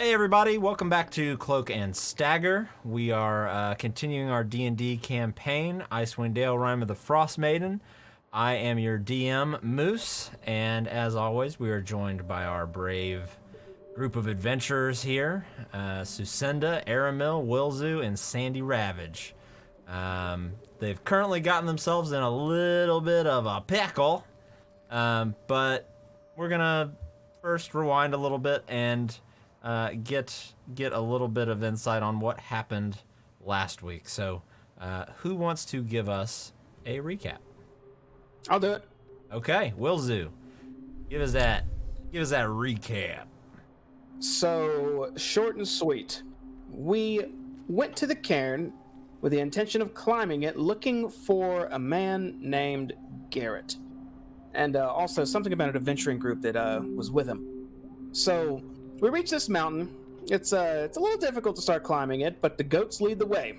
Hey everybody, welcome back to Cloak and Stagger. We are continuing our D&D campaign, Icewind Dale, Rime of the Frostmaiden. I am your DM, Moose, and as always, we are joined by our brave group of adventurers here, Susenda, Aramil, Wilzu, and Sandy Ravage. They've currently gotten themselves in a little bit of a pickle, but we're gonna first rewind a little bit and get a little bit of insight on what happened last week. So, who wants to give us a recap? I'll do it. Okay, Wilzu, give us that recap. So, short and sweet. We went to the cairn with the intention of climbing it, looking for a man named Garrett, and also something about an adventuring group that was with him. So, we reached this mountain. It's a little difficult to start climbing it, but the goats lead the way.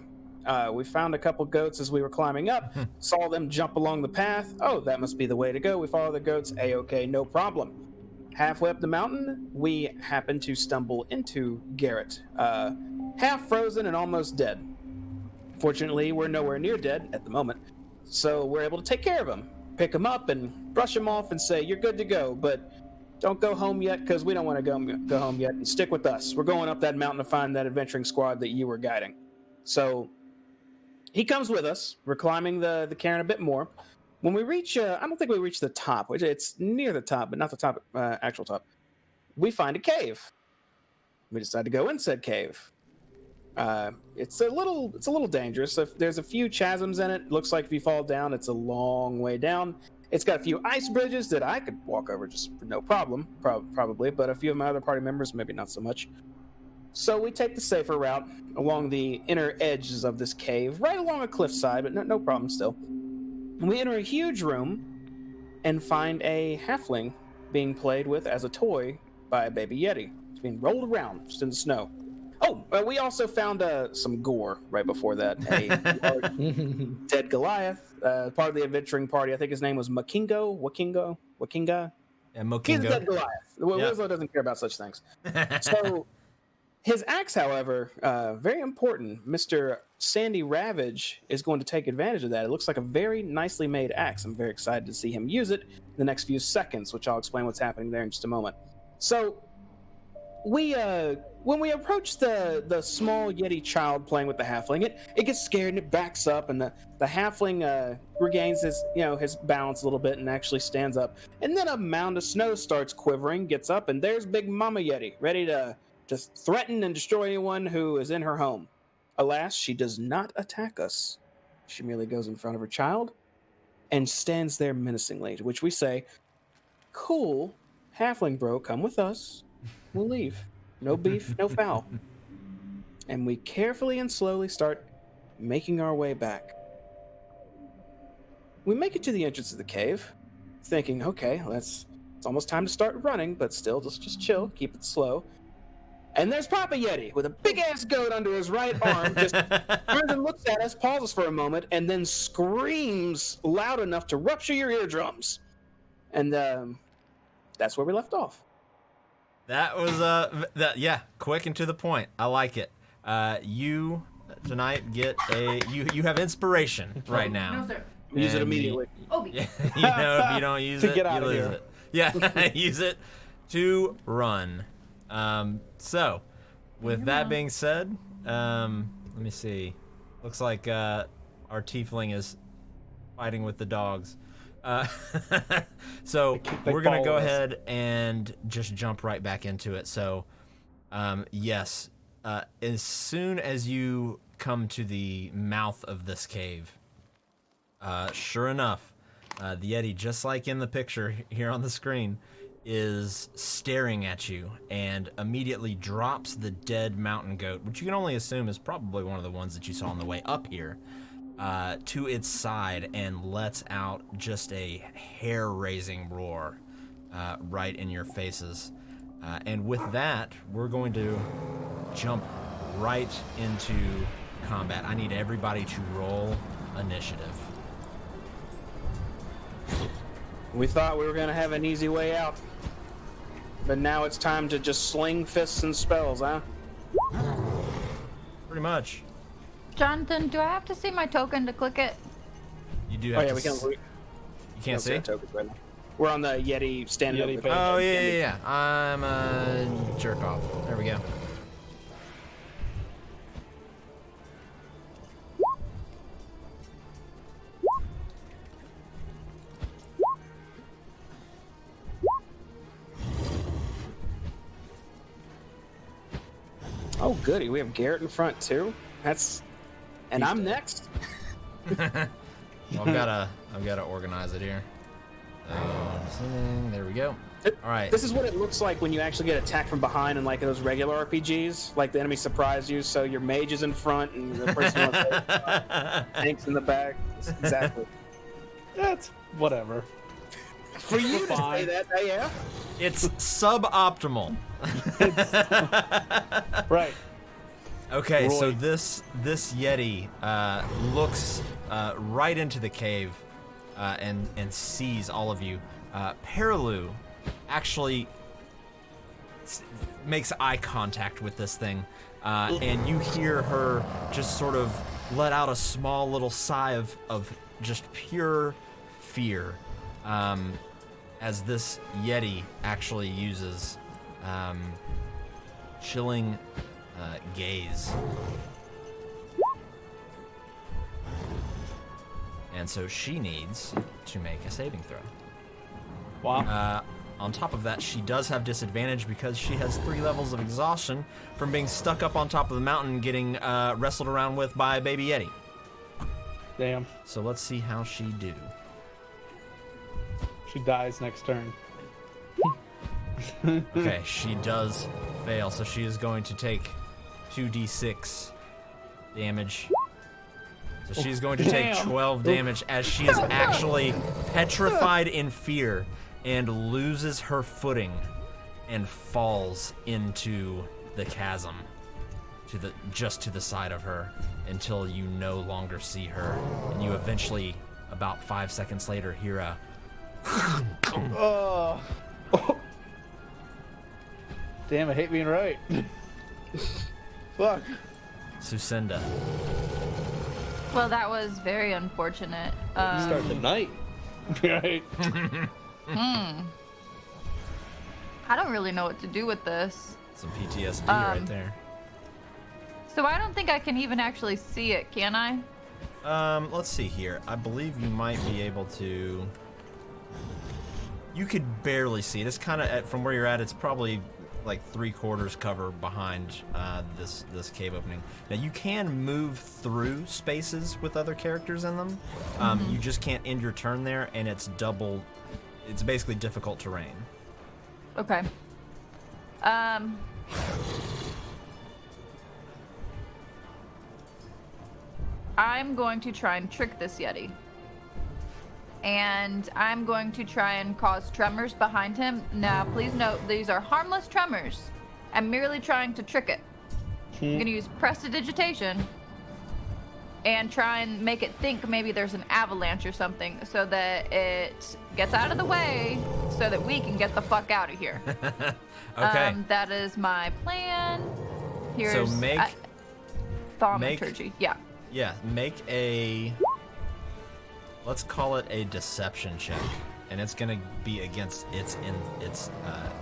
We found a couple goats as we were climbing up, saw them jump along the path. Oh, that must be the way to go. We follow the goats. A-okay, no problem. Halfway up the mountain, we happened to stumble into Garrett, half frozen and almost dead. Fortunately, we're nowhere near dead at the moment, so we're able to take care of him, pick him up, and brush him off and say, "You're good to go, but don't go home yet, because we don't want to go home yet, and stick with us. We're going up that mountain to find that adventuring squad that you were guiding." So he comes with us. We're climbing the cairn a bit more. When we reach, I don't think we reach the top, which it's near the top, but not the top, actual top. We find a cave. We decide to go in said cave. It's a little dangerous. There's a few chasms in it. Looks like if you fall down, it's a long way down. It's got a few ice bridges that I could walk over just no problem, probably, but a few of my other party members, maybe not so much. So we take the safer route along the inner edges of this cave, right along a cliffside, but no problem still. And we enter a huge room and find a halfling being played with as a toy by a baby Yeti. It's being rolled around just in the snow. Oh, we also found some gore right before that. A large dead Goliath, part of the adventuring party. I think his name was Wakinga. Yeah, Mokingo. He's a dead Goliath. Winslow doesn't care about such things. So his axe, however, very important. Mr. Sandy Ravage is going to take advantage of that. It looks like a very nicely made axe. I'm very excited to see him use it in the next few seconds, which I'll explain what's happening there in just a moment. So when we approach the small Yeti child playing with the halfling, it gets scared and it backs up, and the halfling regains his balance a little bit and actually stands up. And then a mound of snow starts quivering, gets up, and there's Big Mama Yeti, ready to threaten and destroy anyone who is in her home. Alas, she does not attack us. She merely goes in front of her child and stands there menacingly, to which we say, "Cool, halfling bro, come with us. We'll leave. No beef, no foul." And we carefully and slowly start making our way back. We make it to the entrance of the cave, thinking, okay, it's almost time to start running, but still, just chill, keep it slow. And there's Papa Yeti with a big-ass goat under his right arm, just turns and looks at us, pauses for a moment, and then screams loud enough to rupture your eardrums. And that's where we left off. That was quick and to the point. I like it. You tonight get you have inspiration right now. No, sir. Use it immediately. If you don't use it, get out you of lose here. it. Yeah, use it to run. So, with that being said, let me see. Looks like our tiefling is fighting with the dogs. So we're gonna go ahead and just jump right back into it. So, yes, as soon as you come to the mouth of this cave, sure enough, the Yeti, just like in the picture here on the screen, is staring at you and immediately drops the dead mountain goat, which you can only assume is probably one of the ones that you saw on the way up here, to its side, and lets out just a hair-raising roar right in your faces. And with that, we're going to jump right into combat. I need everybody to roll initiative. We thought we were going to have an easy way out. But now it's time to just sling fists and spells, huh? Pretty much. Jonathan, do I have to see my token to click it? You do Oh have yeah, to. we You can't see. our tokens right now. We're on the Yeti standing Yeti up. page. Oh yeah. I'm a jerk off. There we go. Oh goody, we have Garrett in front too. And I'm next. Well, I've gotta organize it here. There we go. All right. This is what it looks like when you actually get attacked from behind in like those regular RPGs. Like the enemy surprised you, so your mage is in front and the person on the tanks in the back. Exactly. That's whatever. For you to say that, yeah. It's suboptimal. Right. Okay, so Roy. this Yeti looks right into the cave and sees all of you. Perilu actually makes eye contact with this thing, and you hear her just sort of let out a small little sigh of just pure fear as this Yeti actually uses chilling gaze. And so she needs to make a saving throw. Wow. On top of that, she does have disadvantage because she has 3 levels of exhaustion from being stuck up on top of the mountain getting wrestled around with by a baby Yeti. Damn. So let's see how she do. She dies next turn. Okay, she does fail, so she is going to take 2d6 damage. So she's going to take Damn. 12 damage as she is actually petrified in fear and loses her footing and falls into the chasm just to the side of her until you no longer see her, and you eventually, about 5 seconds later, hear a Oh. Damn, I hate being right. Fuck. Sucinda. Well, that was very unfortunate. Start the night. Right. I don't really know what to do with this. Some PTSD right there. So I don't think I can even actually see it, can I? Let's see here. I believe you might be able to. You could barely see it. It's kind of from where you're at. It's probably like 3/4 cover behind this cave opening. Now you can move through spaces with other characters in them. You just can't end your turn there, and it's double. It's basically difficult terrain. Okay. I'm going to try and trick this Yeti. And I'm going to try and cause tremors behind him. Now, please note, these are harmless tremors. I'm merely trying to trick it. I'm going to use prestidigitation and try and make it think maybe there's an avalanche or something so that it gets out of the way so that we can get the fuck out of here. Okay. That is my plan. Here's So make thaumaturgy. Yeah. Yeah, make a. Let's call it a deception check, and it's gonna be against its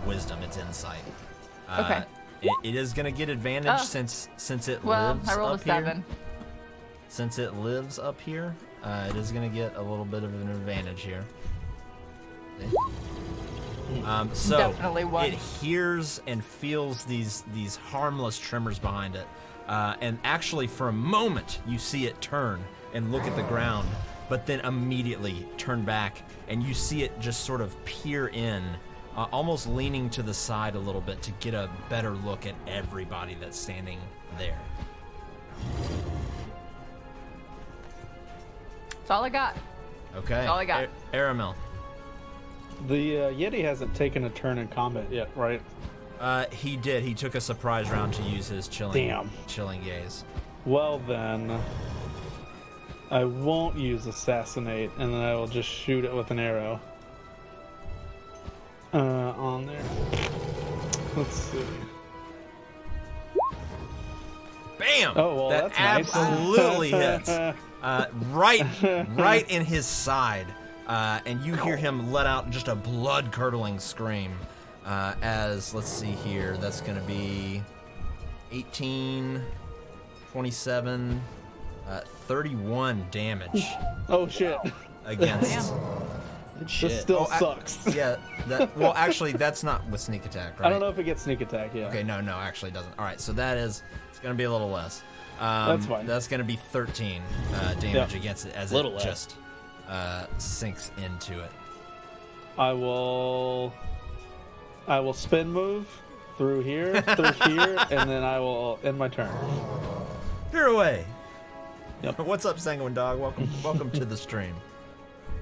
wisdom, its insight. Okay. It is gonna get advantage since it lives I rolled up a 7. here. Since it lives up here, it is gonna get a little bit of an advantage here. So Definitely one. it hears and feels these harmless tremors behind it, and actually for a moment you see it turn and look at the ground, but then immediately turn back, and you see it just sort of peer in, almost leaning to the side a little bit to get a better look at everybody that's standing there. That's all I got. Okay. That's all I got. Aramel. The Yeti hasn't taken a turn in combat yet, right? He did. He took a surprise round to use his chilling gaze. Well then, I won't use assassinate, and then I will just shoot it with an arrow. On there. Let's see. Bam! Oh, well, that that's nice. absolutely hits. Right in his side. And you hear him let out just a blood-curdling scream. As, let's see here, that's going to be 18, 27, 31 damage Oh, shit. against. Good shit. This still Oh, sucks. Yeah, well, actually, that's not with sneak attack, right? I don't know if it gets sneak attack, yeah. Okay, no, actually it doesn't. All right, so that is, it's going to be a little less. That's fine. That's going to be 13 damage Yep. against it as Little it less. just sinks into it. I will spin move through here, and then I will end my turn. You're away. Yep. What's up, Sanguine Dog? Welcome to the stream.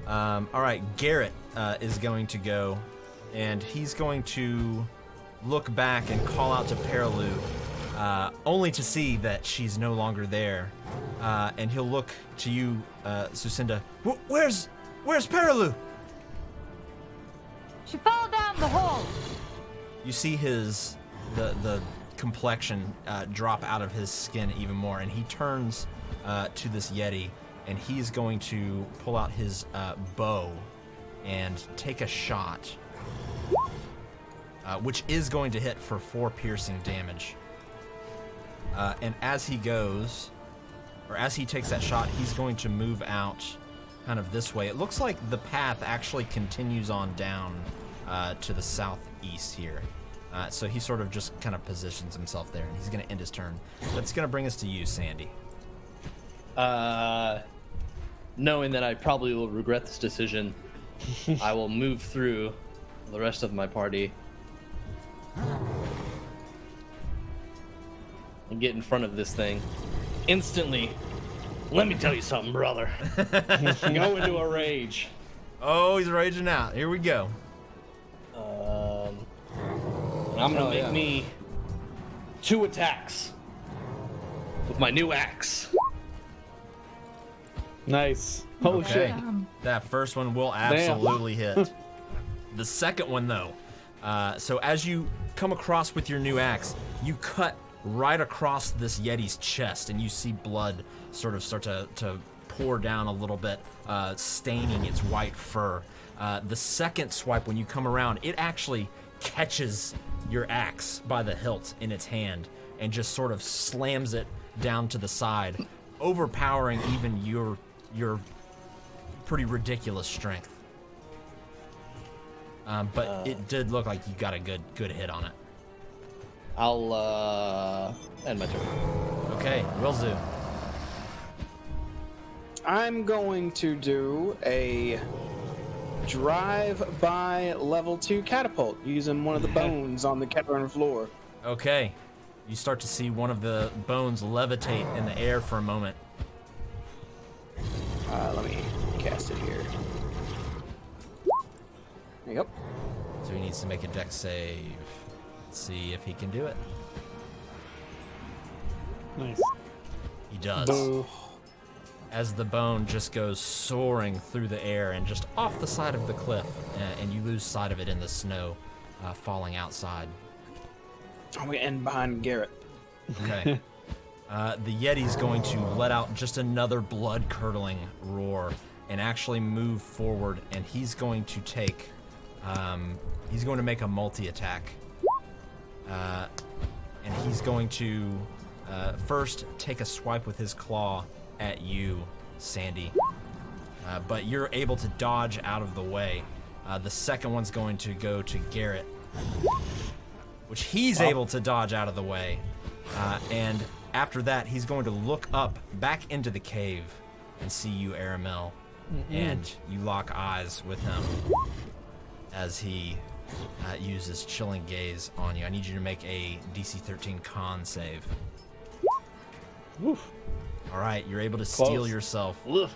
All right, Garrett is going to go, and he's going to look back and call out to Perilu, only to see that she's no longer there. And he'll look to you, Sucinda. Where's Perilu? She fell down the hole. You see the complexion drop out of his skin even more, and he turns to this Yeti, and he's going to pull out his bow and take a shot, which is going to hit for 4 piercing damage. And as he goes, or as he takes that shot, he's going to move out kind of this way. It looks like the path actually continues on down to the southeast here. So he sort of just kind of positions himself there, and he's going to end his turn. That's going to bring us to you, Sandy. Knowing that I probably will regret this decision, I will move through the rest of my party and get in front of this thing. Instantly, let me tell you something, brother. Go into a rage. Oh, he's raging out. Here we go. And I'm gonna make me 2 attacks with my new axe. Nice. Oh, Okay. shit. That first one will absolutely hit. The second one, though. So as you come across with your new axe, you cut right across this Yeti's chest, and you see blood sort of start to pour down a little bit, staining its white fur. The second swipe, when you come around, it actually catches your axe by the hilt in its hand and just sort of slams it down to the side, overpowering even your pretty ridiculous strength. But it did look like you got a good hit on it. I'll end my turn. Okay, will do. I'm going to do a drive-by level 2 catapult using one of the bones on the cavern floor. Okay, you start to see one of the bones levitate in the air for a moment. Let me cast it here. There you go. So he needs to make a dex save. Let's see if he can do it. Nice. He does. Boo. As the bone just goes soaring through the air and just off the side of the cliff, and you lose sight of it in the snow, falling outside. I'm going to end behind Garrett. Okay. The Yeti's going to let out just another blood-curdling roar and actually move forward, and he's going to take, he's going to make a multi-attack. And he's going to first take a swipe with his claw at you, Sandy. But you're able to dodge out of the way. The second one's going to go to Garrett, which he's able to dodge out of the way. And after that, he's going to look up back into the cave and see you, Aramel. And you lock eyes with him as he uses chilling gaze on you. I need you to make a DC 13 con save. Oof. All right, you're able to steel Close. yourself. Ugh.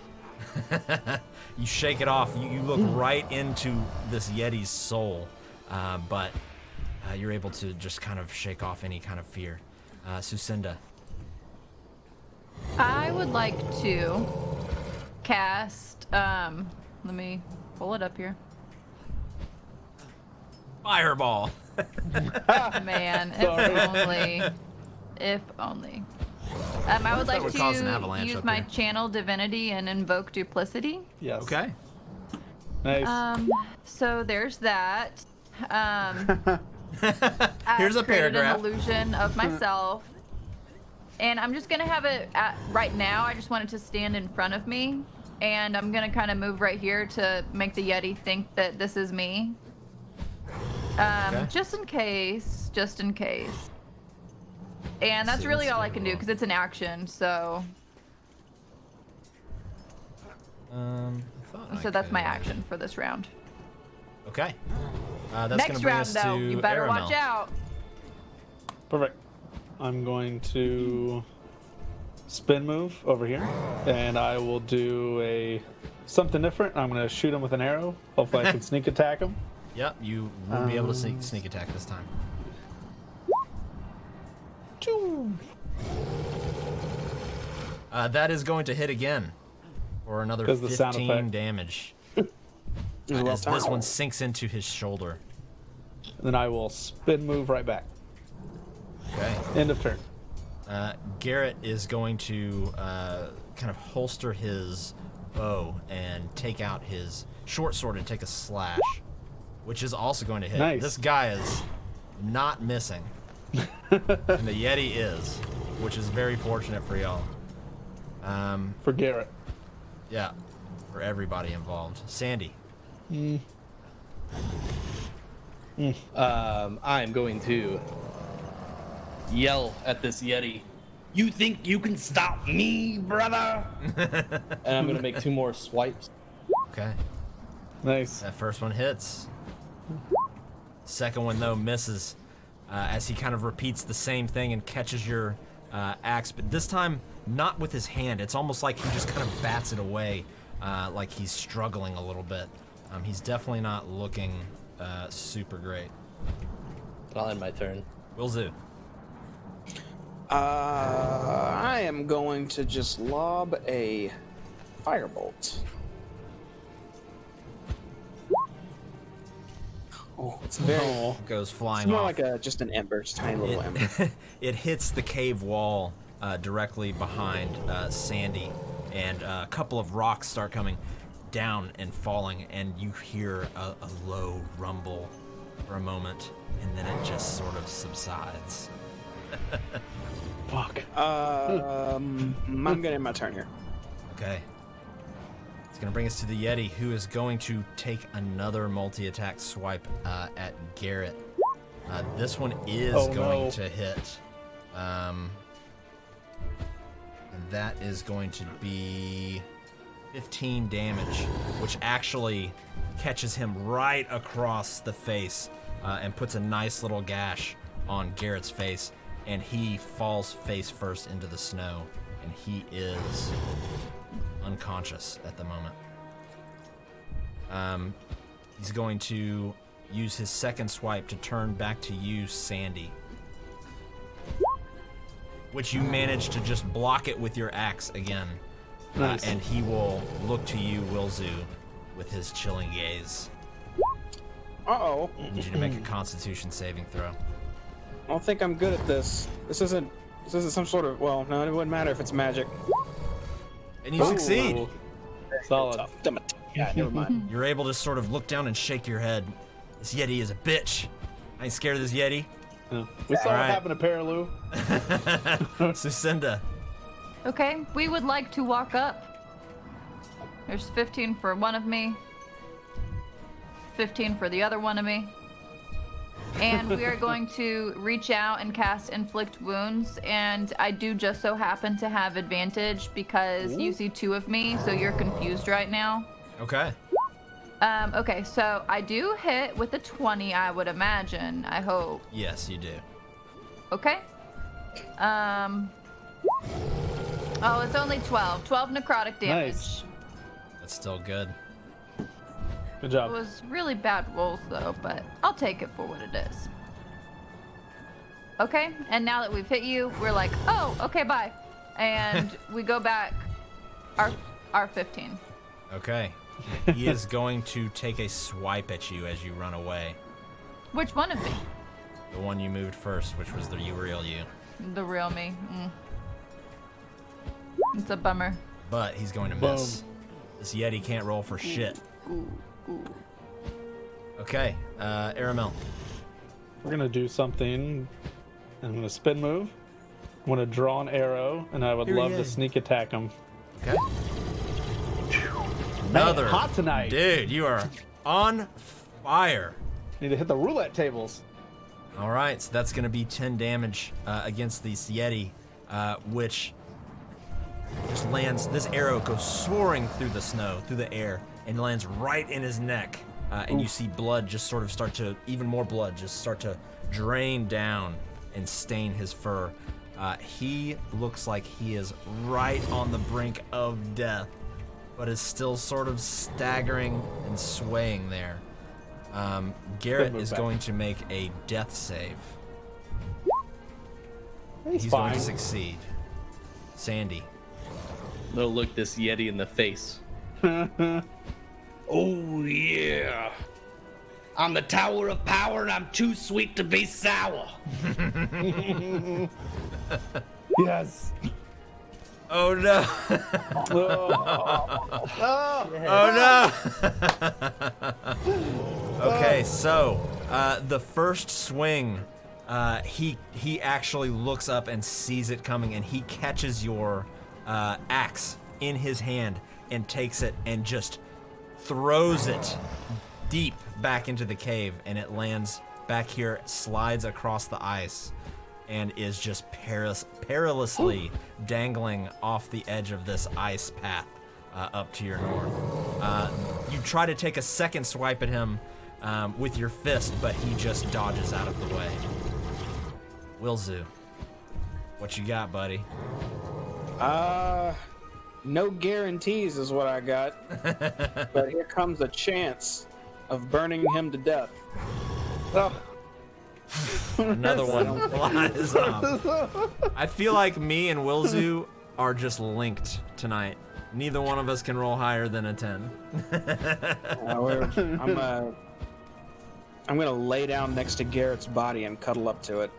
You shake it off. You look right into this Yeti's soul, but you're able to just kind of shake off any kind of fear. Sucinda. I would like to cast, let me pull it up here. Fireball. Man, if Sorry. only. If only. I would that like would cause an to avalanche use up my here. channel divinity and invoke duplicity. Yes. Okay. Nice. So there's that. Here's a I've created paragraph. an illusion of myself. And I'm just gonna have it right now. I just want it to stand in front of me. And I'm gonna kind of move right here to make the Yeti think that this is me. Okay. Just in case. Just in case. And that's see, really let's all I go. can do because it's an action. So I thought I that's my could- action for this round. Okay. That's gonna Next bring round, us though, to you better Aramel. watch out. Perfect. I'm going to spin move over here, and I will do something different. I'm going to shoot him with an arrow. Hopefully, I can sneak attack him. Yep, you will be able to sneak attack this time. That is going to hit again for another 'Cause the sound 15 effect. damage. Well As this timed. one sinks into his shoulder. Then I will spin move right back. Okay. End of turn. Garrett is going to kind of holster his bow and take out his short sword and take a slash, which is also going to hit. Nice. This guy is not missing. And the Yeti is, which is very fortunate for y'all. For Garrett. Yeah, for everybody involved. Sandy. I'm going to yell at this Yeti. You think you can stop me, brother? And I'm gonna make 2 more swipes. Okay. Nice. That first one hits. Second one, though, misses as he kind of repeats the same thing and catches your axe, but this time not with his hand. It's almost like he just kind of bats it away, like he's struggling a little bit. He's definitely not looking super great. I'll end my turn. Will do. I am going to just lob a firebolt. Oh, it's very. Goes It's flying more off. like just an ember, just a tiny little ember. It hits the cave wall directly behind Sandy, and a couple of rocks start coming down and falling, and you hear a low rumble for a moment, and then it just sort of subsides. Fuck. I'm gonna end my turn here. Okay. It's going to bring us to the Yeti, who is going to take another multi-attack swipe at Garrett. This one is going to hit. And that is going to be 15 damage, which actually catches him right across the face and puts a nice little gash on Garrett's face, and he falls face first into the snow, and he is unconscious at the moment. He's going to use his second swipe to turn back to you, Sandy, which you managed to just block it with your axe again. Nice. And he will look to you, Wilzu, with his chilling gaze. Uh-oh. I need you to make a Constitution saving throw. I don't think I'm good at this. This isn't some sort of, well, no, it wouldn't matter if it's magic. And you succeed. Ooh. Solid. Tough. Damn it. Yeah, never mind. You're able to sort of look down and shake your head. This Yeti is a bitch. I ain't scared of this Yeti. Yeah. We saw Alright. what happened to Paraloo. Sucinda. Okay, we would like to walk up. There's 15 for one of me, 15 for the other one of me. And we are going to reach out and cast Inflict Wounds. And I do just so happen to have advantage because you see 2 of me, so you're confused right now. Okay. Okay, so I do hit with a 20, I would imagine. I hope. Yes, you do. Okay. Oh, it's only 12. 12 necrotic damage. Nice. That's still good. Good It job. was really bad rolls though, but I'll take it for what it is. Okay, and now that we've hit you, we're like, oh, okay, bye. And we go back our 15. Okay. He is going to take a swipe at you as you run away. Which one of me? The one you moved first, which was the real you. The real me. It's a bummer. But he's going to miss. This Yeti can't roll for shit. Ooh. Okay, Aramel. We're gonna do something. I'm gonna spin move. I'm gonna draw an arrow, and I would love to sneak attack him. Okay. Another. Man, hot tonight. Dude, you are on fire. Need to hit the roulette tables. All right, so that's going to be 10 damage against this Yeti, which just lands. This arrow goes soaring through the snow, through the air, and lands right in his neck. And you see blood just sort of start to, even more blood, just start to drain down and stain his fur. He looks like he is right on the brink of death, but is still sort of staggering and swaying there. Garrett is going to make a death save. He's going to succeed. Sandy. I'm gonna look this Yeti in the face. Oh yeah. I'm the Tower of Power and I'm too sweet to be sour. Yes. Oh no. Oh no. Okay, so the first swing, he actually looks up and sees it coming, and he catches your axe in his hand and takes it and just throws it deep back into the cave, and it lands back here, slides across the ice, and is just perilously dangling off the edge of this ice path up to your north. You try to take a second swipe at him with your fist, but he just dodges out of the way. Wilzu, what you got, buddy? No guarantees is what I got. But here comes a chance of burning him to death. Oh. Another one flies off. I feel like me and Wilzu are just linked tonight. Neither one of us can roll higher than a 10. I'm gonna lay down next to Garrett's body and cuddle up to it.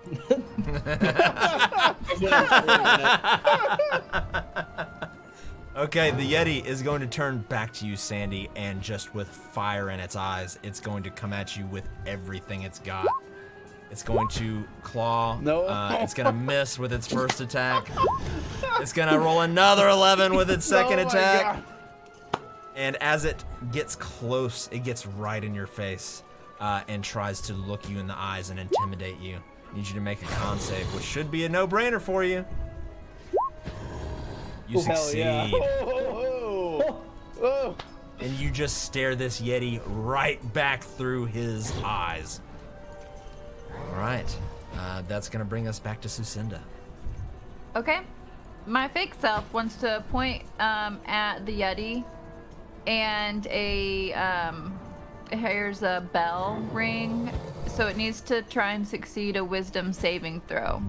Okay, the Yeti is going to turn back to you, Sandy, and just with fire in its eyes, it's going to come at you with everything it's got. It's going to claw. No. It's going to miss with its first attack. It's going to roll another 11 with its second attack. And as it gets close, it gets right in your face and tries to look you in the eyes and intimidate you. I need you to make a con save, which should be a no-brainer for you. You succeed. Yeah. And you just stare this Yeti right back through his eyes. All right. That's going to bring us back to Sucinda. Okay. My fake self wants to point at the Yeti, and here's a bell ring, so it needs to try and succeed a wisdom saving throw.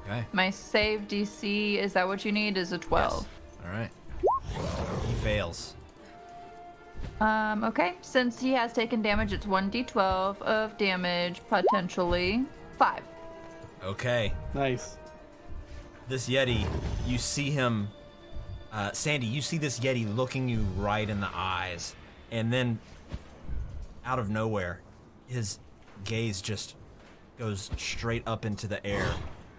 Okay. My save DC, is that what you need, is a 12. Yes. All right. He fails. Okay. Since he has taken damage, it's 1d12 of damage, potentially 5. Okay. Nice. This Yeti, you see him, Sandy, you see this Yeti looking you right in the eyes, and then out of nowhere, his gaze just goes straight up into the air,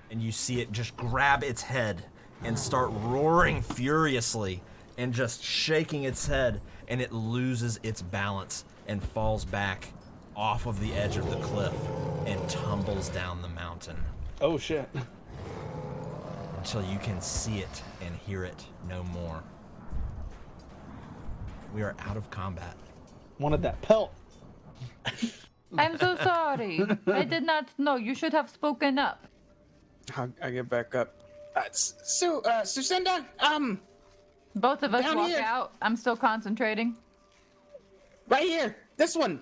and you see it just grab its head and start roaring furiously and just shaking its head, and it loses its balance and falls back off of the edge of the cliff and tumbles down the mountain Oh shit. until you can see it and hear it no more. We are out of combat. Wanted that pelt. I'm so sorry. I did not know. You should have spoken up. I get back up. Sucinda, Both of us Down walk here. out. I'm still concentrating. right here, this one.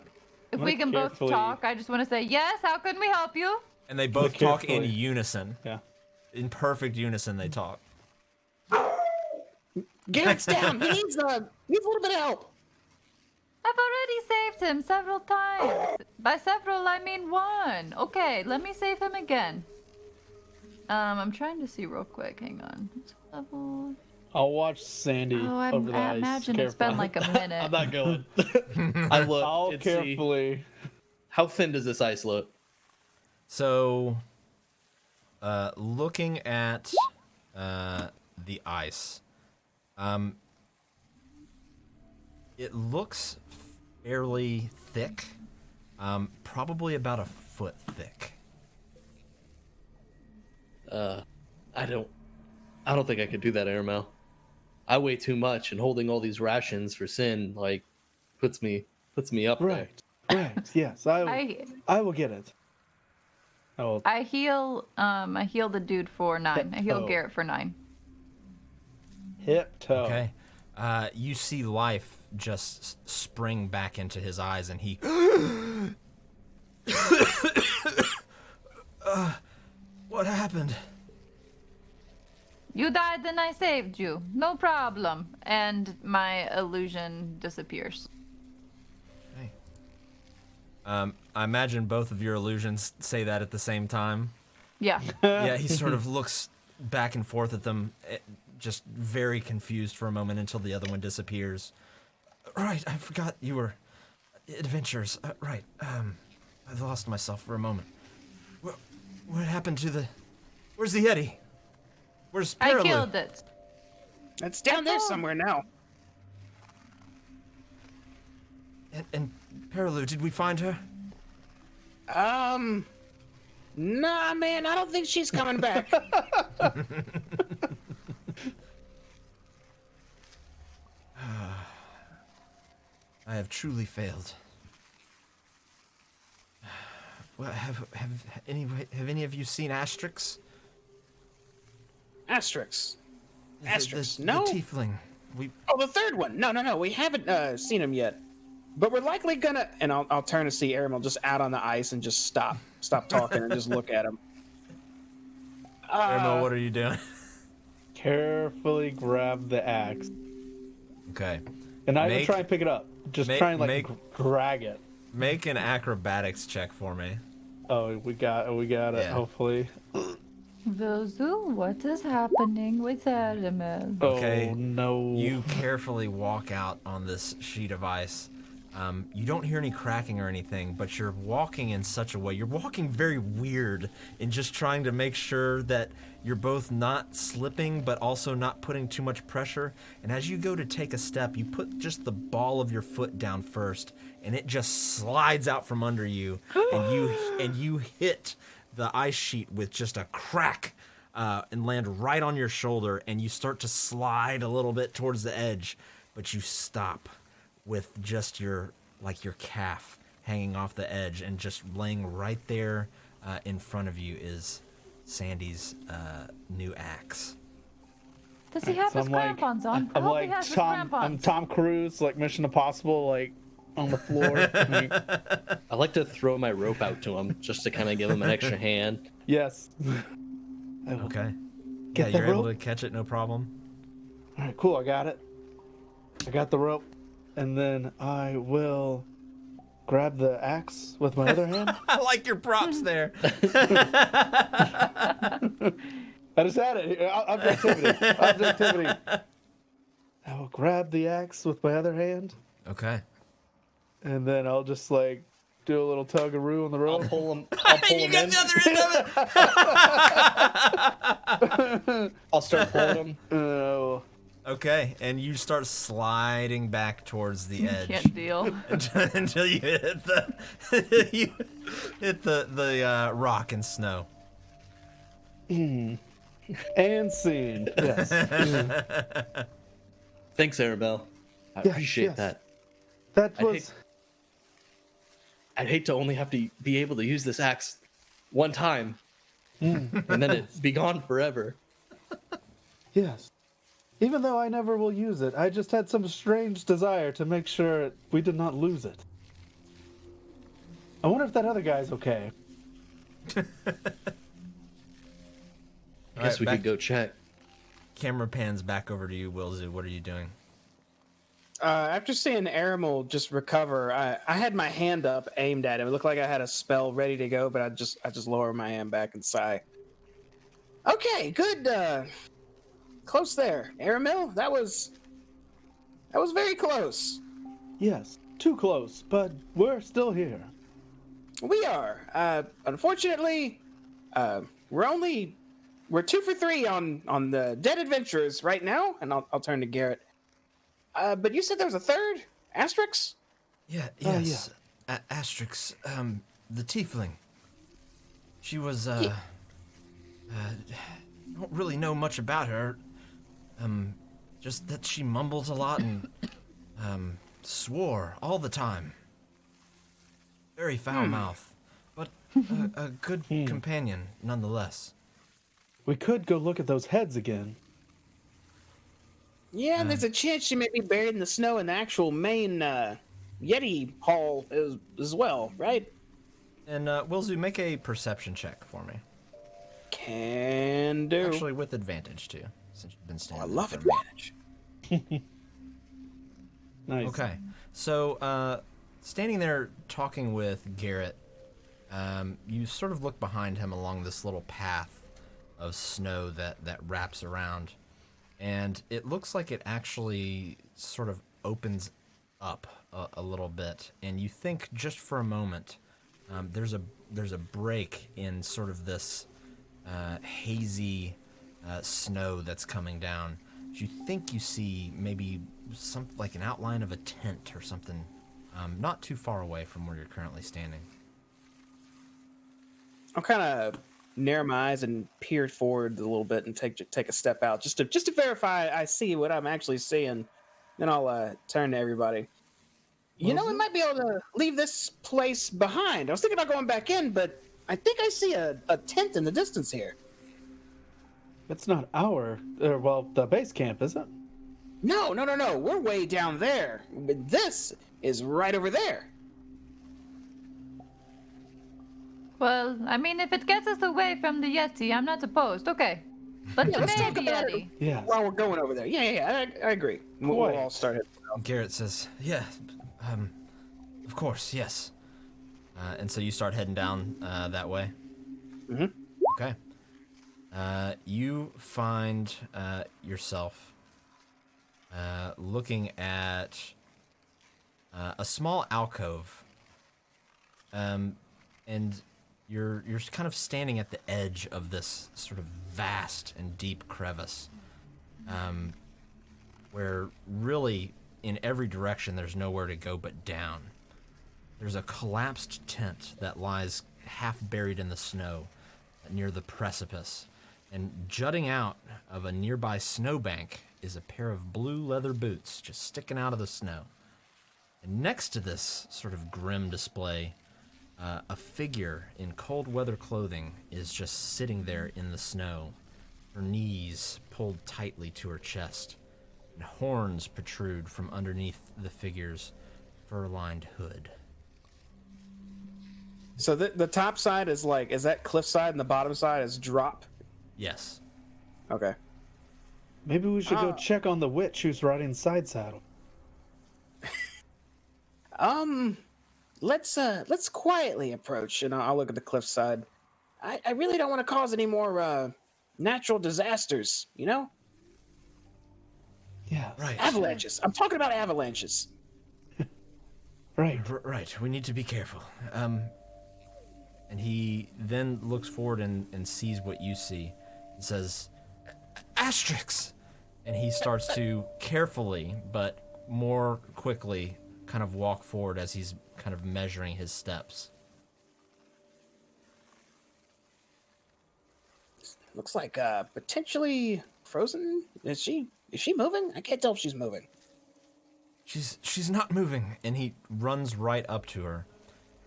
If I'm we gonna can both carefully- talk, I just want to say, yes, how can we help you? And they both talk in carefully. unison. Yeah. In perfect unison, they talk. Garrett's down. He needs a little bit of help. I've already saved him several times. By several, I mean one. Okay, let me save him again. I'm trying to see real quick. Hang on. Level. I'll watch Sandy Oh, over the I ice. imagine it's been like a minute. I'm not going. I look. I'll and see, carefully. how thin does this ice look? So, looking at the ice, it looks fairly thick, probably about a foot thick. I don't think I could do that, Airmail. I weigh too much, and holding all these rations for Sin like puts me up there. Right. Yes, I will get it. Oh, I heal the dude for 9. I heal Oh. Garrett for 9. hip toe. Okay. You see life just spring back into his eyes, and he. What happened? You died and I saved you. No problem. And my illusion disappears. Hey. I imagine both of your illusions say that at the same time. Yeah. Yeah, he sort of looks back and forth at them, just very confused for a moment until the other one disappears. Right, I forgot you were adventurers. Right, I lost myself for a moment. What happened to the... Where's the Yeti? Where's I Perilou? killed it. It's down there somewhere now. And Perilou, did we find her? Nah, man, I don't think she's coming back. I have truly failed. Well, have any of you seen Asterix? Asterix. The- Asterix, the no. tiefling. Oh, the third one. No. We haven't seen him yet. But we're likely gonna. And I'll turn to see Aramil just out on the ice and just stop talking and just look at him. Ermo, what are you doing? Carefully grab the axe, Okay. and I would Make- try and pick it up. Just try and drag it. Make an acrobatics check for me. Oh, we got it. Yeah. Hopefully. Vozu, what is happening with Aramel? Okay. Oh no. You carefully walk out on this sheet of ice. You don't hear any cracking or anything, but you're walking in such a way. You're walking very weird in just trying to make sure that you're both not slipping, but also not putting too much pressure. And as you go to take a step, you put just the ball of your foot down first, and it just slides out from under you, and you hit the ice sheet with just a crack, and land right on your shoulder, and you start to slide a little bit towards the edge, but you stop with just your calf hanging off the edge, and just laying right there in front of you is Sandy's new axe. Does he have So his I'm like- crampons on? I I'm hope like he has his I'm crampons. Tom Cruise, like Mission Impossible, like on the floor. I like to throw my rope out to him just to kind of give him an extra hand. Yes. Okay. Get Yeah, the you're able rope. to catch it, no problem. All right, cool. I got it. I got the rope, and then I will grab the axe with my other hand. I like your props there. I just had it. Objectivity. I will grab the axe with my other hand, Okay. and then I'll just like do a little tug-a-roo on the I'll rope. pull him. You got in. the other end of it. I'll start pulling him. Oh, Okay, and you start sliding back towards the edge Can't deal. until you hit the rock and snow. and scene. Yes. Thanks, Arabelle. I Yes, appreciate yes. that. That I was. I'd hate to only have to be able to use this axe one time, and then it be gone forever. Yes. Even though I never will use it, I just had some strange desire to make sure we did not lose it. I wonder if that other guy's okay. I guess we back- could go check. Camera pans back over to you, Wilzu. What are you doing? After seeing Aramil just recover, I had my hand up, aimed at him. It looked like I had a spell ready to go, but I just lower my hand back and sigh. Okay, good. Close there, Aramil. That was very close. Yes, too close, but we're still here. We are. Unfortunately, we're 2 for 3 on the dead adventurers right now, and I'll turn to Garrett. But you said there was a third? Asterix? Yeah, yes. Asterix, the tiefling. She was, don't really know much about her. Just that she mumbles a lot and, swore all the time. Very foul mouth, but a good companion nonetheless. We could go look at those heads again. Yeah, and there's a chance she may be buried in the snow in the actual main Yeti hall as well, right? And Wilzu, make a perception check for me. Can do. Actually, with advantage too, since you've been standing. I love there for a minute. advantage. Nice. Okay, so standing there talking with Garrett, you sort of look behind him along this little path of snow that wraps around, and it looks like it actually sort of opens up a little bit, and you think just for a moment there's a break in sort of this hazy snow that's coming down. You think you see maybe something like an outline of a tent or something, not too far away from where you're currently standing. I'll kind of narrow my eyes and peer forward a little bit and take a step out just to verify I see what I'm actually seeing. Then I'll turn to everybody. You know, we might be able to leave this place behind. I was thinking about going back in, but I think I see a tent in the distance here. It's not the base camp, is it? No. We're way down there. But this is right over there. Well, I mean, if it gets us away from the Yeti, I'm not opposed. Okay. Let's let's invade talk the about Yeti. Yes. While we're going over there. Yeah, I agree. We'll all start it. Garrett says, "Yeah, of course, yes." And so you start heading down that way. Mm-hmm. Okay. You find yourself looking at a small alcove, and you're kind of standing at the edge of this sort of vast and deep crevice, where really in every direction there's nowhere to go but down. There's a collapsed tent that lies half buried in the snow near the precipice, and jutting out of a nearby snowbank is a pair of blue leather boots just sticking out of the snow. And next to this sort of grim display, a figure in cold weather clothing is just sitting there in the snow, her knees pulled tightly to her chest, and horns protrude from underneath the figure's fur-lined hood. So the top side is that cliffside and the bottom side is drop? Yes. Okay. Maybe we should go check on the witch who's riding side saddle. Let's quietly approach, and I'll look at the cliffside. I really don't want to cause any more natural disasters, you know? Yeah. Right. Avalanches. I'm talking about avalanches. Right. Right. We need to be careful. And he then looks forward and sees what you see and says, "Asterix!" And he starts to carefully, but more quickly, kind of walk forward as he's kind of measuring his steps. Looks like potentially frozen. Is she moving? I can't tell if she's moving. She's not moving, and he runs right up to her.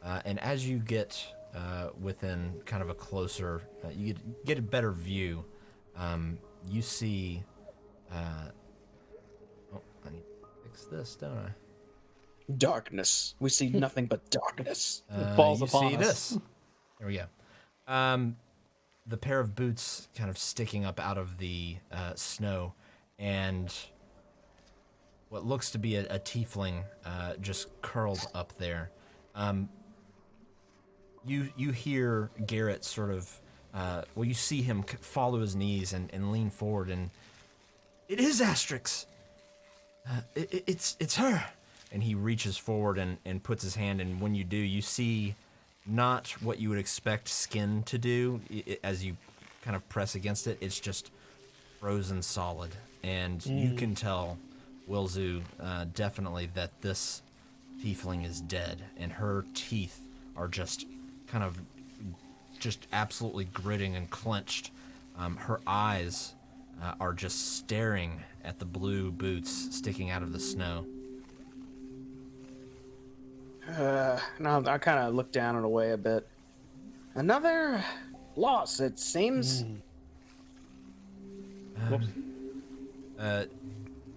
And as you get within kind of a closer, you get a better view. You see. I need to fix this, don't I? Darkness. We see nothing but darkness. It falls you upon see us. this. There we go. The pair of boots kind of sticking up out of the snow, and what looks to be a tiefling just curled up there. You hear Garrett sort of, you see him fall to his knees and lean forward, and it is Asterix. It's her. And he reaches forward and puts his hand, and when you do, you see not what you would expect skin to do as you kind of press against it. It's just frozen solid, and you can tell, Wilzu, definitely that this tiefling is dead, and her teeth are just kind of just absolutely gritting and clenched. Her eyes are just staring at the blue boots sticking out of the snow. No, I kind of look down and away a bit. Another loss, it seems.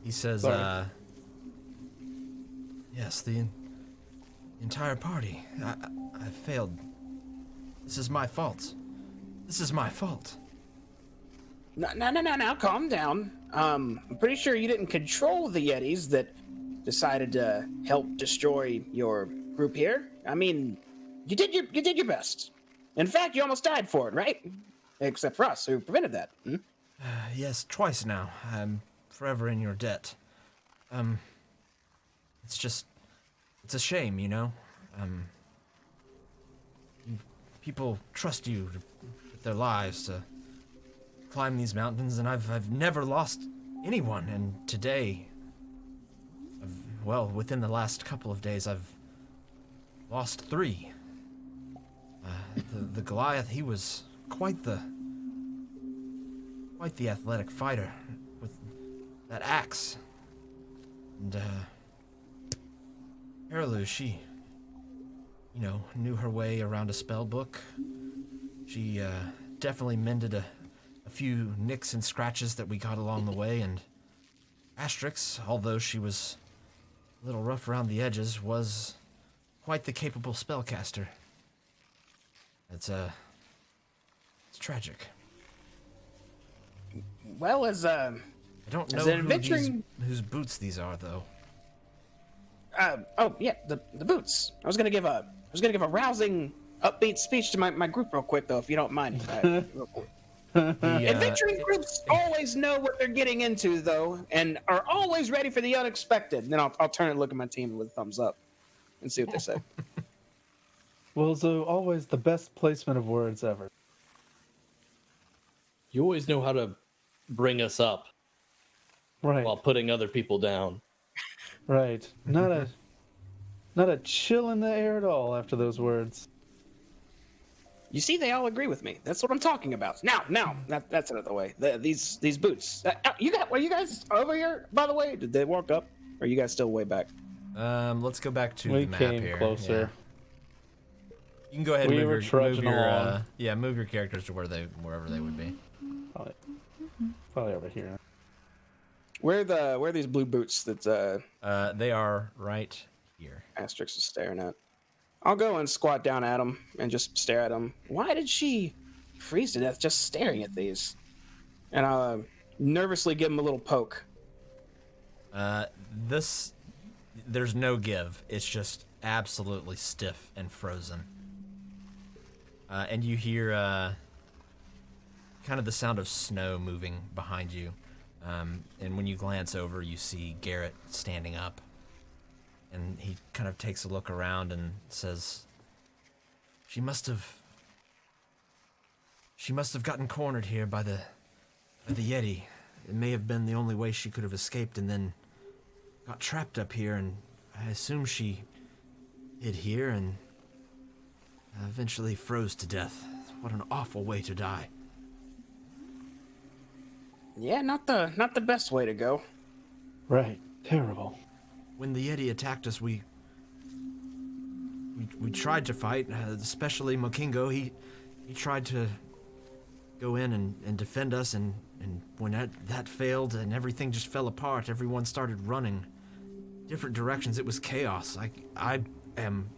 He says, Sorry. yes, the entire party. I failed. This is my fault. This is my fault. No, calm down. I'm pretty sure you didn't control the Yetis that decided to help destroy your group here. I mean, you did your best. In fact, you almost died for it, right? Except for us, who prevented that. Yes, twice now. I'm forever in your debt. It's a shame, you know? People trust you with their lives to climb these mountains, and I've never lost anyone, and today, within the last couple of days, I've lost 3. The Goliath, he was quite the athletic fighter with that axe. And Herilu, she, knew her way around a spell book. She definitely mended a few nicks and scratches that we got along the way, and Asterix, although she was a little rough around the edges, was quite the capable spellcaster. It's tragic. Well, as I don't know whose boots these are, though. The boots. I was gonna give a rousing, upbeat speech to my group real quick, though, if you don't mind. Real quick. Adventuring groups always know what they're getting into, though, and are always ready for the unexpected. And then I'll turn and look at my team with a thumbs up and see what they say. Well, so always the best placement of words ever. You always know how to bring us up Right. while putting other people down. Right. Not a chill in the air at all after those words. You see, they all agree with me. That's what I'm talking about. Now, that's another way. These boots. Were you guys over here, by the way? Did they walk up? Or are you guys still way back? Let's go back to We the map came here. Yeah. closer. You can go ahead We and were trudging along. move your characters to wherever they would be. Probably over here. Where are these blue boots that They are right here. Asterix is staring at? I'll go and squat down at them and just stare at them. Why did she freeze to death just staring at these? And I'll nervously give him a little poke. There's no give. It's just absolutely stiff and frozen. And you hear kind of the sound of snow moving behind you. And when you glance over, you see Garrett standing up. And he kind of takes a look around and says, She must have gotten cornered here by the Yeti. It may have been the only way she could have escaped, and then got trapped up here, and I assume she hid here and eventually froze to death. What an awful way to die. Yeah, not the best way to go. Right. Terrible. When the Yeti attacked us, we tried to fight, especially Mokingo. He tried to go in and defend us, and when that failed and everything just fell apart, everyone started running different directions. It was chaos. I am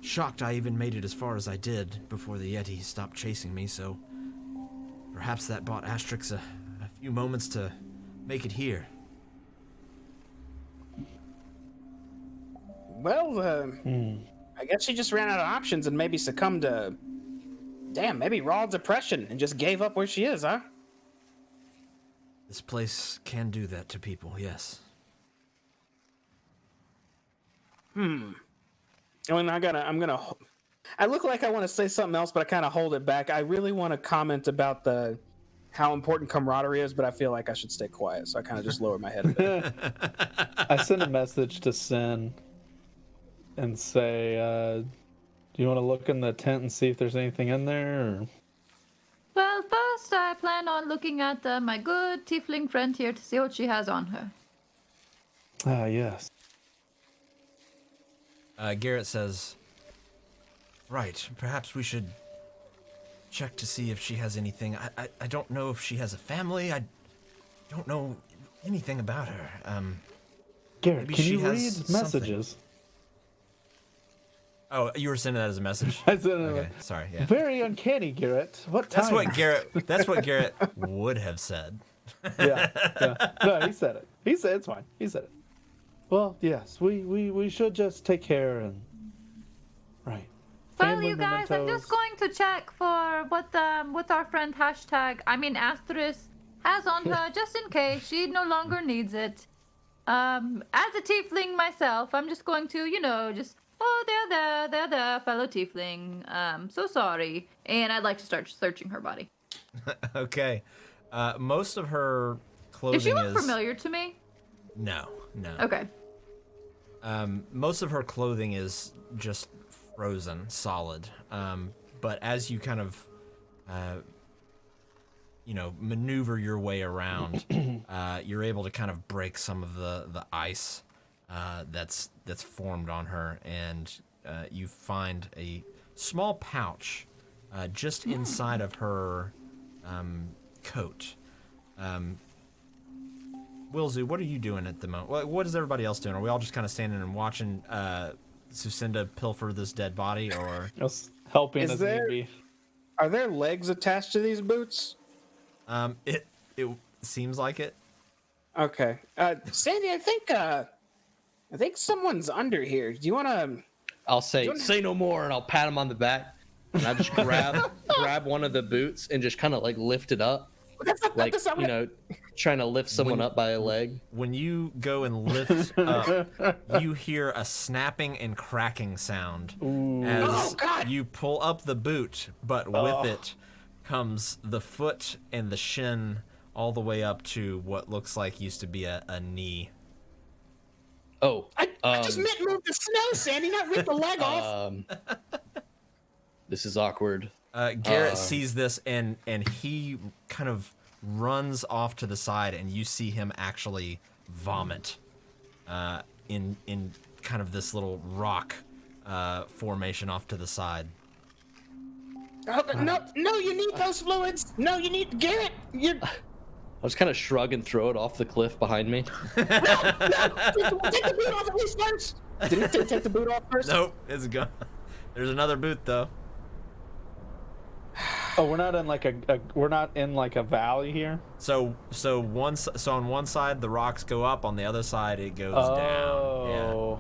shocked I even made it as far as I did before the Yeti stopped chasing me, so perhaps that bought Asterix a few moments to make it here. Well, I guess she just ran out of options and maybe succumbed to, maybe raw depression and just gave up where she is, huh? This place can do that to people, yes. I mean, I look like I want to say something else, but I kind of hold it back. I really want to comment about how important camaraderie is, but I feel like I should stay quiet, so I kind of just lower my head a bit. I send a message to Sin and say, do you want to look in the tent and see if there's anything in there? Or... Well, first I plan on looking at my good tiefling friend here to see what she has on her. Ah, yes. Garrett says, right, perhaps we should check to see if she has anything. I don't know if she has a family. I don't know anything about her. Garrett, can you read something. messages? Oh, you were sending that as a message? I said, Okay, sorry, yeah. Very uncanny, Garrett. What time? That's what Garrett would have said. Yeah. No, he said it. He said it's fine. He said it. Well, yes, we should just take care and right. Well, Family you guys, I'm just mementos. going to check for what our friend Asterisk has on her, just in case she no longer needs it. As a tiefling myself, I'm just going to, they're there, fellow tiefling. So sorry. And I'd like to start searching her body. Okay. Most of her clothing Does she look familiar to me? No. Okay. Most of her clothing is just frozen, solid. But as you kind of, maneuver your way around, you're able to kind of break some of the ice that's formed on her, and you find a small pouch just inside of her coat. Wilzu, what are you doing at the moment? What is everybody else doing? Are we all just kind of standing and watching Sucinda pilfer this dead body, or Just helping Is as there- need be. Are there legs attached to these boots? it seems like it. Okay. Sandy, I think someone's under here. Do you want to... I'll say no more, and I'll pat him on the back, and I just grab one of the boots and just kind of like lift it up, like trying to lift someone up by a leg. When you go and lift up, you hear a snapping and cracking sound as you pull up the boot, but with it comes the foot and the shin all the way up to what looks like used to be a knee. Oh, I just meant move the snow, Sandy, not rip the leg off. This is awkward. Garrett sees this and he kind of runs off to the side, and you see him actually vomit in kind of this little rock formation off to the side. No, you need those fluids. No, you need Garrett. I'll just kind of shrug and throw it off the cliff behind me. No, take the boot off at least first. Did he take the boot off first? Nope, it's gone. There's another boot though. Oh, we're not in like a valley here. So on one side the rocks go up, on the other side it goes down. Yeah.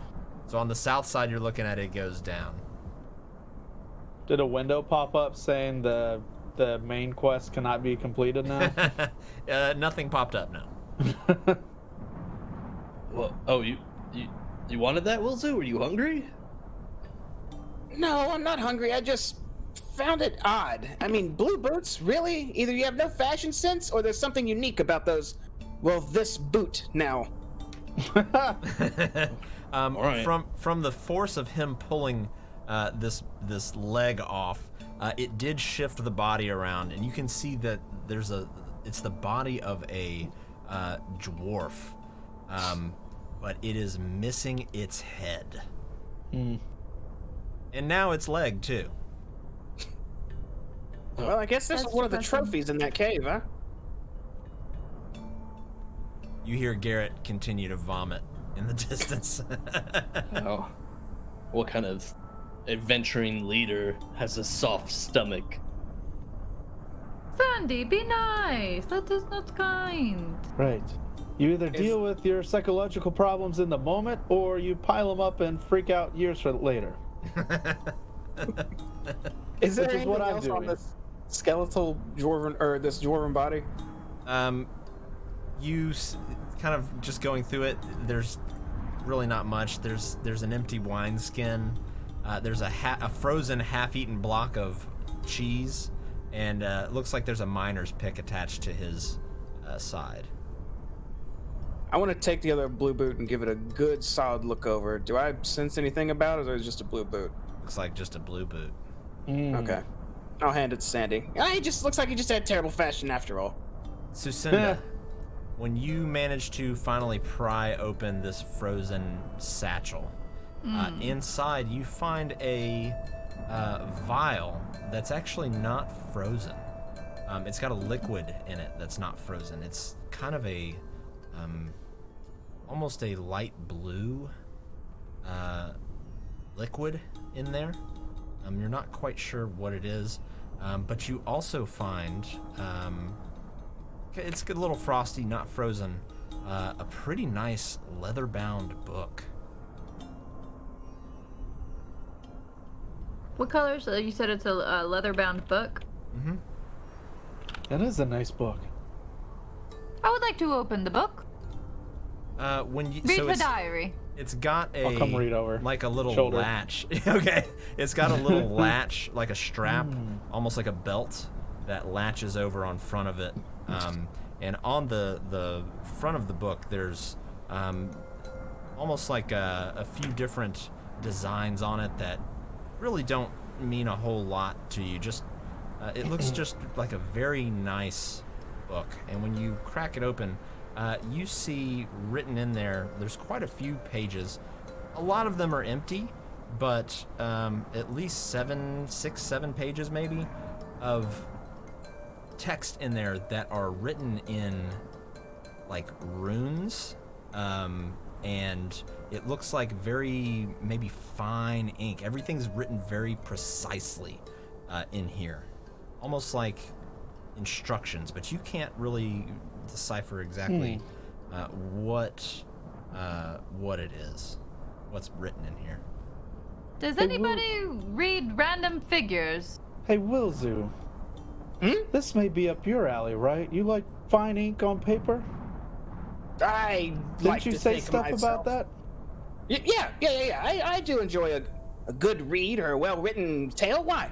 So on the south side you're looking at it goes down. Did a window pop up saying the main quest cannot be completed now? Nothing popped up, no. Well, you wanted that, Wilzu? Were you hungry? No, I'm not hungry. I just found it odd. I mean, blue boots, really? Either you have no fashion sense, or there's something unique about those. Well, this boot now. All right. From the force of him pulling this leg off, it did shift the body around, and you can see that it's the body of a dwarf, but it is missing its head. And now its leg too. Well, I guess this That's is one of the depressing. trophies in that cave, huh? You hear Garrett continue to vomit in the distance. Oh, what kind of adventuring leader has a soft stomach? Sandy, be nice. That is not kind. Right. You either deal with your psychological problems in the moment, or you pile them up and freak out years for later. Is there Which is anything what I'm else on doing. this skeletal dwarven or this dwarven body? Kind of just going through it. There's really not much. There's an empty wineskin. There's a frozen half-eaten block of cheese, and it looks like there's a miner's pick attached to his side. I want to take the other blue boot and give it a good solid look over. Do I sense anything about it, or is it just a blue boot? Looks like just a blue boot. Okay. I'll hand it to Sandy. He just looks like he just had terrible fashion after all. Sucinda, when you manage to finally pry open this frozen satchel, inside you find a vial that's actually not frozen. It's got a liquid in it that's not frozen. It's kind of a almost a light blue liquid in there. You're not quite sure what it is, but you also find it's a little frosty, not frozen, a pretty nice leather-bound book. What color? So you said it's a leather-bound book? Mm-hmm. That is a nice book. I would like to open the book. When you Read so the it's, diary. it's got a I'll come read over. like a little Shoulder. latch. Okay, it's got a little latch, like a strap, almost like a belt that latches over on front of it. And on the front of the book, there's almost like a few different designs on it that really don't mean a whole lot to you. Just it looks just like a very nice book. And when you crack it open, you see written in there, there's quite a few pages. A lot of them are empty, but at least 6, 7 pages maybe of text in there that are written in like runes, and it looks like very maybe fine ink. Everything's written very precisely in here, almost like instructions, but you can't really decipher exactly what it is, what's written in here. Does anybody read random figures? Hey, Wilzu. This may be up your alley, right? You like fine ink on paper? I Didn't like you to say think of stuff myself. about that? Yeah. I do enjoy a good read or a well-written tale. Why?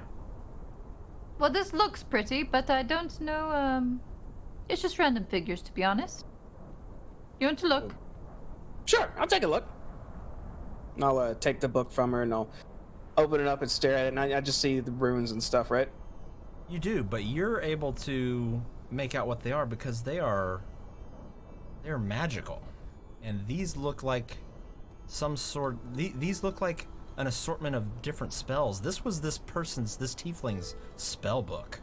Well, this looks pretty, but I don't know, it's just random figures, to be honest. You want to look? Sure, I'll take a look. I'll take the book from her and I'll open it up and stare at it, and I just see the runes and stuff, right? You do, but you're able to make out what they are because they're magical, and these look like some sort. These look like an assortment of different spells. This was this tiefling's spell book.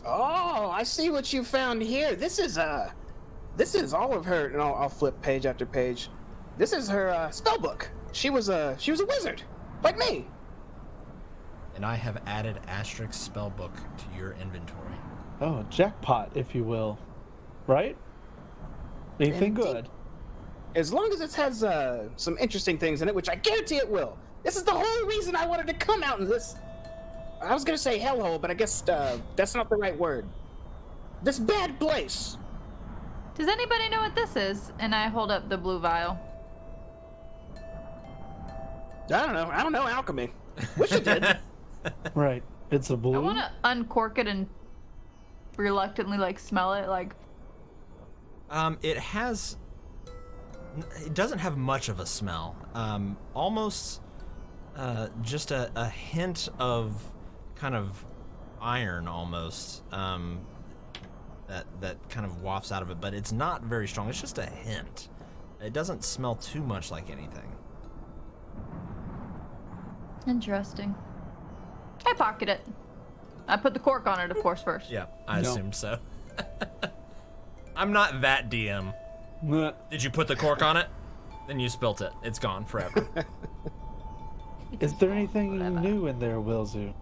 Oh, I see what you found here. This is all of her, and I'll flip page after page. This is her spell book. She was a wizard, like me. And I have added Asterix spellbook to your inventory. Oh, jackpot, if you will. Right? Anything good? As long as it has some interesting things in it, which I guarantee it will. This is the whole reason I wanted to come out in this. I was gonna say hellhole, but I guess that's not the right word. This bad place. Does anybody know what this is? And I hold up the blue vial. I don't know alchemy. Wish it did. Right. It's a blue. I want to uncork it and reluctantly, smell it, It doesn't have much of a smell. Almost just a hint of kind of iron almost, that kind of wafts out of it, but it's not very strong. It's just a hint. It doesn't smell too much like anything. Interesting. I pocket it. I put the cork on it, of course, first. Yeah, I assumed so. I'm not that DM. Mwah. Did you put the cork on it? Then you spilt it. It's gone forever. Is there anything new in there, Wilzu?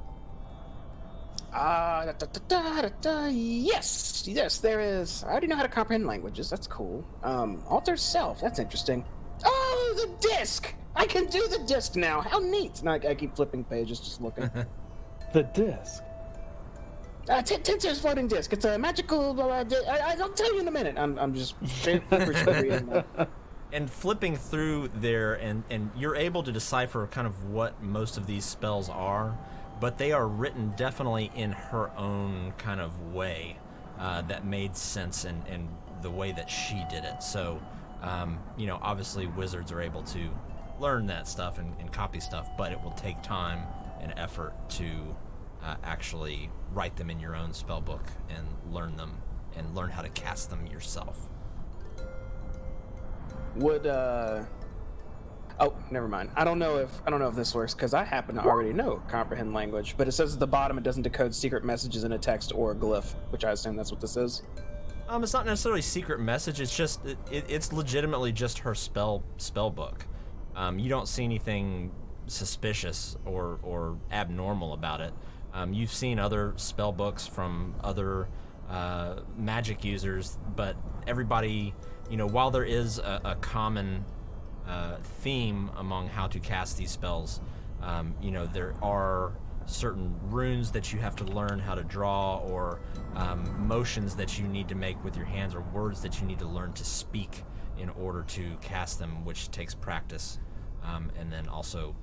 Yes, there is. I already know how to comprehend languages. That's cool. Alter self. That's interesting. Oh, the disc! I can do the disc now. How neat! And I keep flipping pages, just looking. The disc. Tensor's floating disc. It's a magical. I'll tell you in a minute. I'm just reading that. And flipping through there, and you're able to decipher kind of what most of these spells are, but they are written definitely in her own kind of way that made sense in the way that she did it. So, obviously wizards are able to learn that stuff and copy stuff, but it will take time and effort to actually write them in your own spell book and learn them and learn how to cast them yourself. Would oh, never mind. I don't know if this works because I happen to already know comprehend language, but it says at the bottom it doesn't decode secret messages in a text or a glyph, which I assume that's what this is. It's not necessarily secret message. It's just it's legitimately just her spell book. You don't see anything suspicious or abnormal about it. You've seen other spell books from other magic users, but everybody, while there is a common theme among how to cast these spells, there are certain runes that you have to learn how to draw, or motions that you need to make with your hands, or words that you need to learn to speak in order to cast them, which takes practice. And then also,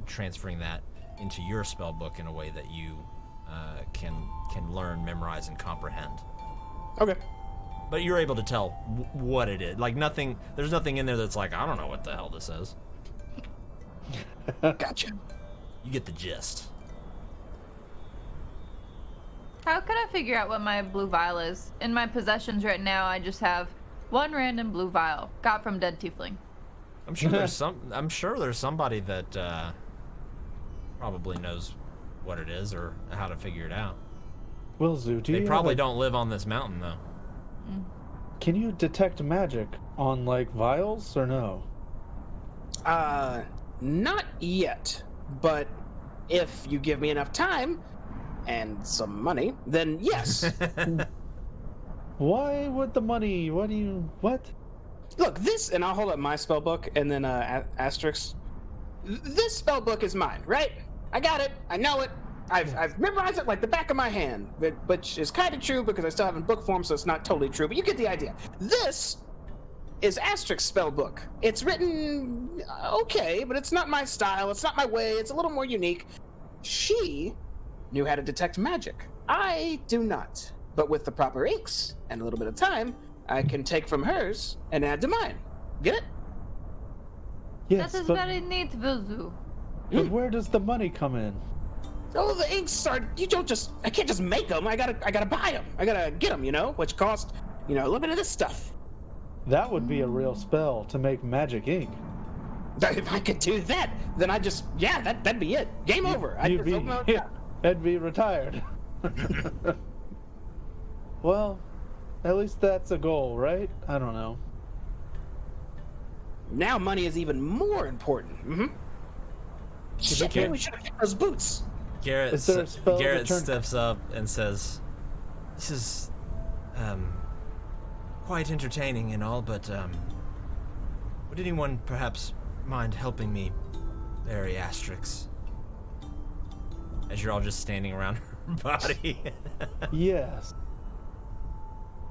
transferring that into your spell book in a way that you can learn, memorize, and comprehend. Okay. But you're able to tell what it is. Like there's nothing in there that's like, I don't know what the hell this is. Gotcha. You get the gist. How can I figure out what my blue vial is? In my possessions right now, I just have one random blue vial, got from dead tiefling. I'm sure there's somebody that probably knows what it is or how to figure it out. Wilzu, They probably don't live on this mountain though. Can you detect magic on like vials or no? Not yet. But if you give me enough time and some money, then yes. Why would the money? What? Look, this, and I'll hold up my spell book and then asterisk. This spell book is mine, right? I got it. I know it. I've memorized it like the back of my hand, which is kind of true because I still have it in book form, so it's not totally true, but you get the idea. This is Asterix's spell book. It's written okay, but it's not my style. It's not my way. It's a little more unique. She knew how to detect magic. I do not. But with the proper inks and a little bit of time, I can take from hers and add to mine. Get it? Yes, That is but, very neat, Vilzu. but where does the money come in? Oh, the inks are. I can't just make them. I gotta buy them. I gotta get them. Which cost, a little bit of this stuff. That would be a real spell to make magic ink. If I could do that, then that'd be it. Game over. I'd be retired. Well, at least that's a goal, right? I don't know. Now money is even more important. Mm-hmm. Shit, maybe we should have picked those boots. Garrett steps up and says, "This is quite entertaining and all, but would anyone perhaps mind helping me bury Asterix?" As you're all just standing around her body. Yes.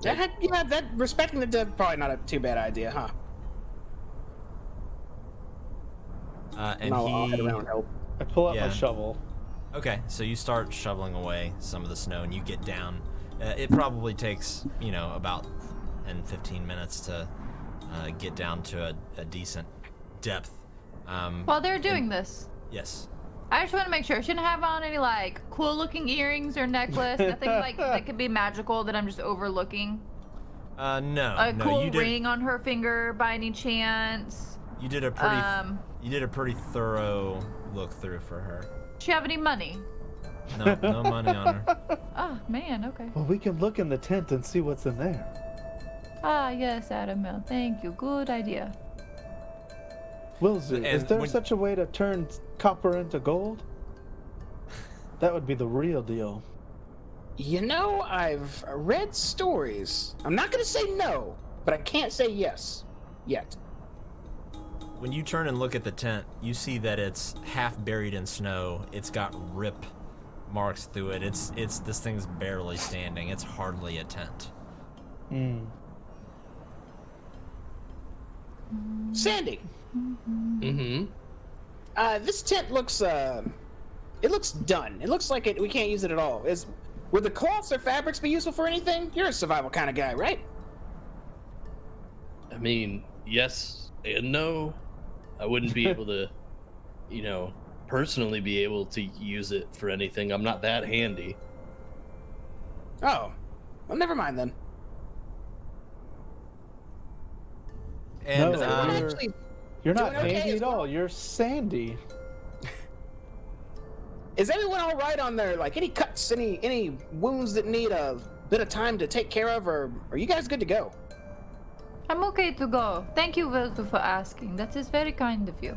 That respecting the dead probably not a too bad idea, huh? And I'll head around and help. I pull out Yeah. my shovel. Okay, so you start shoveling away some of the snow, and you get down. It probably takes, about 10-15 minutes to get down to a decent depth. While they're doing this, Yes. I just want to make sure. Shouldn't have on any cool looking earrings or necklace. Nothing that could be magical that I'm just overlooking. No. A no, cool you did. ring on her finger by any chance. You did a pretty. You did a pretty thorough look through for her. Does she have any money? No money on her. Oh man, okay. Well, we can look in the tent and see what's in there. Ah yes, Adamel. Thank you. Good idea. Wilzu, And is there when- such a way to turn copper into gold? That would be the real deal. You know, I've read stories. I'm not gonna say no, but I can't say yes yet. When you turn and look at the tent, you see that it's half buried in snow. It's got rip marks through it. It's this thing's barely standing. It's hardly a tent. Sandy. Mm-hmm. This tent looks it looks done. It looks like we can't use it at all. Would the cloths or fabrics be useful for anything? You're a survival kind of guy, right? I mean, yes and no. I wouldn't be able to, personally be able to use it for anything. I'm not that handy. Oh, well, never mind then. And No, you're not doing okay handy as at all. You're Sandy. Is everyone all right on their, like, any cuts, any wounds that need a bit of time to take care of, or are you guys good to go? I'm okay to go. Thank you, Wilzu, for asking. That is very kind of you.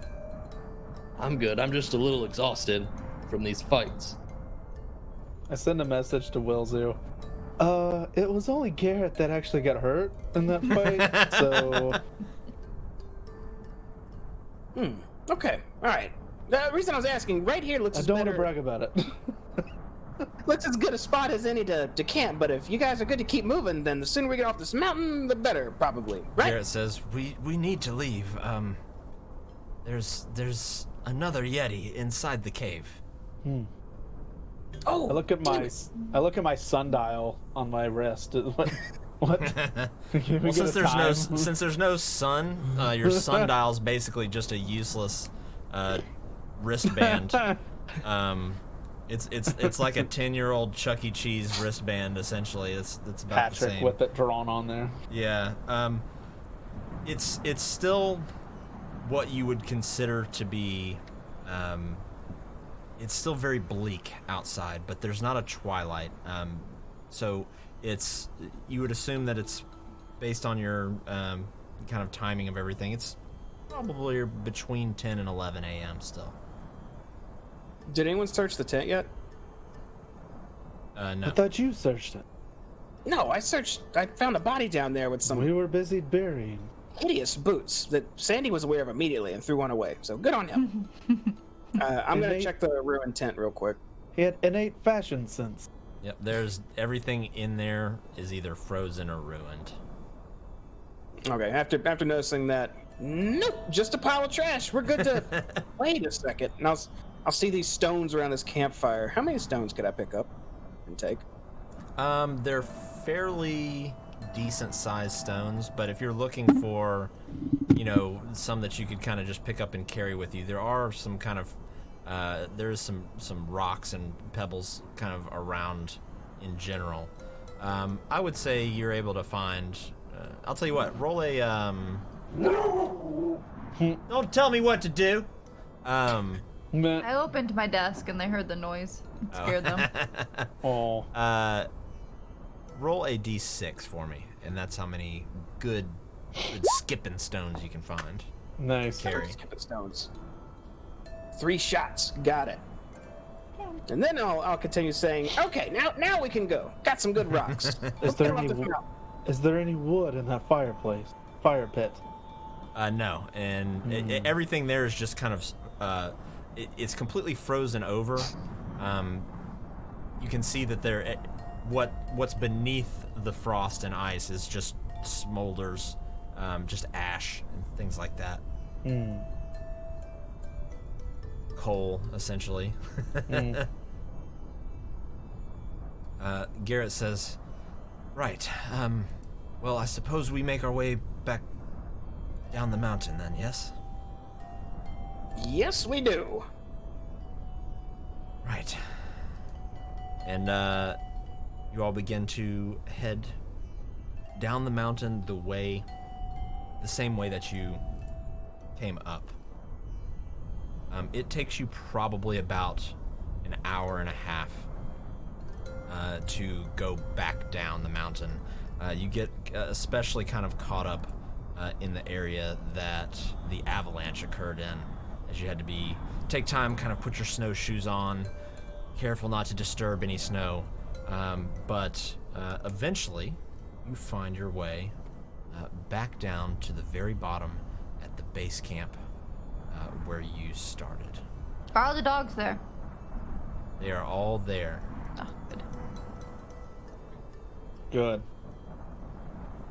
I'm good. I'm just a little exhausted from these fights. I send a message to Wilzu. It was only Garrett that actually got hurt in that fight, so... Okay, alright. The reason I was asking, right here looks I as don't want to better... brag about it. Looks as good a spot as any to camp, but if you guys are good to keep moving, then the sooner we get off this mountain, the better, probably, right? Garrett says, we need to leave. There's another Yeti inside the cave. Oh, I look at my sundial on my wrist. What? Well, since there's no sun, your sundial's basically just a useless wristband. It's like a 10-year-old Chuck E. Cheese wristband, essentially. It's about Patrick the same. with it drawn on there. Yeah. It's still what you would consider to be. It's still very bleak outside, but there's not a twilight. So you would assume that it's based on your kind of timing of everything. It's probably between 10 and 11 a.m. still. Did anyone search the tent yet? No. I thought you searched it. No, I searched. I found a body down there with some We were busy burying. hideous boots that Sandy was aware of immediately and threw one away. So good on him. I'm going to check the ruined tent real quick. He had innate fashion sense. Yep. There's everything in there is either frozen or ruined. Okay, after noticing that, nope, just a pile of trash. We're good to... Wait a second. And I'll see these stones around this campfire. How many stones could I pick up and take? They're fairly decent-sized stones, but if you're looking for, some that you could kind of just pick up and carry with you, there are some kind of, there's some rocks and pebbles kind of around in general. I would say you're able to find. I'll tell you what. Roll a. Don't tell me what to do. I opened my desk and they heard the noise. It scared them. Oh. Roll a d6 for me, and that's how many good skipping stones you can find. Nice. Carry. Skipping stones. 3 shots. Got it. And then I'll continue saying, okay, now we can go. Got some good rocks. Is there any wood in that fire pit? No, and everything there is just kind of it's completely frozen over. You can see that what's beneath the frost and ice is just smolders, just ash and things like that. Coal, essentially. Garrett says, right, well, I suppose we make our way back down the mountain then, yes? Yes, we do. Right. And you all begin to head down the mountain the same way that you came up. It takes you probably about an hour and a half to go back down the mountain. You get especially kind of caught up in the area that the avalanche occurred in, as you had to take time, kind of put your snowshoes on, careful not to disturb any snow, but eventually you find your way back down to the very bottom at the base camp where you started. Are all the dogs there? They are all there. Oh, good. Good.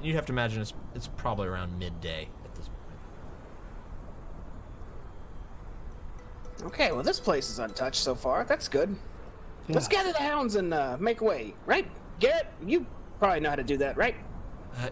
You have to imagine it's probably around midday at this point. Okay, well, this place is untouched so far. That's good. Yeah. Let's gather the hounds and make way, right? Garrett, you probably know how to do that, right?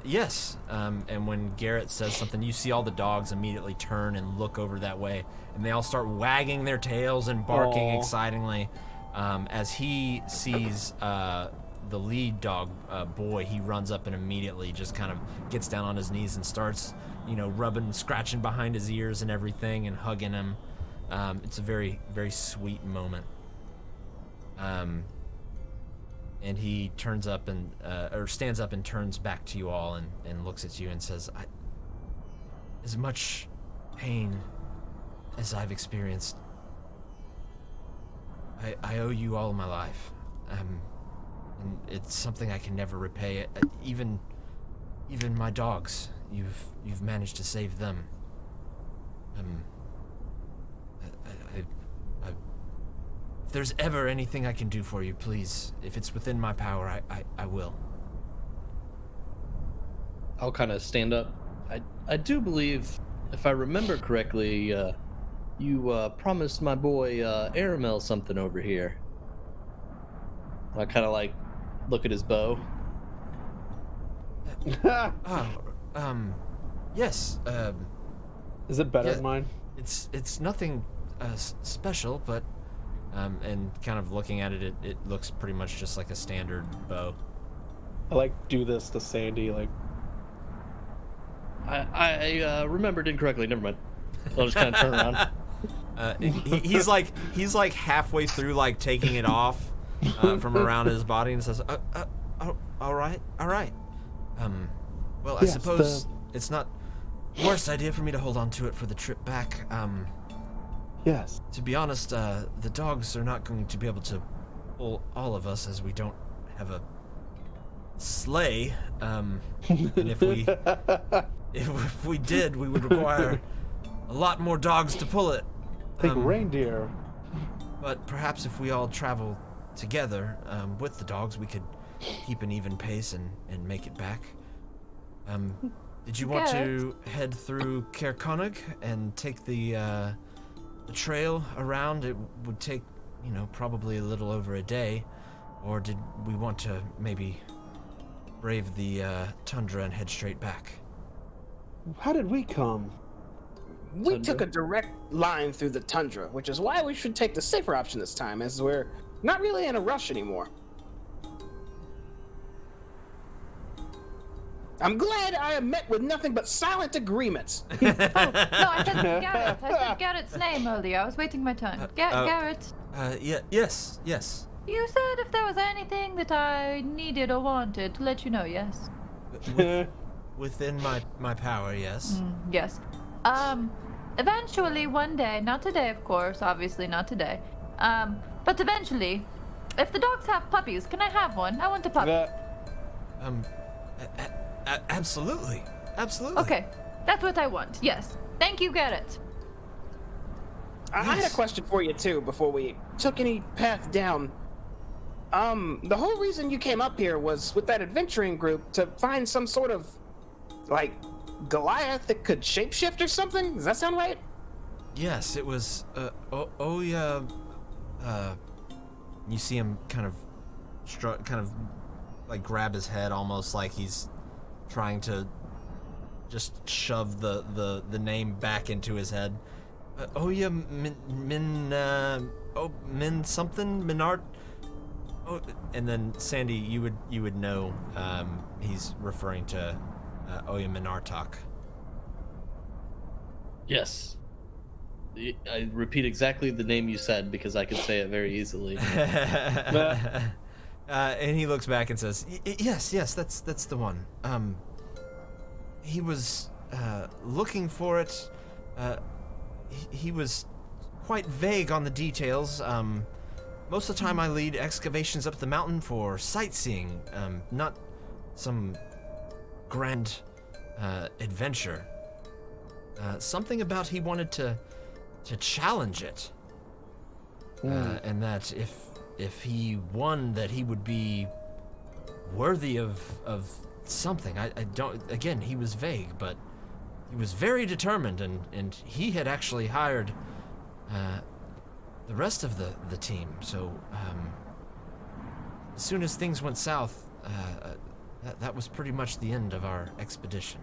Yes, and when Garrett says something, you see all the dogs immediately turn and look over that way, and they all start wagging their tails and barking excitingly. As he sees the lead dog, Boy, he runs up and immediately just kind of gets down on his knees and starts, rubbing, scratching behind his ears and everything and hugging him. It's a very, very sweet moment. And he turns up and or stands up and turns back to you all and looks at you and says, as much pain as I've experienced, I owe you all my life. And it's something I can never repay. Even my dogs, you've managed to save them. If there's ever anything I can do for you, please, if it's within my power, I will. I'll kind of stand up. I do believe, if I remember correctly, you promised my boy Aramel something over here. I kind of like look at his bow. Yes. Is it better yeah, than mine? It's nothing special, but and kind of looking at it, it looks pretty much just like a standard bow. I do this to Sandy, I remembered incorrectly. Never mind. I'll just kind of turn around. He's like halfway through taking it off from around his body and says, all right. Well, I Yes, suppose it's not the worst idea for me to hold on to it for the trip back. Yes. To be honest, the dogs are not going to be able to pull all of us as we don't have a sleigh. And if we did, we would require a lot more dogs to pull it. Think reindeer. But perhaps if we all travel together with the dogs, we could keep an even pace and make it back. Did you want to head through Caer Connacht and take the trail around? It would take, probably a little over a day. Or did we want to maybe brave the tundra and head straight back? How did we come? We took a direct line through the tundra, which is why we should take the safer option this time, as we're not really in a rush anymore. I'm glad I am met with nothing but silent agreements. No, I said Garrett. I said Garrett's name earlier. I was waiting my turn. Garrett. Yes. You said if there was anything that I needed or wanted to let you know, yes? Within my power, yes. Yes. Eventually, one day, not today, of course, obviously not today, but eventually, if the dogs have puppies, can I have one? I want a puppy. Absolutely. Okay, that's what I want, yes. Thank you, Garrett. I had a question for you, too, before we took any path down. The whole reason you came up here was with that adventuring group to find some sort of, Goliath that could shapeshift or something? Does that sound right? Yes, it was, yeah, you see him kind of grab his head almost like he's trying to just shove the name back into his head. Min something, Minard. Oh, and then Sandy, you would know he's referring to Oya Minartok. Yes. I repeat exactly the name you said because I could say it very easily. And he looks back and says, yes, that's the one. He was looking for it. He was quite vague on the details, most of the time I lead excavations up the mountain for sightseeing, not some grand adventure. Something about he wanted to challenge it, and that if he won, that he would be worthy of something. I don't. Again, he was vague, but he was very determined, and he had actually hired the rest of the team. So as soon as things went south, that was pretty much the end of our expedition.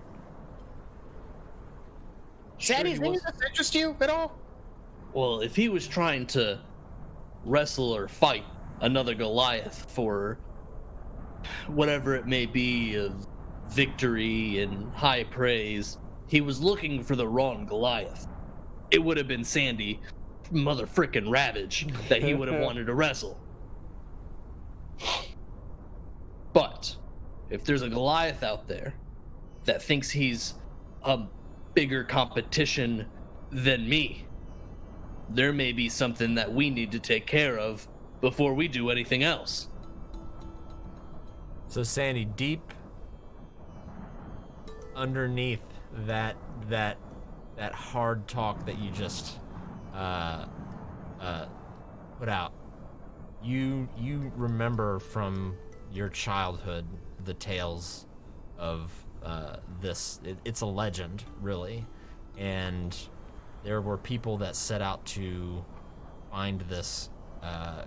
Sandy, does any of this interest you at all? Well, if he was trying to wrestle or fight another Goliath for whatever it may be of victory and high praise, he was looking for the wrong Goliath. It would have been Sandy mother frickin' Ravage that he would have wanted to wrestle. But if there's a Goliath out there that thinks he's a bigger competition than me, there may be something that we need to take care of before we do anything else. So Sandy, deep underneath that hard talk that you just put out, you remember from your childhood the tales of this. It's a legend, really, and there were people that set out to find this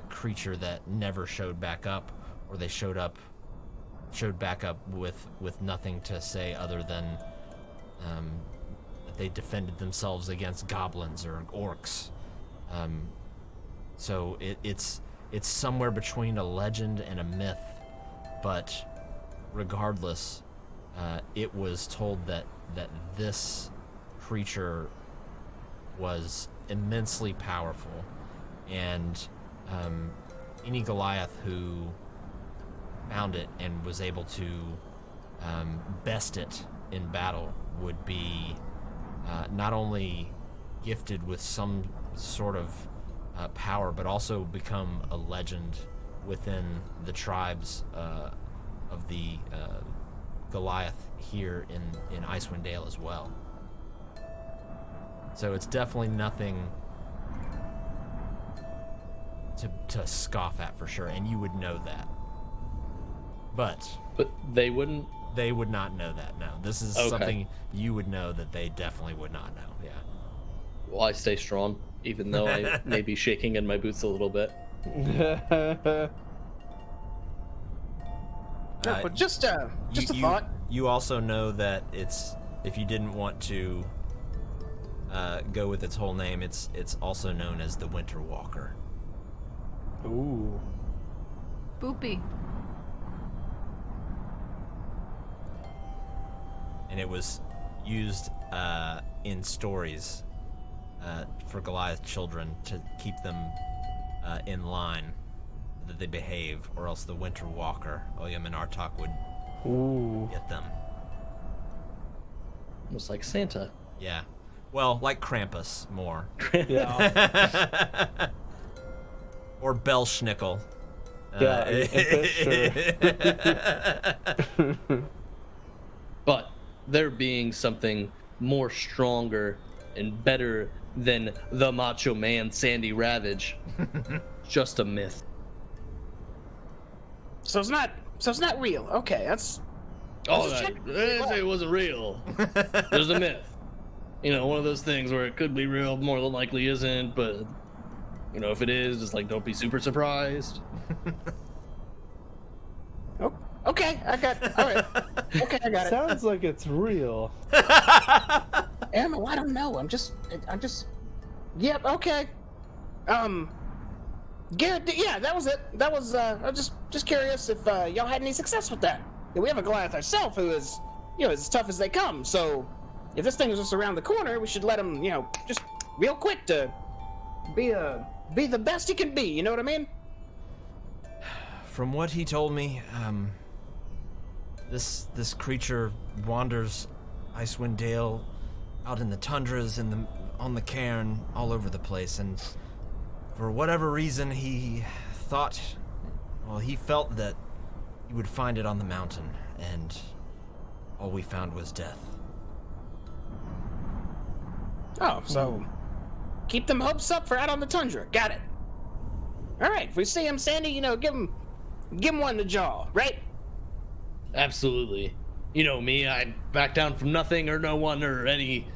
creature that never showed back up, or they showed back up with nothing to say other than that they defended themselves against goblins or orcs. So it's somewhere between a legend and a myth, but regardless, it was told that this creature was immensely powerful, and any Goliath who found it and was able to best it in battle would be not only gifted with some sort of power, but also become a legend within the tribes of the Goliath here in Icewind Dale as well. So it's definitely nothing to scoff at, for sure, and you would know that. But they wouldn't? They would not know that, no. This is something you would know that they definitely would not know, yeah. Well, I stay strong, even though I may be shaking in my boots a little bit. No, but just a thought. You also know that it's, if you didn't want to go with its whole name, it's also known as the Winter Walker. Ooh. Boopy. And it was used in stories for Goliath children to keep them in line, that they behave, or else the Winter Walker, Oyam and Artok, would get them. Almost like Santa. Yeah. Well, like Krampus, more. Yeah. Or Belschnickel. Yeah, sure. But there being something more stronger and better than the Macho Man Sandy Ravage, just a myth. So it's not real. Okay, that's. Oh, I didn't say it wasn't real. There's a myth. You know, one of those things where it could be real, more than likely isn't, but, you know, if it is, just like, don't be super surprised. Oh, okay, I got. All right. Okay, I got it. Sounds like it's real. Well, I don't know. I'm just. Yep. Okay. Garrett. Yeah, that was it. That was. I was just curious if y'all had any success with that. Yeah, we have a Goliath ourselves who is, as tough as they come. So, if this thing is just around the corner, we should let him, just real quick to be the best he can be. You know what I mean? From what he told me, this creature wanders Icewind Dale out in the tundras, on the cairn, all over the place, and for whatever reason he thought, well, he felt that he would find it on the mountain, and all we found was death. Oh, so keep them hopes up for out on the tundra. Got it. All right, if we see him, Sandy, give him one in the jaw, right? Absolutely. You know me, I back down from nothing or no one or any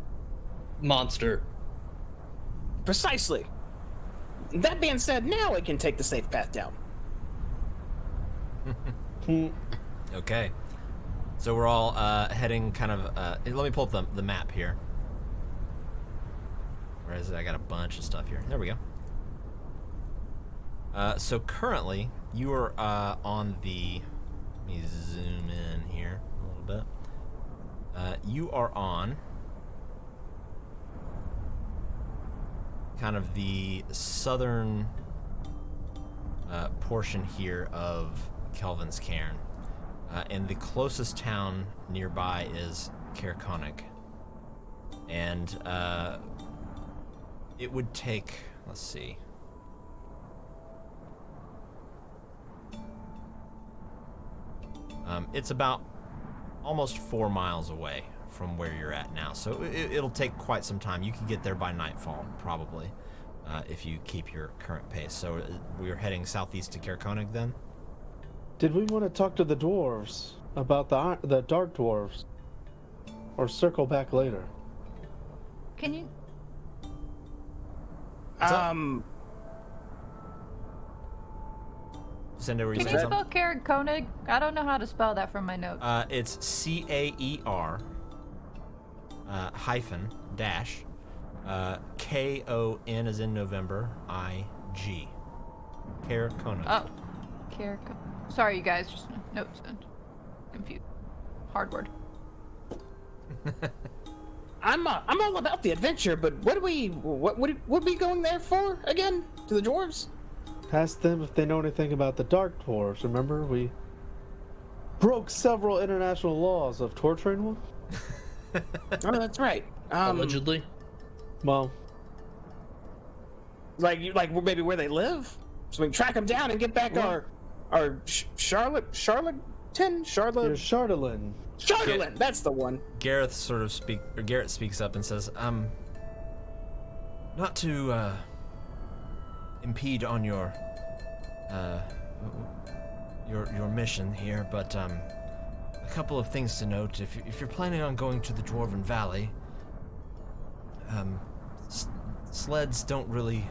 monster. Precisely. That being said, now we can take the safe path down. Okay. So we're all heading kind of... let me pull up the map here. Where is it? I got a bunch of stuff here. There we go. So currently, you are on the... Let me zoom in here a little bit. You are on kind of the southern portion here of Kelvin's Cairn. And the closest town nearby is Cairconic. And it would take, let's see. It's about almost 4 miles away from where you're at now, so it'll take quite some time. You can get there by nightfall, probably, if you keep your current pace. So we're heading southeast to Cairconic then? Did we want to talk to the dwarves about the dark dwarves? Or circle back later? Can you? Cinder, were you Can saying you something? spell Cairconic? I don't know how to spell that from my notes. It's CAER hyphen dash KON as in November IG. Cairconic. Oh, Sorry, you guys. Just notes and confused. Hard word. I'm all about the adventure, but what we going there for again? To the dwarves? Ask them if they know anything about the dark dwarves. Remember, we broke several international laws of torturing one? Oh, that's right. Allegedly. Well, like maybe where they live, so we can track them down and get back our Charlotte. you're Chardelin. Charlotte, that's the one. Garrett speaks up and says, not to impede on your mission here, but a couple of things to note. If you're planning on going to the Dwarven Valley, sleds don't really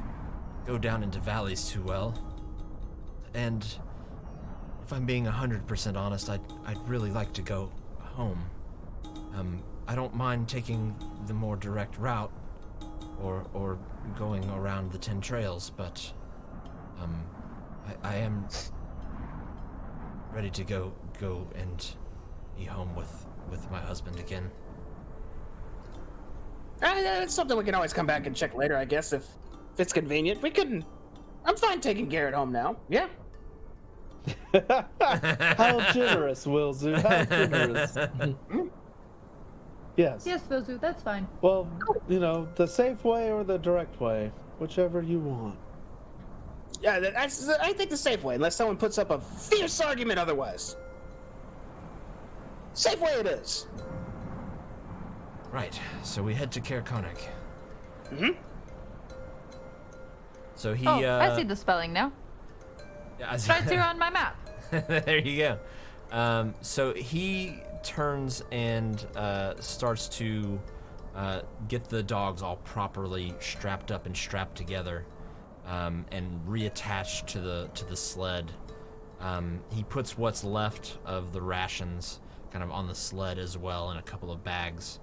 go down into valleys too well, and if I'm being 100% honest, I'd really like to go home. I don't mind taking the more direct route or going around the 10 trails, but I am ready to go and be home with my husband again. It's something we can always come back and check later, I guess, if it's convenient. I'm fine taking Garrett home now. Yeah. How generous, Wilzu. How generous. Yes. Yes, Bozu, that's fine. Well, the safe way or the direct way, whichever you want. Yeah, I think the safe way, unless someone puts up a fierce argument otherwise. Safe way it is. Right, so we head to Cairconic. Mm-hmm. So he, I see the spelling now. Yeah, It's right there on my map. there you go. So he turns and starts to get the dogs all properly strapped up and strapped together, and reattached to the sled. He puts what's left of the rations kind of on the sled as well in a couple of bags,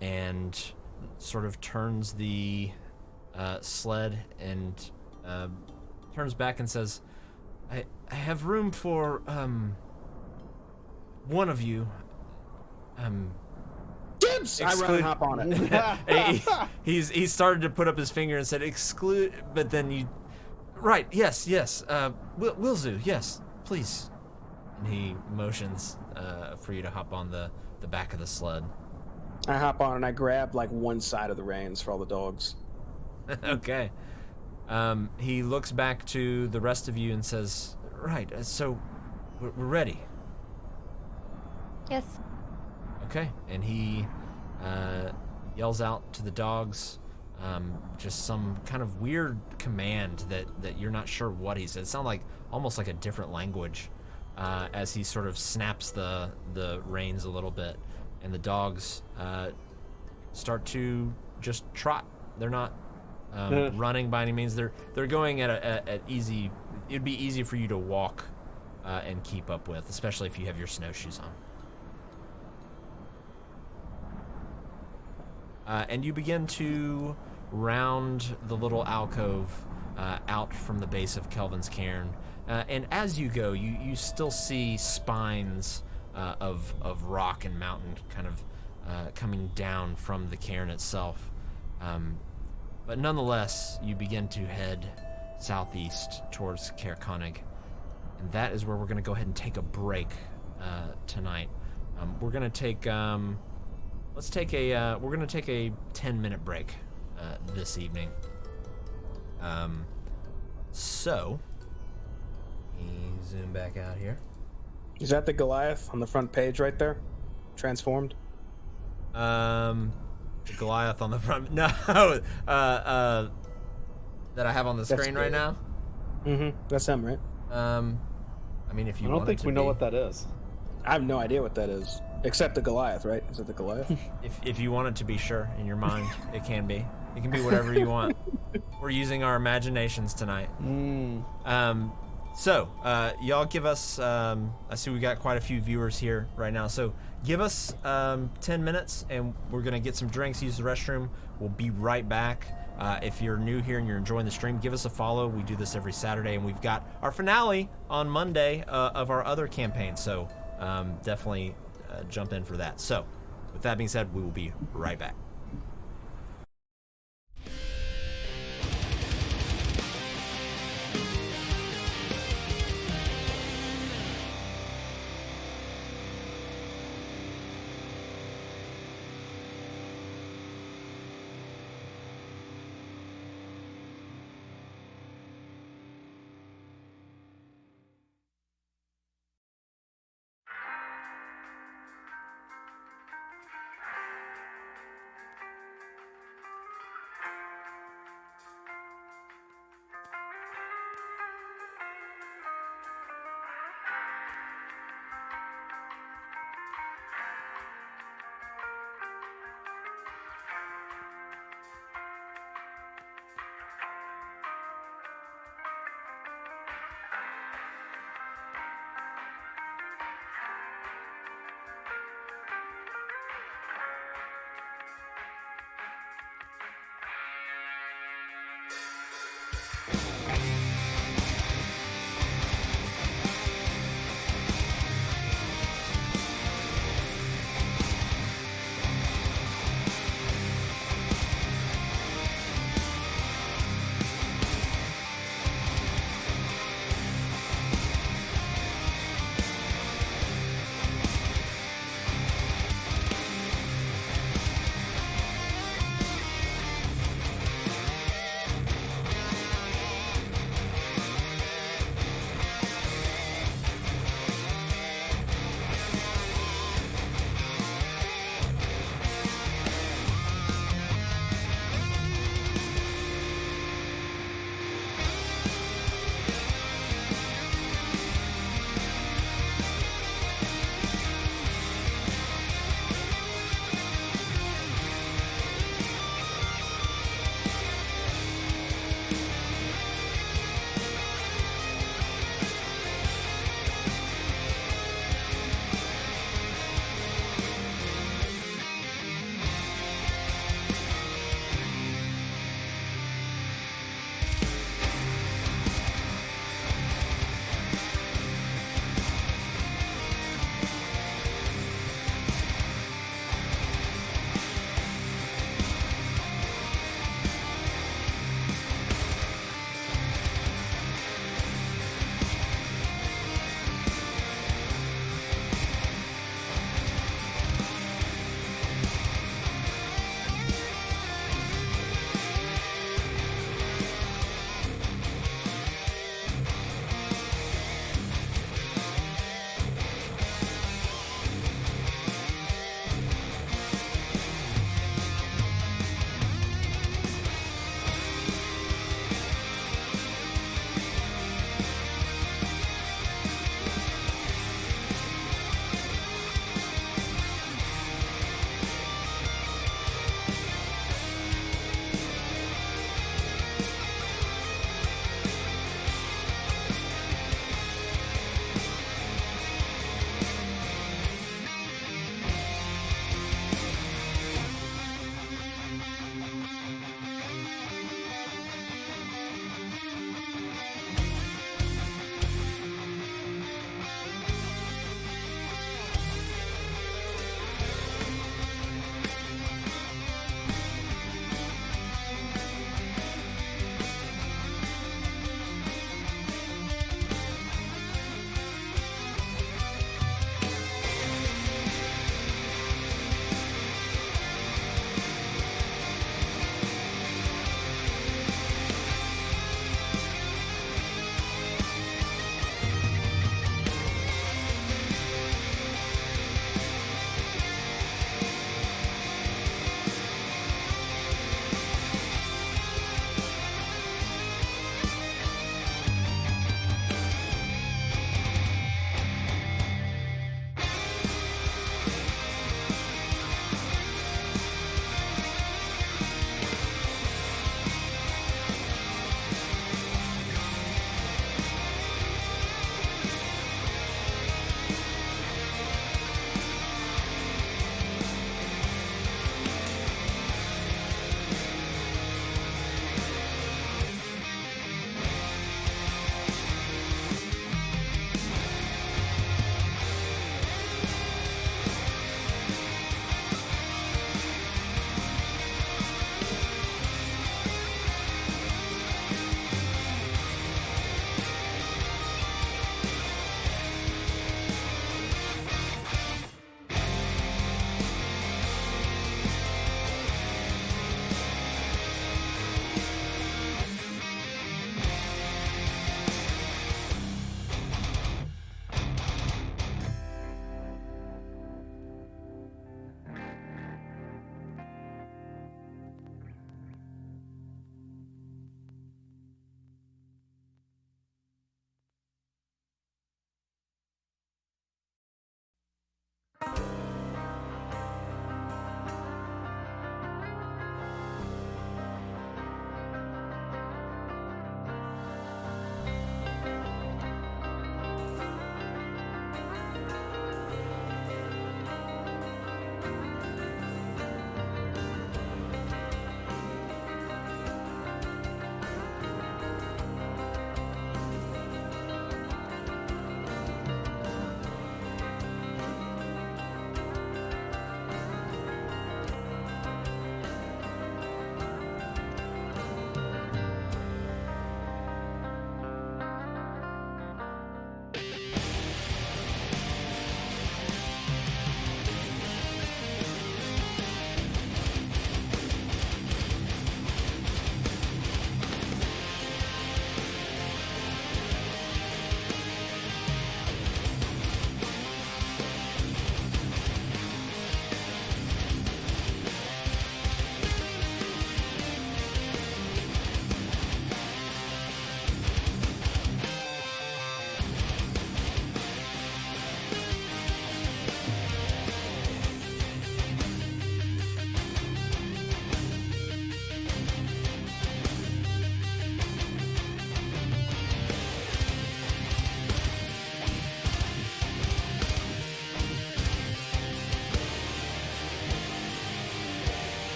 and sort of turns the sled and turns back and says, I have room for one of you. Dibs! I run and hop on it. He started to put up his finger and said exclude, but then you, right? Yes. Wilzu, yes, please. And he motions for you to hop on the back of the sled. I hop on and I grab like one side of the reins for all the dogs. Okay. He looks back to the rest of you and says, right, so we're ready. Yes. Okay, and he yells out to the dogs just some kind of weird command that you're not sure what he said. It sounds like almost like a different language as he sort of snaps the reins a little bit, and the dogs start to just trot. They're not running by any means. They're going at easy. It'd be easy for you to walk and keep up with, especially if you have your snowshoes on. And you begin to round the little alcove out from the base of Kelvin's cairn. And as you go, you still see spines of rock and mountain kind of coming down from the cairn itself. But nonetheless, you begin to head southeast towards Caer Konig. And that is where we're going to go ahead and take a break tonight. We're going to take... we're gonna take a 10-minute break this evening. So, let me zoom back out here. Is that the Goliath on the front page right there? Transformed? The Goliath on the front. No, that I have on the screen right now. Mm-hmm. That's him, right? I mean, if you I don't want think it to we know be, what that is. I have no idea what that is. Except the Goliath, right? Is it the Goliath? if you want it to be, sure, in your mind, it can be. It can be whatever you want. We're using our imaginations tonight. So, y'all give us, I see we got quite a few viewers here right now, so give us 10 minutes and we're going to get some drinks, use the restroom. We'll be right back. If you're new here and you're enjoying the stream, give us a follow. We do this every Saturday, and we've got our finale on Monday of our other campaign, so definitely jump in for that. So, with that being said, we will be right back.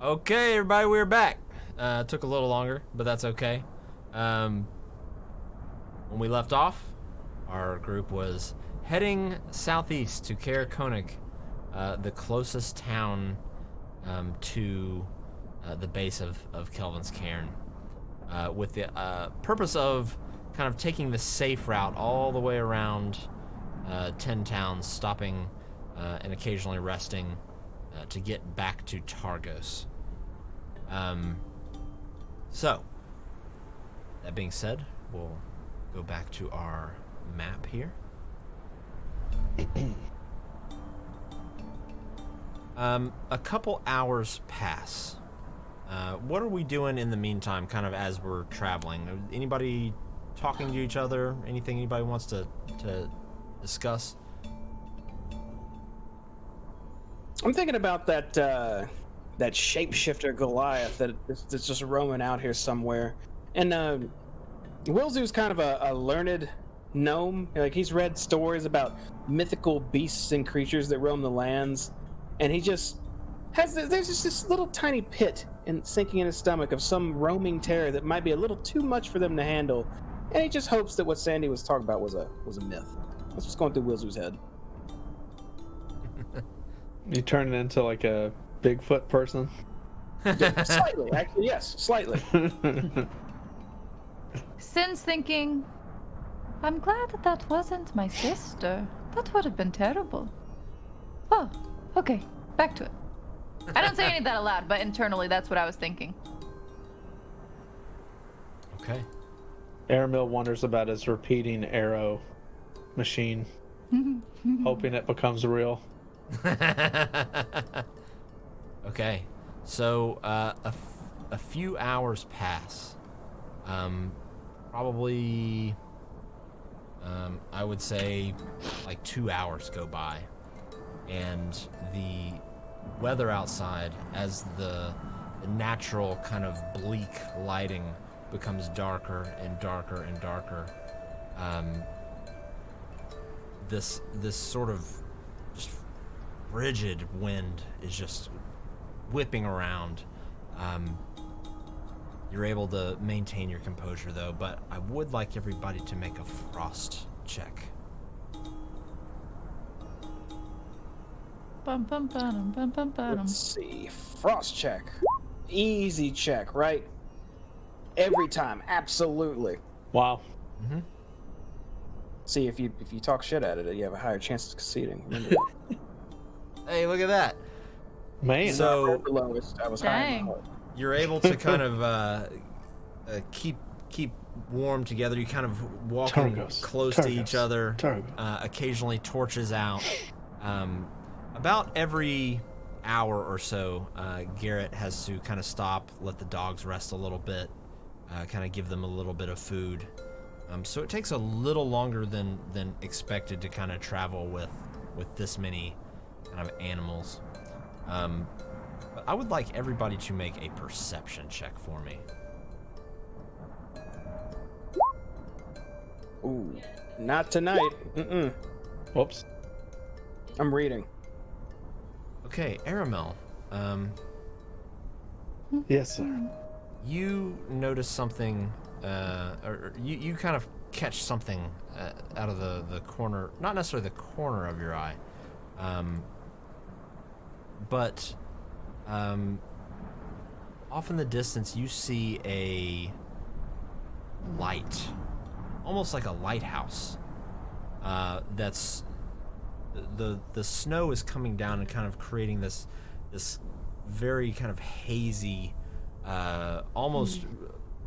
Okay, everybody, we're back. Took a little longer, but that's okay. When we left off, our group was heading southeast to Caer Konig, the closest town to the base of Kelvin's Cairn, with the purpose of kind of taking the safe route all the way around 10 towns, stopping and occasionally resting to get back to Targos. So, that being said, we'll go back to our map here. A couple hours pass. What are we doing in the meantime, kind of as we're traveling? Anybody talking to each other? Anything anybody wants to discuss? I'm thinking about that shapeshifter Goliath that's just roaming out here somewhere. And Wilzu's kind of a learned gnome. Like, he's read stories about mythical beasts and creatures that roam the lands, and he just has there's just this little tiny pit sinking in his stomach of some roaming terror that might be a little too much for them to handle, and he just hopes that what Sandy was talking about was a myth. That's what's going through Wilzu's head. You turn it into like a Bigfoot person? Slightly, actually, yes, slightly. Sin's thinking, I'm glad that wasn't my sister. That would have been terrible. Oh, okay, back to it. I don't say any of that aloud, but internally that's what I was thinking. Okay. Aramil wonders about his repeating arrow machine, hoping it becomes real. Okay, so a few hours pass. Probably, I would say like 2 hours go by, and the weather outside, as the natural kind of bleak lighting becomes darker and darker and darker, this sort of just frigid wind is just whipping around. You're able to maintain your composure though, but I would like everybody to make a frost check. Let's see. Frost check. Easy check, right? Every time, absolutely. Wow. Mm-hmm. See, if you talk shit at it, you have a higher chance of succeeding. Remember that. Hey, look at that. Man. So the lowest. I was high in the hole. you're able to kind of keep warm together. You kind of walking close to each other. Occasionally torches out. About every hour or so, Garrett has to kind of stop, let the dogs rest a little bit, kind of give them a little bit of food. So it takes a little longer than expected to kind of travel with this many kind of animals. But I would like everybody to make a perception check for me. Ooh, not tonight. Whoops. I'm reading. Okay, Aramel. Yes, sir. You notice something, or you kind of catch something out of the corner, not necessarily the corner of your eye, but off in the distance you see a light, almost like a lighthouse. That's the snow is coming down and kind of creating this very kind of hazy, almost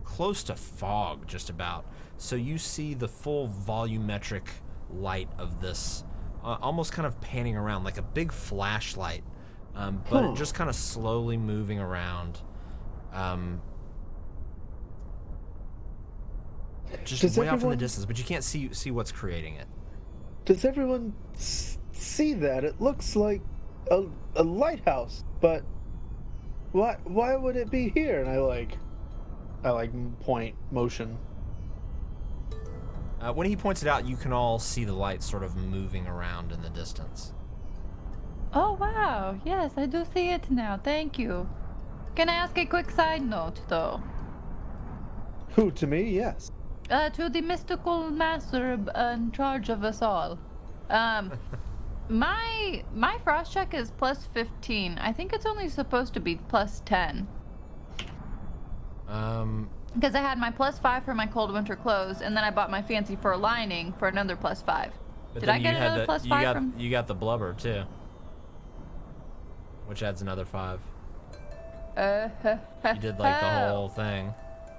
close to fog, just about. So you see the full volumetric light of this, almost kind of panning around like a big flashlight, but it just kind of slowly moving around. Just way off in the distance, but you can't see what's creating it. Does everyone see that? It looks like a lighthouse, but why would it be here? And I point motion. When he points it out, you can all see the light sort of moving around in the distance. Oh, wow. Yes, I do see it now. Thank you. Can I ask a quick side note, though? Who, to me? Yes. To the mystical master in charge of us all. My frost check is plus 15. I think it's only supposed to be plus 10. Because I had my plus 5 for my cold winter clothes, and then I bought my fancy fur lining for another plus 5. But Did then I get another plus 5 from? You got the blubber too, which adds another 5. You did like the whole thing.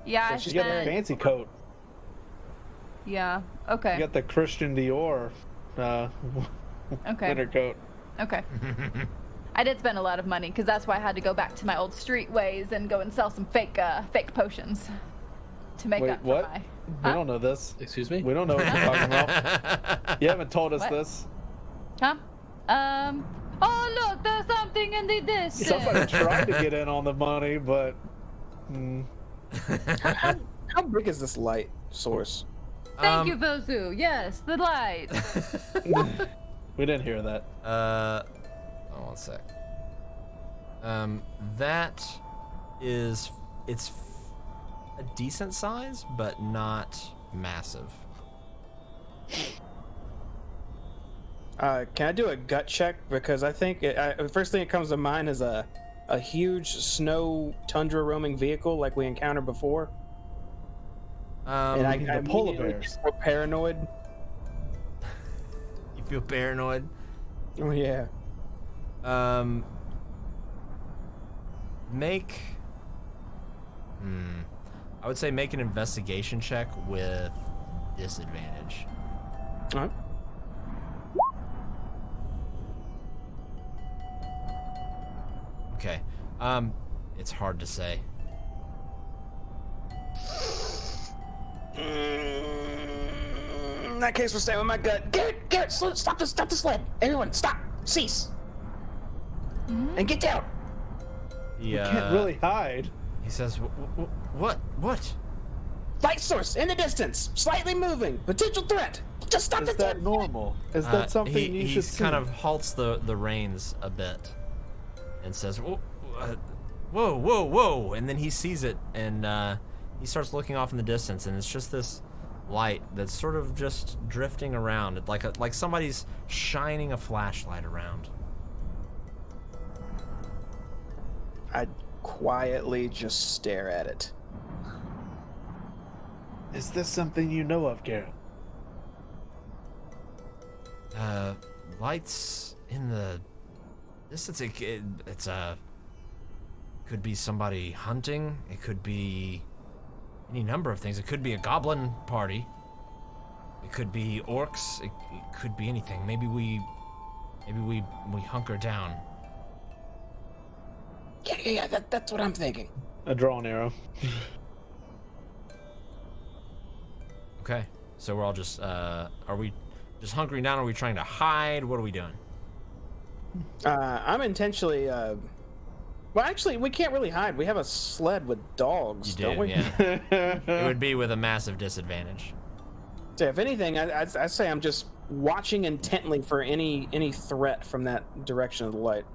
Yeah, I She's got a spent. fancy coat. Yeah. Okay. You got the Christian Dior Okay. winter coat. Okay. I did spend a lot of money because that's why I had to go back to my old street ways and go and sell some fake potions to make Wait, up what? for my. We don't know this. Excuse me? We don't know what you're talking about. You haven't told us What? this. Huh? Oh look, there's something in the distance. Somebody tried to get in on the money, but How big is this light source? Thank you, Vozu. Yes, the light. we didn't hear that. Oh, 1 sec. That is, it's a decent size, but not massive. Can I do a gut check? Because I think the first thing that comes to mind is a huge snow tundra roaming vehicle like we encountered before. And I the polar immediately bears. get more paranoid. You feel paranoid? Oh yeah. Make. I would say make an investigation check with disadvantage. All right. Okay. It's hard to say. In that case, we're staying with my gut. Garrett, stop the sled. Everyone, stop. Cease. And get down. Yeah. You can't really hide. He says, "What? What?" Light source in the distance, slightly moving. Potential threat. Just stop Is the that threat. normal? Is that something you should see? He kind of halts the reins a bit and says, "Whoa, whoa!" And then he sees it, and he starts looking off in the distance, and it's just this light that's sort of just drifting around, like somebody's shining a flashlight around. I quietly just stare at it. Is this something you know of, Garrett? Lights in the distance. It's could be somebody hunting. It could be any number of things. It could be a goblin party. It could be orcs. It could be anything. Maybe we hunker down. Yeah, that's what I'm thinking. A drawn arrow. Okay, so we're all just are we just hunkering down? Are we trying to hide? What are we doing? I'm intentionally. Well, actually, we can't really hide. We have a sled with dogs, You do, don't we? yeah. It would be with a massive disadvantage. So if anything, I'd say I'm just watching intently for any threat from that direction of the light.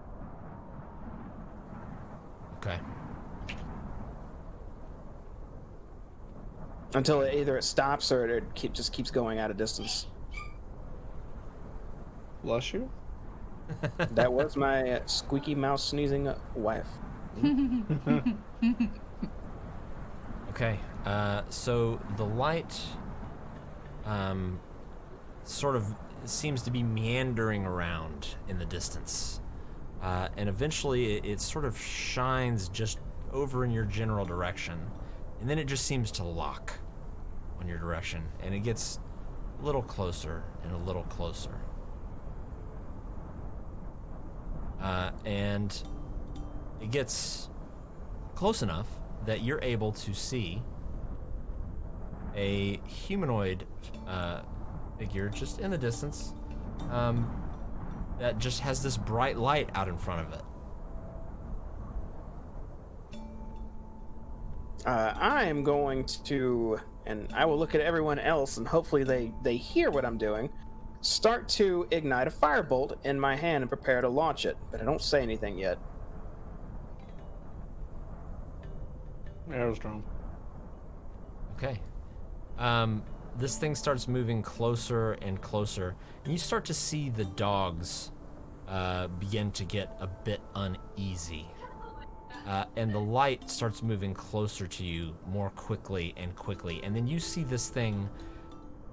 Okay. Until either it stops or it just keeps going at a distance. Bless you. That was my squeaky mouse sneezing wife. Okay. So the light, sort of seems to be meandering around in the distance, and eventually it sort of shines just over in your general direction, and then it just seems to lock on your direction, and it gets a little closer and a little closer. And it gets close enough that you're able to see a humanoid figure just in the distance, that just has this bright light out in front of it. I am going to, and I will look at everyone else, and hopefully they hear what I'm doing. Start to ignite a firebolt in my hand and prepare to launch it, but I don't say anything yet. Arrow's drawn. Okay. This thing starts moving closer and closer, and you start to see the dogs begin to get a bit uneasy. And the light starts moving closer to you more quickly and quickly, and then you see this thing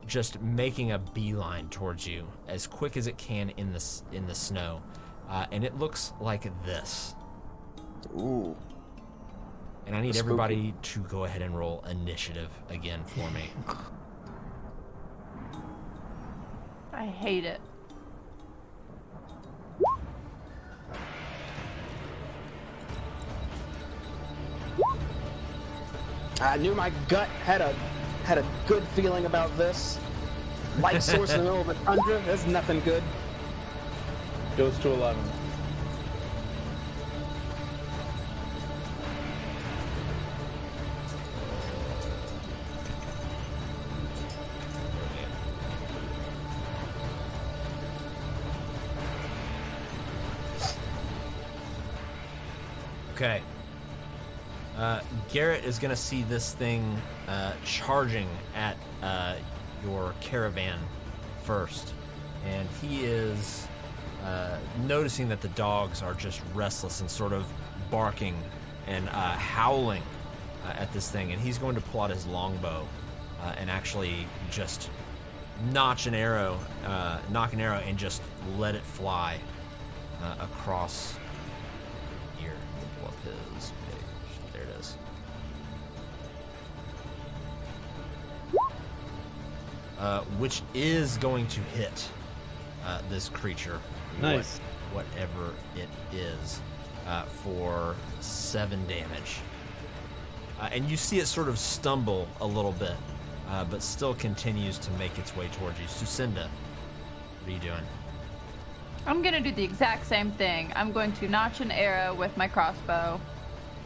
just making a beeline towards you as quick as it can in the snow, and it looks like this. Ooh. And I need Spooky. everybody to go ahead and roll initiative again for me. I hate it. I knew my gut had a good feeling about this. Light source in the middle of a tundra. That's nothing good. Goes to 11. Okay. Garrett is going to see this thing charging at your caravan first. And he is noticing that the dogs are just restless and sort of barking and howling at this thing. And he's going to pull out his longbow and actually just knock an arrow and just let it fly across here. Let me pull up his page. There it is. Which is going to hit this creature. Nice. Whatever it is, for 7 damage. And you see it sort of stumble a little bit, but still continues to make its way towards you. Sucinda, what are you doing? I'm gonna do the exact same thing. I'm going to notch an arrow with my crossbow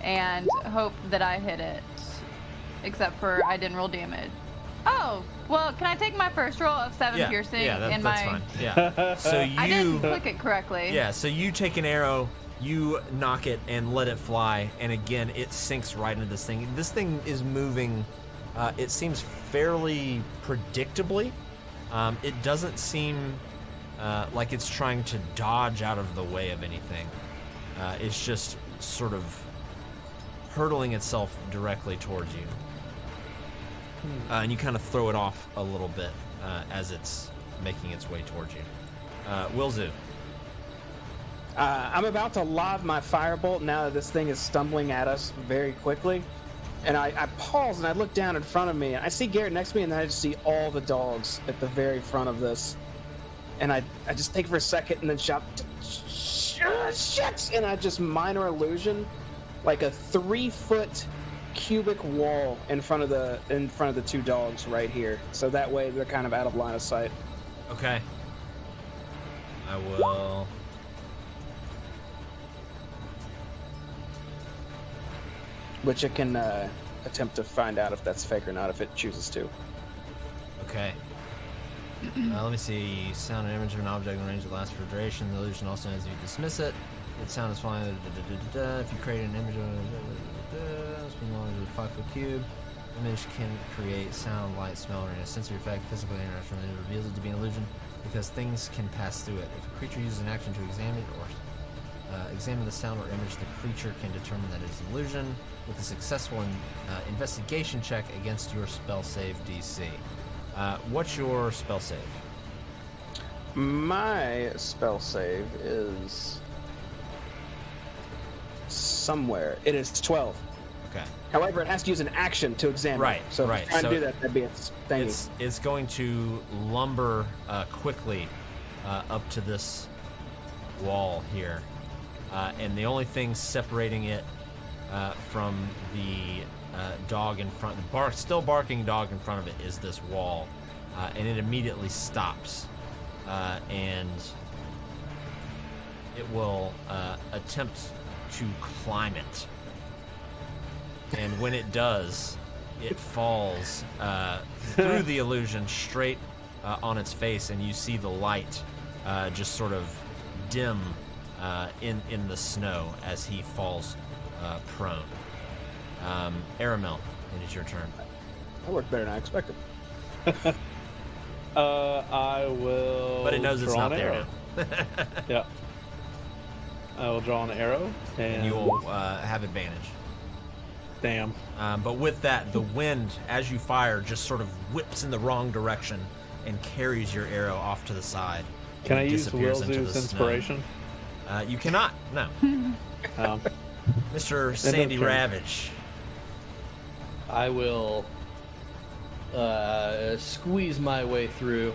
and hope that I hit it. Except for I didn't roll damage. Oh, well, can I take my first roll of 7 piercing? Yeah, that's in my... fine. Yeah. So I didn't you, click it correctly. yeah. So you take an arrow, you knock it, and let it fly, and again it sinks right into this thing. This thing is moving. It seems fairly predictably. It doesn't seem like it's trying to dodge out of the way of anything. It's just sort of hurtling itself directly towards you. And you kind of throw it off a little bit as it's making its way towards you. Wilzu. I'm about to lob my firebolt now that this thing is stumbling at us very quickly. And I pause and I look down in front of me and I see Garrett next to me and then I just see all the dogs at the very front of this. And I just take for a second and then shout, shit! And I just minor illusion like a 3-foot cubic wall in front of the 2 dogs right here. So that way they're kind of out of line of sight. Okay. I will. Which it can attempt to find out if that's fake or not if it chooses to. Okay. Let me see. Sound and image of an object in range that lasts for a duration. The illusion also ends if you dismiss it. Its sound is flying. If you create an image of it's been longer than a 5-foot cube. Image can create sound, light, smell, or a sensory effect, physical interaction. It reveals it to be an illusion because things can pass through it. If a creature uses an action to examine or examine the sound or image, the creature can determine that it is an illusion with a successful investigation check against your spell save DC. What's your spell save? My spell save is somewhere. It is 12. Okay. However, it has to use an action to examine. Right, So if right. it's trying So to do that, that'd be its thingy. It's going to lumber quickly up to this wall here. And the only thing separating it from the dog in front, still barking dog in front of it, is this wall. And it immediately stops. And it will attempt to climb it. And when it does, it falls through the illusion straight on its face, and you see the light just sort of dim in the snow as he falls prone. Aramel, it is your turn. That worked better than I expected. I will. But it knows it's draw not an there arrow. now. Yeah. I will draw an arrow, And you will have advantage. Damn. But with that, the wind, as you fire, just sort of whips in the wrong direction and carries your arrow off to the side. Can I It use disappears into Willzoo's the snow. inspiration? You cannot. No. Mr. Sandy turn. Ravage. I will squeeze my way through.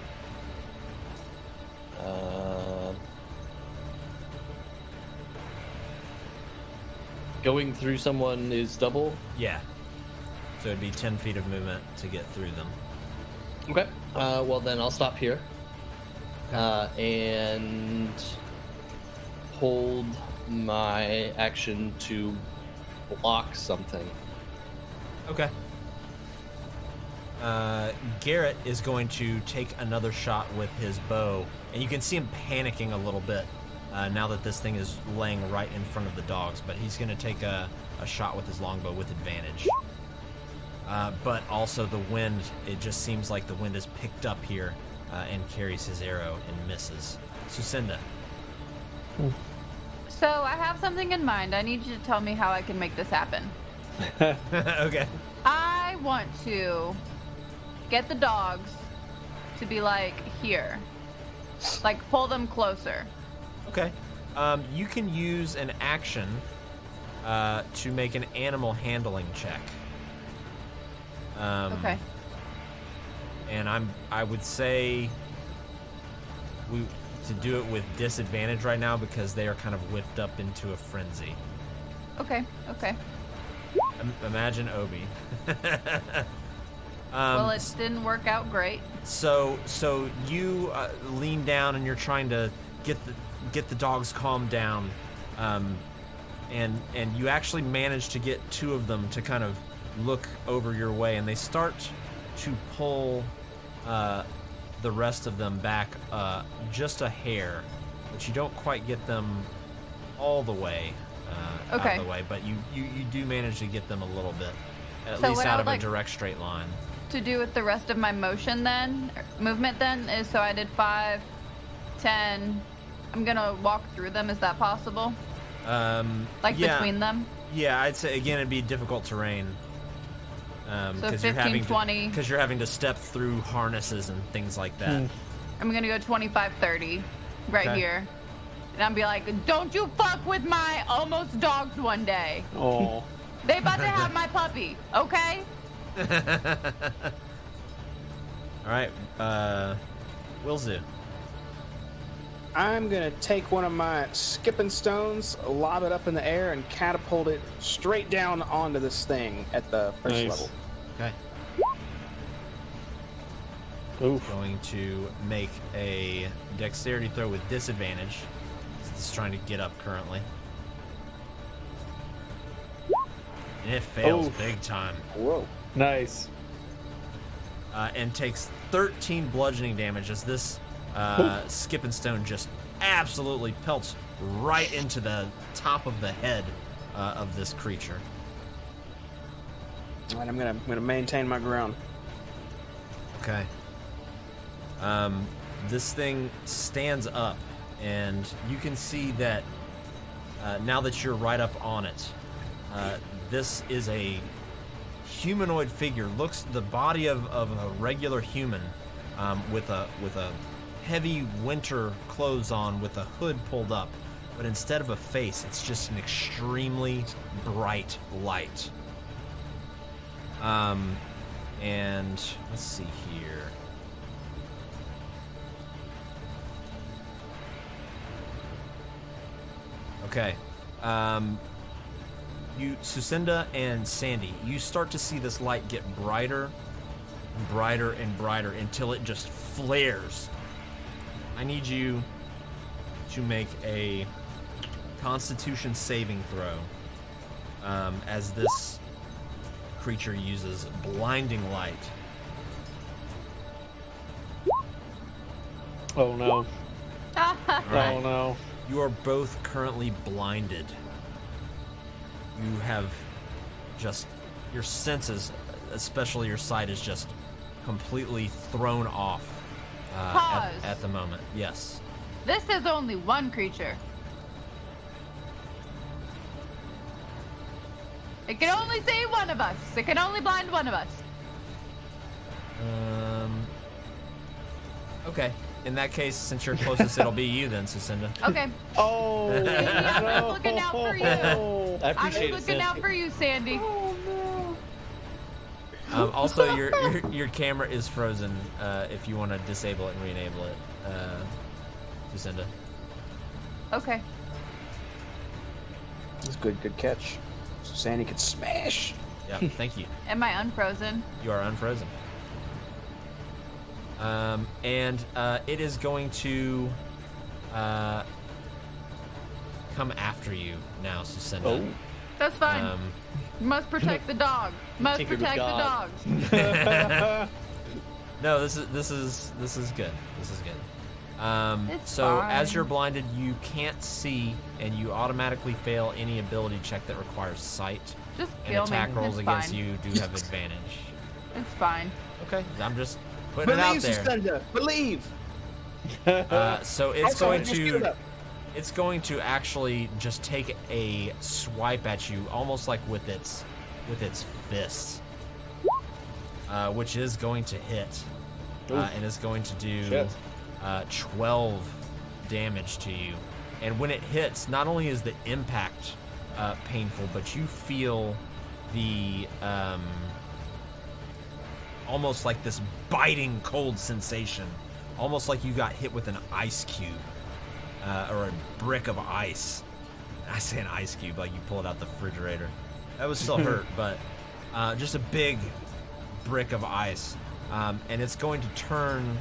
Going through someone is double. Yeah. So it'd be 10 feet of movement to get through them. Okay. Well, then I'll stop here. And hold my action to block something. Okay. Garrett is going to take another shot with his bow, and you can see him panicking a little bit now that this thing is laying right in front of the dogs, but he's going to take a shot with his longbow with advantage. But also the wind, it just seems like the wind is picked up here and carries his arrow and misses. Sucinda. So I have something in mind. I need you to tell me how I can make this happen. Okay. I want to get the dogs to be like here. Like pull them closer. Okay. You can use an action to make an animal handling check. Okay. And I would say to do it with disadvantage right now because they are kind of whipped up into a frenzy. Okay. Imagine Obi. Well, it didn't work out great. So you lean down and you're trying to get the dogs calmed down, and you actually manage to get two of them to kind of look over your way, and they start to pull the rest of them back just a hair, but you don't quite get them all the way out of the way, but you do manage to get them a little bit, at least out of a direct straight line. To do with the rest of my movement then is so I did 5, 10. I'm gonna walk through them. Is that possible? Between them? Yeah, I'd say again it'd be difficult terrain. So 15, 20. Because you're having to step through harnesses and things like that. I'm gonna go 25, 30 right Okay. here. And I'm be like, don't you fuck with my almost dogs one day. Oh. They about to have my puppy, okay? All right, Willzoo. I'm gonna take one of my skipping stones, lob it up in the air, and catapult it straight down onto this thing at the first Nice. level. Okay. Oof. Going to make a dexterity throw with disadvantage. It's trying to get up currently. And it fails Oof. big time. Whoa. Nice. And takes 13 bludgeoning damage as this skipping stone just absolutely pelts right into the top of the head of this creature. All right, I'm gonna maintain my ground. Okay. This thing stands up, and you can see that now that you're right up on it, this is a humanoid figure. Looks the body of a regular human, with a heavy winter clothes on, with a hood pulled up, but instead of a face, it's just an extremely bright light. And let's see here. Okay. Sucinda and Sandy, you start to see this light get brighter and brighter and brighter until it just flares. I need you to make a Constitution saving throw as this creature uses blinding light. Oh no. Right. Oh no. You are both currently blinded. You have just your senses, especially your sight, is just completely thrown off Pause. at the moment. Yes. This is only one creature. It can only see one of us. It can only blind one of us. Okay. In that case, since you're closest, it'll be you then, Sucinda. Okay. Oh, Sandy, I was no. looking out for you. I I appreciate was it, looking out Sandy. for you, Sandy. Also, your camera is frozen. If you want to disable it and re-enable it, Sucinda. Okay. That's good catch. So Sandy could smash. Yeah, thank you. Am I unfrozen? You are unfrozen. And it is going to come after you now, Sucinda. Oh. That's fine. Must protect the dog. Must Tinkered with protect the God. dogs. No, this is good. This is good. It's So as fine. you're blinded, you can't see, and you automatically fail any ability check that requires sight. Just And kill attack me. rolls It's against fine. you do have advantage. It's fine. Okay, I'm just putting it out Believe, there. Sucinda. Believe. So it's Also, going just give it to up. it's going to actually just take a swipe at you, almost like with its fist, which is going to hit, and is going to do Shit. 12 damage to you. And when it hits, not only is the impact painful, but you feel the almost like this biting cold sensation, almost like you got hit with an ice cube or a brick of ice. I say an ice cube like you pull it out the refrigerator. That would still hurt, but just a big brick of ice. And it's going to turn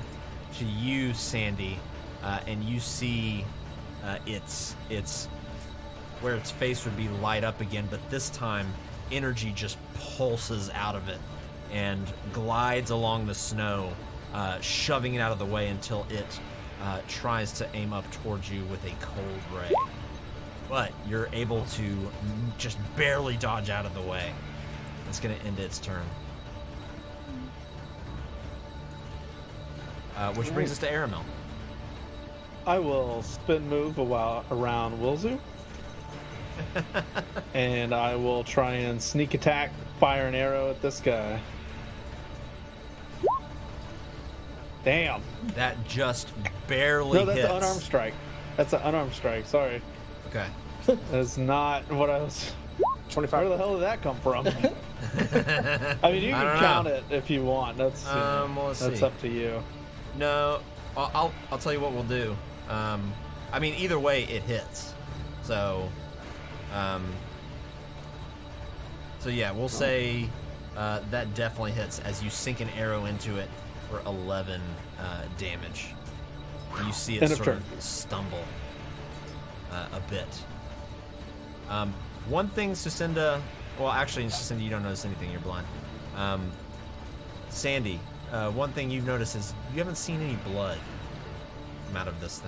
to you, Sandy, and you see its where its face would be light up again, but this time energy just pulses out of it and glides along the snow, shoving it out of the way until it tries to aim up towards you with a cold ray. But you're able to just barely dodge out of the way. It's going to end its turn. Which brings us to Aramel. I will spin move around Wilzu. And I will try and sneak attack, fire an arrow at this guy. Damn. That just barely No, that's hits. an unarmed strike. That's an unarmed strike, sorry. Okay. That's not what I was... 25. Where the hell did that come from? I mean, you I can don't count know. it if you want. That's Well, let's that's see. up to you. No, I'll tell you what we'll do. I mean, either way, it hits. So yeah, we'll say that definitely hits as you sink an arrow into it for 11 damage. And you see it End of sort turn. of stumble a bit. One thing, Sucinda. Well, actually, Sucinda, you don't notice anything. You're blind. Sandy, one thing you've noticed is you haven't seen any blood come out of this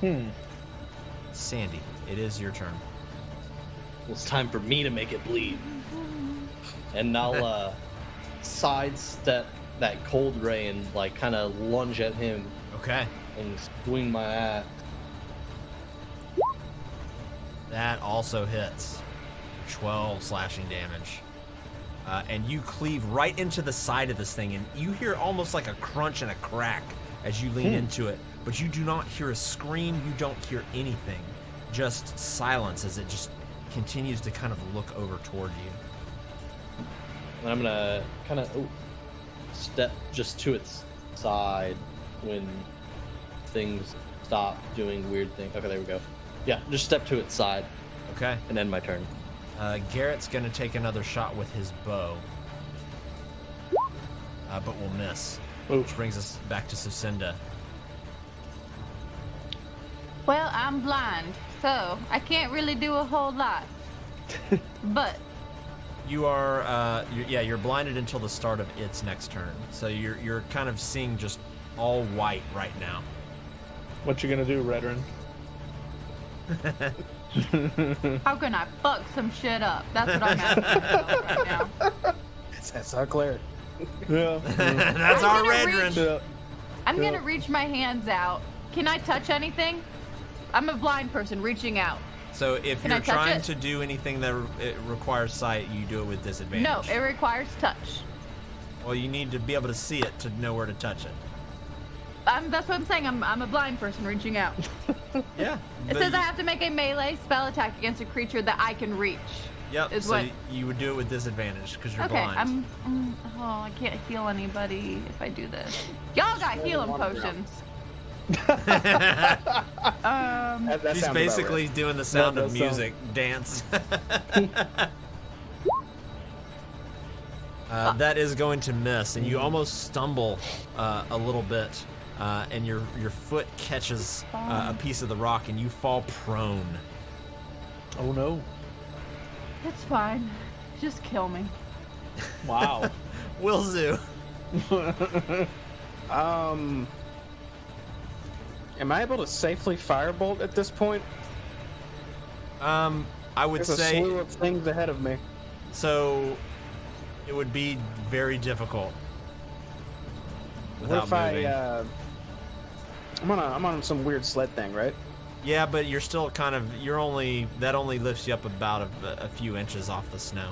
thing. Sandy, it is your turn. Well, it's time for me to make it bleed. And I'll sidestep that cold ray and like kind of lunge at him Okay. and swing my axe. That also hits. 12 slashing damage. And you cleave right into the side of this thing, and you hear almost like a crunch and a crack as you lean into it, but you do not hear a scream, you don't hear anything. Just silence as it just continues to kind of look over toward you. And I'm gonna kind of step just to its side when things stop doing weird things. Okay, there we go. Yeah, just step to its side Okay. and end my turn. Garrett's going to take another shot with his bow, but will miss. Which brings us back to Sucinda. Well, I'm blind, so I can't really do a whole lot. But You are, you're blinded until the start of its next turn. So you're kind of seeing just all white right now. What you gonna do, Redrin? How can I fuck some shit up? That's what I'm asking myself right now. That's our cleric. Yeah. That's I'm our gonna Redrin. reach- Yeah. I'm gonna reach my hands out. Can I touch anything? I'm a blind person reaching out. So if Can I you're touch trying it? to do anything that it requires sight, you do it with disadvantage. No, it requires touch. Well, you need to be able to see it to know where to touch it. That's what I'm saying. I'm a blind person reaching out. Yeah. It says I have to make a melee spell attack against a creature that I can reach. Yep. is So what- you would do it with disadvantage because you're Okay, blind. I can't heal anybody if I do this. Y'all got healing potions. That She's sounds about basically right. doing the sound That of does music dance. That is going to miss, and you almost stumble a little bit, and your foot catches a piece of the rock, and you fall prone. Oh no. It's fine. Just kill me. Wow. Will do. Am I able to safely firebolt at this point? I would There's a say slew of things ahead of me. so. It would be very difficult What without if moving. I'm on some weird sled thing, right? Yeah, but you're still kind of that only lifts you up about a few inches off the snow.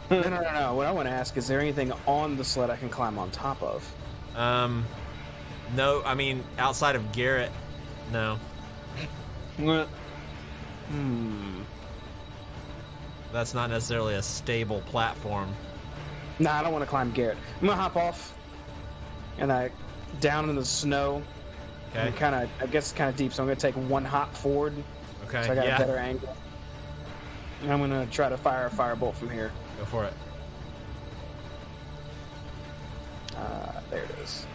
No. What I want to ask is there anything on the sled I can climb on top of? No, I mean outside of Garrett, no. That's not necessarily a stable platform. Nah, I don't want to climb Garrett. I'm gonna hop off, and down in the snow. Okay. And I guess it's kind of deep, so I'm gonna take one hop forward, Okay. so I got yeah. a better angle. And I'm gonna try to fire a firebolt from here. Go for it. There it is.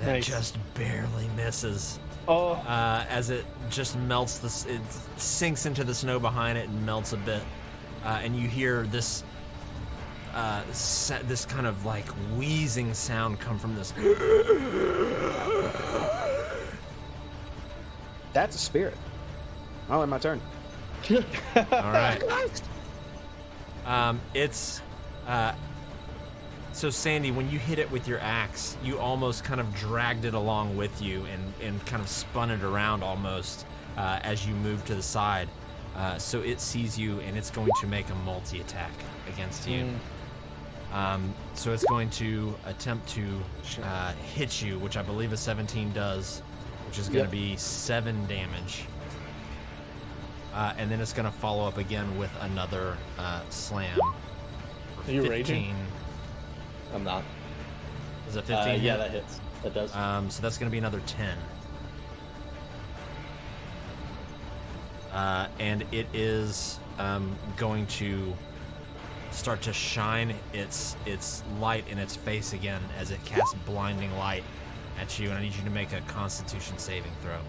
That Nice. just barely misses. Oh. As it just melts, it sinks into the snow behind it and melts a bit, and you hear this this kind of like wheezing sound come from this. That's a spirit. Oh, and my turn. All right. It's so Sandy, when you hit it with your axe, you almost kind of dragged it along with you and kind of spun it around almost as you move to the side. So it sees you and it's going to make a multi-attack against you. So it's going to attempt to hit you, which I believe a 17 does, which is going to be 7 damage. And then it's going to follow up again with another slam. Are you raging? I'm not. Is it 15? Yeah, that hits. That does. So that's going to be another 10. And it is going to start to shine its light in its face again as it casts blinding light at you. And I need you to make a Constitution saving throw.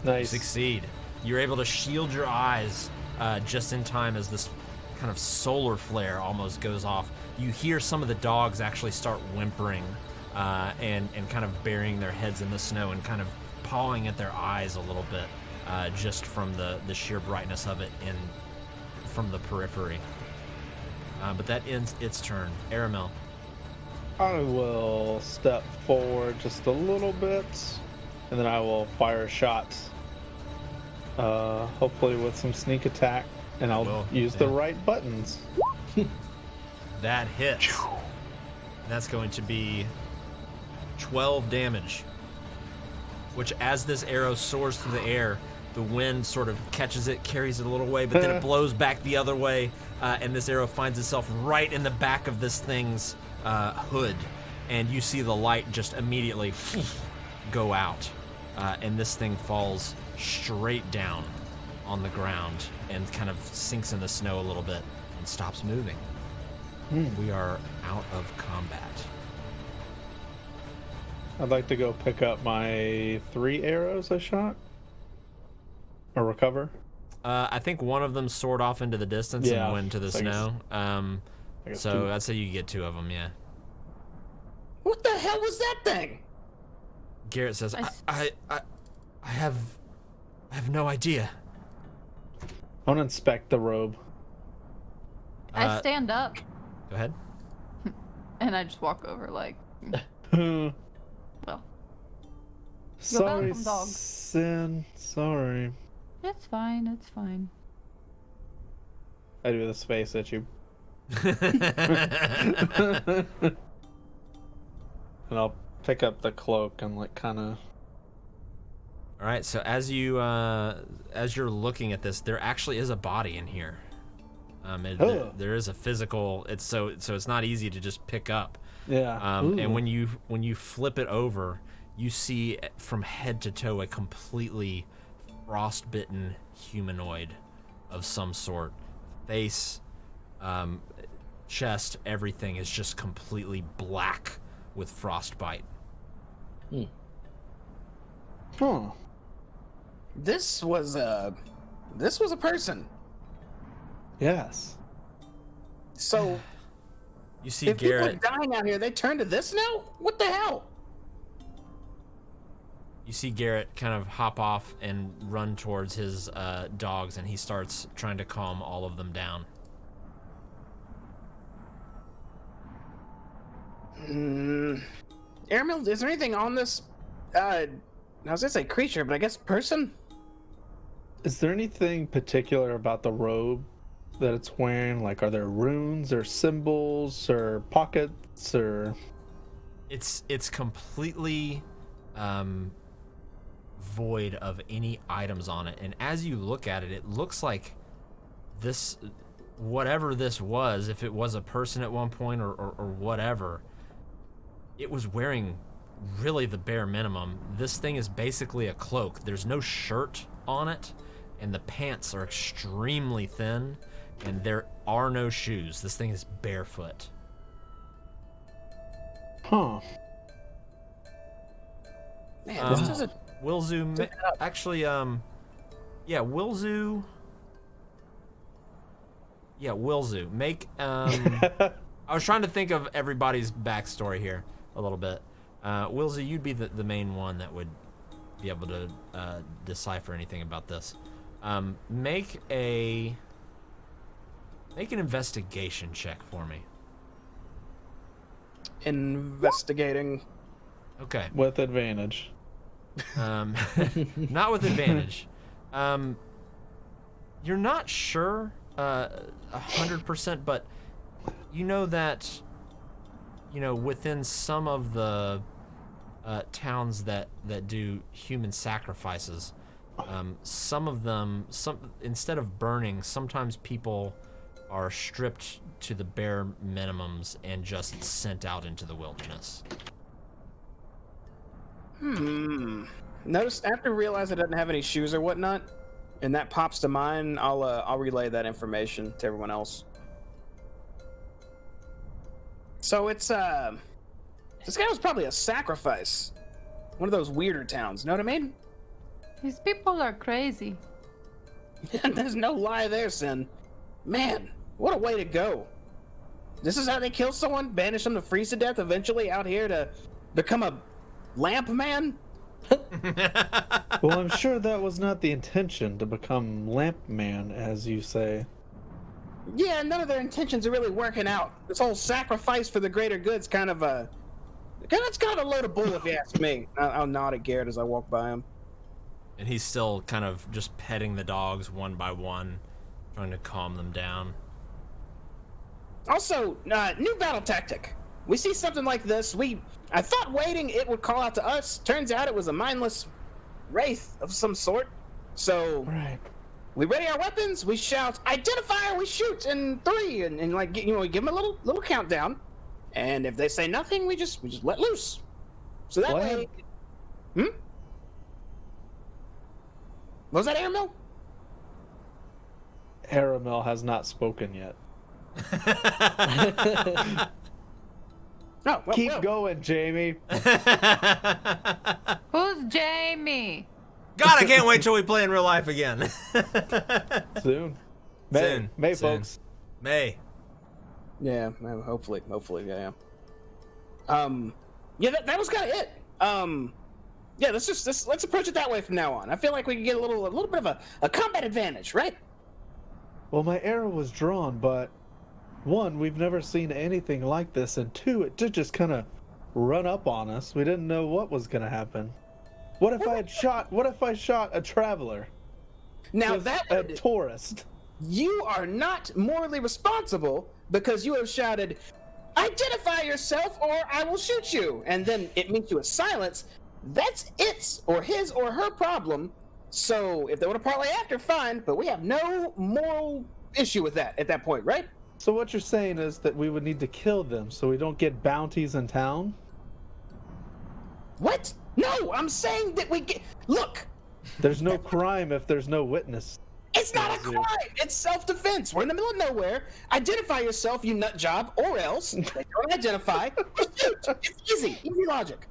Nice. Succeed. You're able to shield your eyes just in time as this kind of solar flare almost goes off. You hear some of the dogs actually start whimpering and kind of burying their heads in the snow and kind of pawing at their eyes a little bit just from the sheer brightness of it from the periphery. But that ends its turn. Aramel. I will step forward just a little bit, and then I will fire a shot. Hopefully with some sneak attack, and I'll use the right buttons. That hits. That's going to be 12 damage. Which, as this arrow soars through the air, the wind sort of catches it, carries it a little way, but then it blows back the other way, and this arrow finds itself right in the back of this thing's hood. And you see the light just immediately go out, and this thing falls straight down on the ground and kind of sinks in the snow a little bit and stops moving. We are out of combat. I'd like to go pick up my 3 arrows I shot. Or recover. I think one of them soared off into the distance Yeah, and went to the so I guess- snow. I guess So 2. I'd say you get 2 of them, yeah. What the hell was that thing? Garrett says, I s- I I have no idea. I want to inspect the robe. I stand up Go ahead. and I just walk over like, Sorry, well, welcome, dog. Sin. Sorry. It's fine. It's fine. I do this face at you. And I'll pick up the cloak and like kind of. All right. So as you're looking at this, there actually is a body in here. There is a physical. So it's not easy to just pick up. Yeah. And when you flip it over, you see from head to toe a completely frostbitten humanoid of some sort. Face, chest, everything is just completely black with frostbite. Huh. This was a person. Yes. So You see if Garrett. people are dying out here, they turn to this now? What the hell? You see Garrett kind of hop off and run towards his dogs, and he starts trying to calm all of them down. Airmill, is there anything on this? I was gonna say creature, but I guess person. Is there anything particular about the robe that it's wearing? Like, are there runes or symbols or pockets or? It's completely void of any items on it, and as you look at it, it looks like this, whatever this was, if it was a person at one point or whatever, it was wearing really the bare minimum. This thing is basically a cloak. There's no shirt on it, and the pants are extremely thin, and there are no shoes. This thing is barefoot. Huh. Man, this doesn't. Wilzu, actually, yeah, Wilzu. Yeah, Wilzu. Make, I was trying to think of everybody's backstory here a little bit. Wilzu, you'd be the main one that would be able to decipher anything about this. Make an investigation check for me. Investigating. Okay. With advantage. Not with advantage. You're not sure 100%, but you know that, within some of the towns that do human sacrifices, some of them, instead of burning, sometimes people are stripped to the bare minimums and just sent out into the wilderness. Notice after realize it doesn't have any shoes or whatnot, and that pops to mind, I'll relay that information to everyone else. So it's this guy was probably a sacrifice. One of those weirder towns, know what I mean? These people are crazy. There's no lie there, Sin. Man, what a way to go. This is how they kill someone? Banish them to freeze to death, eventually out here to become a lamp man? Well, I'm sure that was not the intention, to become lamp man, as you say. Yeah, none of their intentions are really working out. This whole sacrifice for the greater good's kind of a load of bull, if you ask me. I'll nod at Garrett as I walk by him. And he's still kind of just petting the dogs one by one, trying to calm them down. Also, new battle tactic. We see something like this, I thought waiting it would call out to us. Turns out it was a mindless wraith of some sort. So, Right. we ready our weapons, we shout, identify, we shoot in 3, and like, we give them a little countdown. And if they say nothing, we just let loose. So that way... What was that, Airmill? Aramel has not spoken yet. Oh, well, Keep going, Jamie. Who's Jamie? God, I can't wait till we play in real life again. Soon. May, Soon. folks. May. Yeah, hopefully, yeah. Yeah, that was kind of it. Yeah, let's approach it that way from now on. I feel like we can get a little bit of a combat advantage, right? Well, my arrow was drawn, but one, we've never seen anything like this, and two, it did just kind of run up on us. We didn't know what was going to happen. What if I shot a traveler? Now Just that a would, tourist. you are not morally responsible because you have shouted, "Identify yourself, or I will shoot you," and then it meets you with silence. That's its or his or her problem. So if they want to parlay after, fine. But we have no moral issue with that at that point, right? So what you're saying is that we would need to kill them so we don't get bounties in town? What? No, I'm saying that we get. Look, There's no crime if there's no witness. it's not a Tells you. crime. It's self-defense. We're in the middle of nowhere. Identify yourself, you nut job, or else. They don't identify. It's easy logic.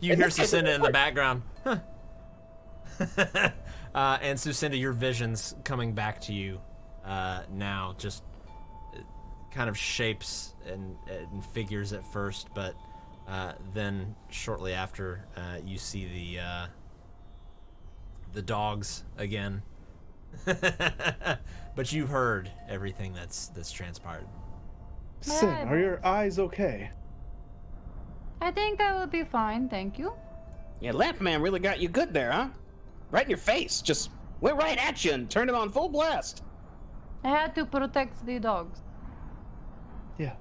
You hear Sucinda in the background. Huh. And Sucinda, your vision's coming back to you now. Just kind of shapes and figures at first, but then shortly after, you see the dogs again. But you've heard everything that's transpired. Sin, are your eyes okay? I think I will be fine, thank you. Yeah, Lamp Man really got you good there, huh? Right in your face. Just went right at you and turned it on full blast. I had to protect the dogs. Yeah.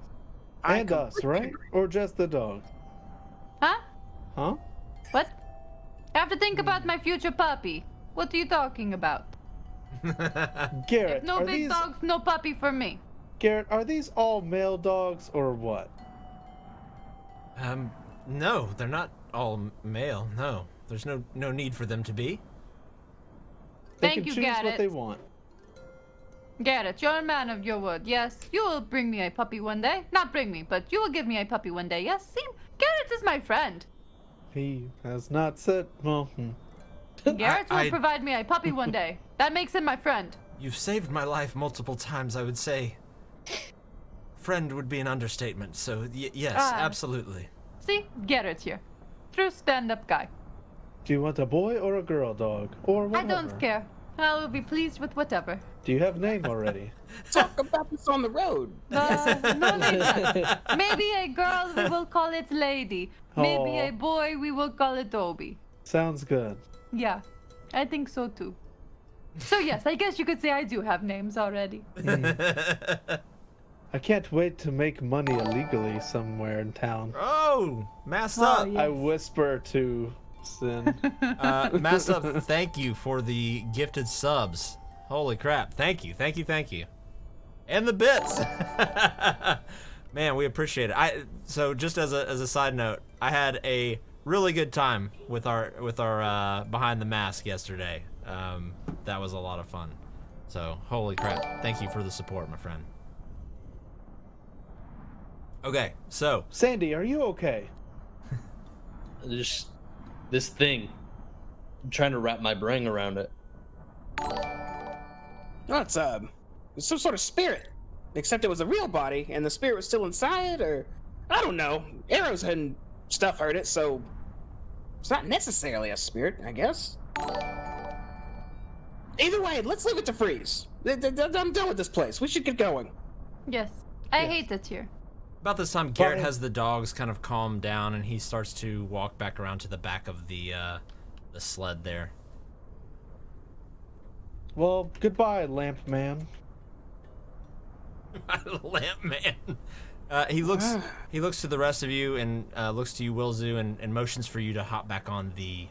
I And us, completely right? agree. Or just the dog? Huh? Huh? What? I have to think about my future puppy. What are you talking about? Garrett, No are big these dogs, no puppy for me. Garrett, are these all male dogs or what? No, they're not all male. No, there's no need for them to be. They Thank can you, choose what Garrett. they want. Garrett, you're a man of your word. Yes, you will bring me a puppy one day. Not bring me, but you will give me a puppy one day. Yes, see? Garrett is my friend. He has not said. Well, Garrett will I- provide me a puppy one day. That makes him my friend. You've saved my life multiple times, I would say. Friend would be an understatement, so yes, Ah. absolutely. See? Garrett here. True stand-up guy. do you want a boy or a girl dog or I whatever? don't care. I will be pleased with whatever. Do you have name already? Talk about this on the road. No need that. Maybe a girl, we will call it Lady. Maybe Aw. a boy, we will call it Dobie. Sounds good. Yeah, I think so too. So yes, I guess you could say I do have names already. I can't wait to make money illegally somewhere in town. Oh, masked Oh, up. yeah. I whisper to Sin. Masked up. Thank you for the gifted subs. Holy crap! Thank you. And the bits. Man, we appreciate it. So just as a side note, I had a really good time with our behind the mask yesterday. That was a lot of fun. So holy crap! Thank you for the support, my friend. Okay, so Sandy, are you okay? Just this thing. I'm trying to wrap my brain around it. Oh, it's some sort of spirit. Except it was a real body, and the spirit was still inside, or I don't know. Arrows and stuff hurt it, so it's not necessarily a spirit, I guess. Either way, let's leave it to freeze. I'm done with this place. We should get going. Yes, I hate it here. about this time, Garrett Fine. has the dogs kind of calmed down, and he starts to walk back around to the back of the sled there. Well, goodbye, Lamp Man. Lamp man. He looks to the rest of you and looks to you, Wilzu, and motions for you to hop back on the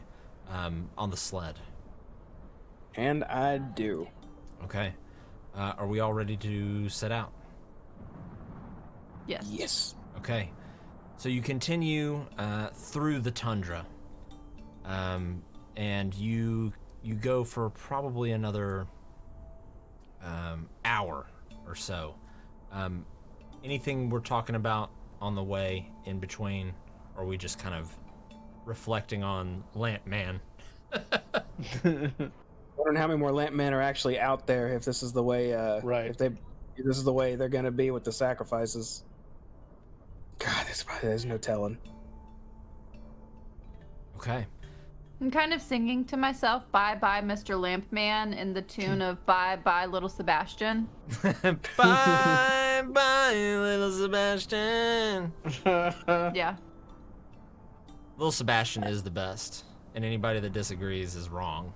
sled. And I do. Okay. Are we all ready to set out? Yes. Yes. Okay. So you continue through the tundra, and you go for probably another hour or so. Anything we're talking about on the way in between, or are we just kind of reflecting on Lamp Man? Wondering how many more lamp men are actually out there if this is the way Right. if this is the way they're gonna be with the sacrifices. God, there's no telling. Okay. I'm kind of singing to myself, "Bye bye, Mr. Lampman," in the tune of "Bye bye, Little Sebastian." Bye, bye, little Sebastian. Yeah. Little Sebastian is the best, and anybody that disagrees is wrong.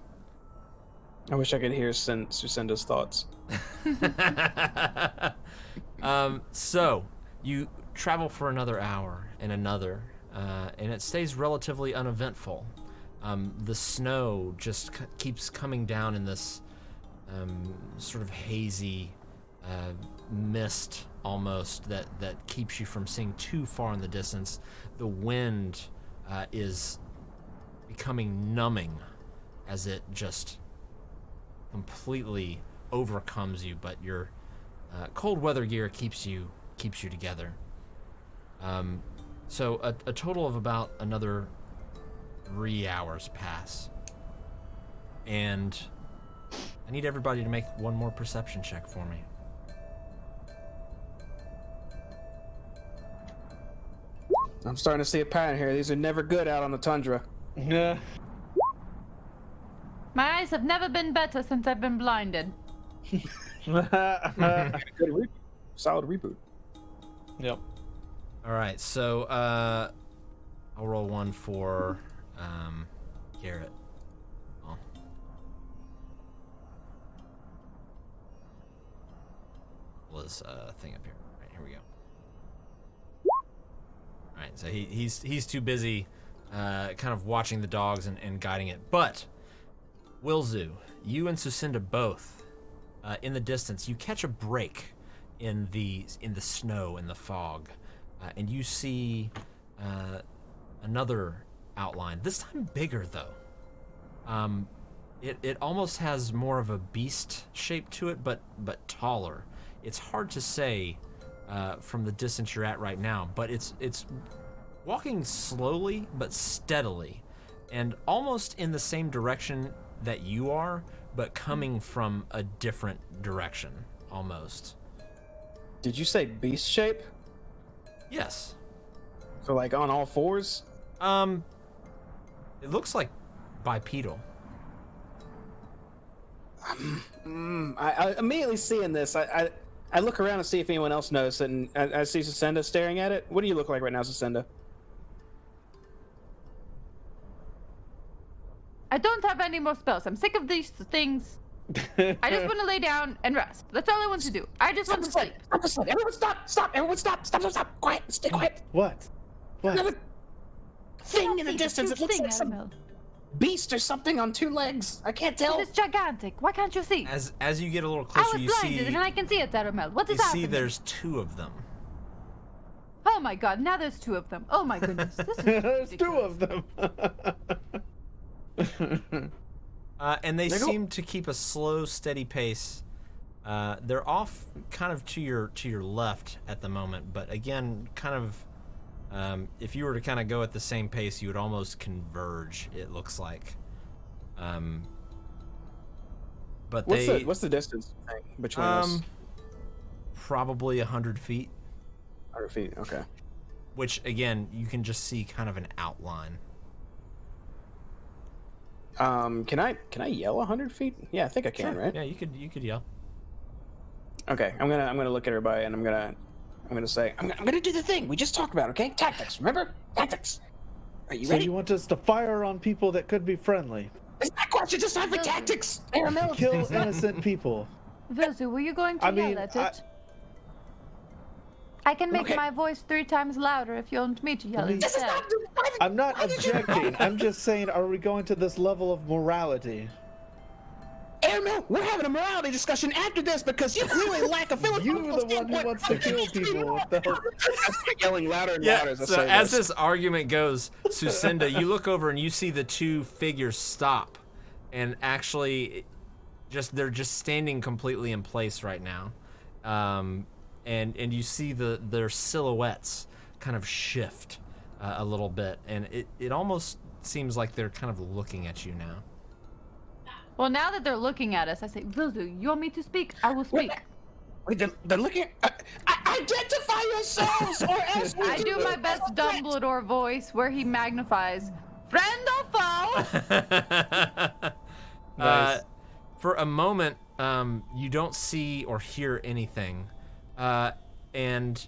I wish I could hear Susenda's thoughts. So you travel for another hour and another, and it stays relatively uneventful. The snow just keeps coming down in this sort of hazy mist almost that keeps you from seeing too far in the distance. The wind is becoming numbing as it just completely overcomes you, but your cold weather gear keeps you together. So a total of about another 3 hours pass, and I need everybody to make one more perception check for me. I'm starting to see a pattern here. These are never good out on the tundra. Yeah. My eyes have never been better since I've been blinded. Good reboot. Solid reboot. Yep. All right, so I'll roll one for Garrett. Oh. Pull this thing up here. All right, here we go. All right, so he's too busy kind of watching the dogs and guiding it. But Wilzu, you and Susinda both in the distance, you catch a break in the snow and the fog, and you see another outline. This time bigger though. It almost has more of a beast shape to it, but taller. It's hard to say from the distance you're at right now, but it's walking slowly but steadily, and almost in the same direction that you are, but coming from a different direction, almost. Did you say beast shape? Yes. So like on all fours? It looks like bipedal. I immediately seeing this, I look around to see if anyone else knows it, and I see Susinda staring at it. What do you look like right now, Susinda? I don't have any more spells. I'm sick of these things. I just want to lay down and rest. That's all I want to do. I just want to sleep. Stop! Everyone stop! Stop! Everyone stop! Quiet! Stay quiet! What? Another thing in the See, distance. huge It looks thing, like some Annabelle. beast or something on 2 legs. I can't tell. It is gigantic. Why can't you see? As you get a little I closer, was you blinded see and I can see it, Aramel. What is you happening? see there's 2 of them. Oh my god, now there's 2 of them. Oh my goodness. This is There's 2 ridiculous. of them. And they seem to keep a slow, steady pace. They're off kind of to your left at the moment, but again, kind of, if you were to kind of go at the same pace, you would almost converge, it looks like. But What's the distance thing between us? Probably 100 feet, 100 feet. Okay. which again, you can just see kind of an outline. Can I yell 100 feet? Yeah, I think I can, right? Yeah, you could yell. Okay, I'm gonna look at everybody and I'm gonna say I'm gonna do the thing we just talked about. Okay, tactics. Remember tactics. Are you So ready? you want us to fire on people that could be friendly? It's not question. Just time for tactics. Aramel. Kill innocent people. Vilzu, were you going to I yell mean, at it? I can make Okay. my voice 3 times louder if you want me to yell This This is instead. not. I'm not objecting. I'm just saying, are we going to this level of morality? Aramel, we're having a morality discussion after this because you really lack a philosophical You're the one who wants to kill people. What the hell? Yelling louder and louder as I So say as this. this argument goes, Susinda, you look over and you see the 2 figures stop, and actually, they're just standing completely in place right now, and you see their silhouettes kind of shift a little bit, and it almost seems like they're kind of looking at you now. Well, now that they're looking at us, I say, Vilzu, you want me to speak? I will speak. Wait, they're looking at... identify yourselves or else we I do my best Dumbledore voice where he magnifies Friend or foe? Nice. For a moment, you don't see or hear anything, and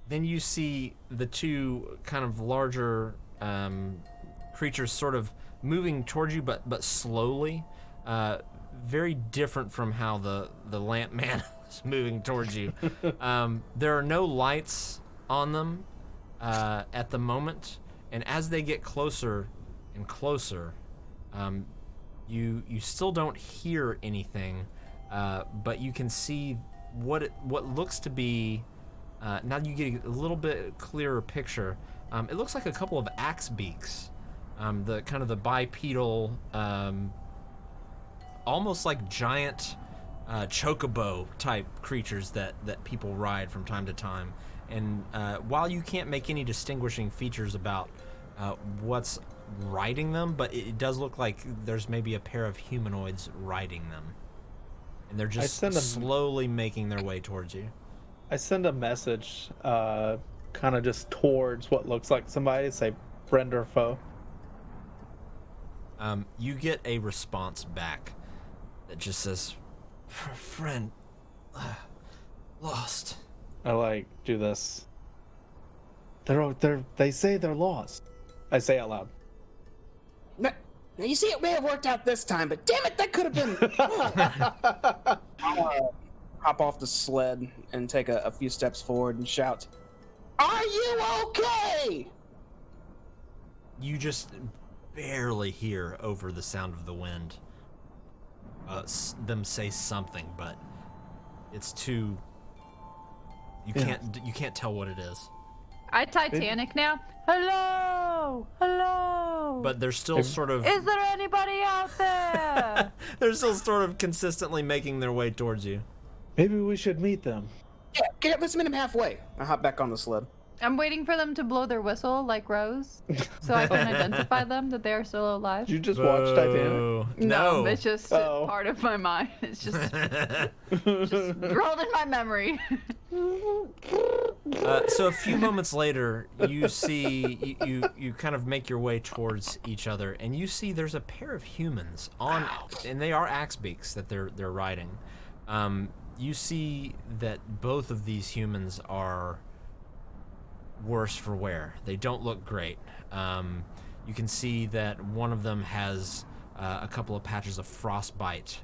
then you see the two kind of larger creatures sort of moving towards you, but slowly. Very different from how the lamp man is moving towards you. There are no lights on them at the moment, and as they get closer and closer, you still don't hear anything, but you can see what looks to be. Now you get a little bit clearer picture. It looks like a couple of axe beaks, the kind of the bipedal, almost like giant chocobo type creatures that people ride from time to time. And while you can't make any distinguishing features about what's riding them, but it does look like there's maybe a pair of humanoids riding them, and they're just slowly making their way towards you. I send a message, kind of just towards what looks like somebody, say friend or foe. You get a response back that just says, "Friend, lost." I do this. They say they're lost. I say out loud. Now, you see, it may have worked out this time, but damn it, that could have been. I'll hop off the sled and take a few steps forward and shout, "Are you okay?" You just barely hear over the sound of the wind them say something, but it's too. You can't tell what it is. I Titanic now. Hello, hello. But they're still sort of. Is there anybody out there? They're still sort of consistently making their way towards you. Maybe we should meet them. Yeah, let's meet him halfway. I hop back on the sled. I'm waiting for them to blow their whistle like Rose, so I can identify them that they are still alive. Did you just watch Titanic? No. It's just part of my mind. It's just rolled in my memory. So a few moments later, you see you kind of make your way towards each other, and you see there's a pair of humans on, and they are axe beaks that they're riding. You see that both of these humans are worse for wear. They don't look great. You can see that one of them has a couple of patches of frostbite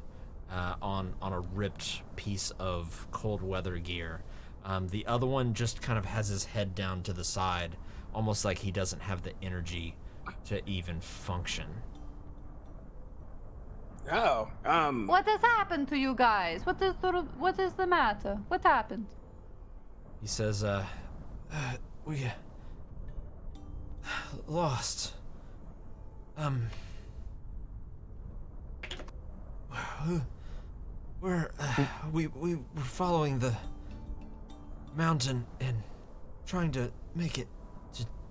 on a ripped piece of cold weather gear. The other one just kind of has his head down to the side, almost like he doesn't have the energy to even function. Oh, What has happened to you guys? What is the matter? What happened? He says, we lost. We were following the mountain and trying to make it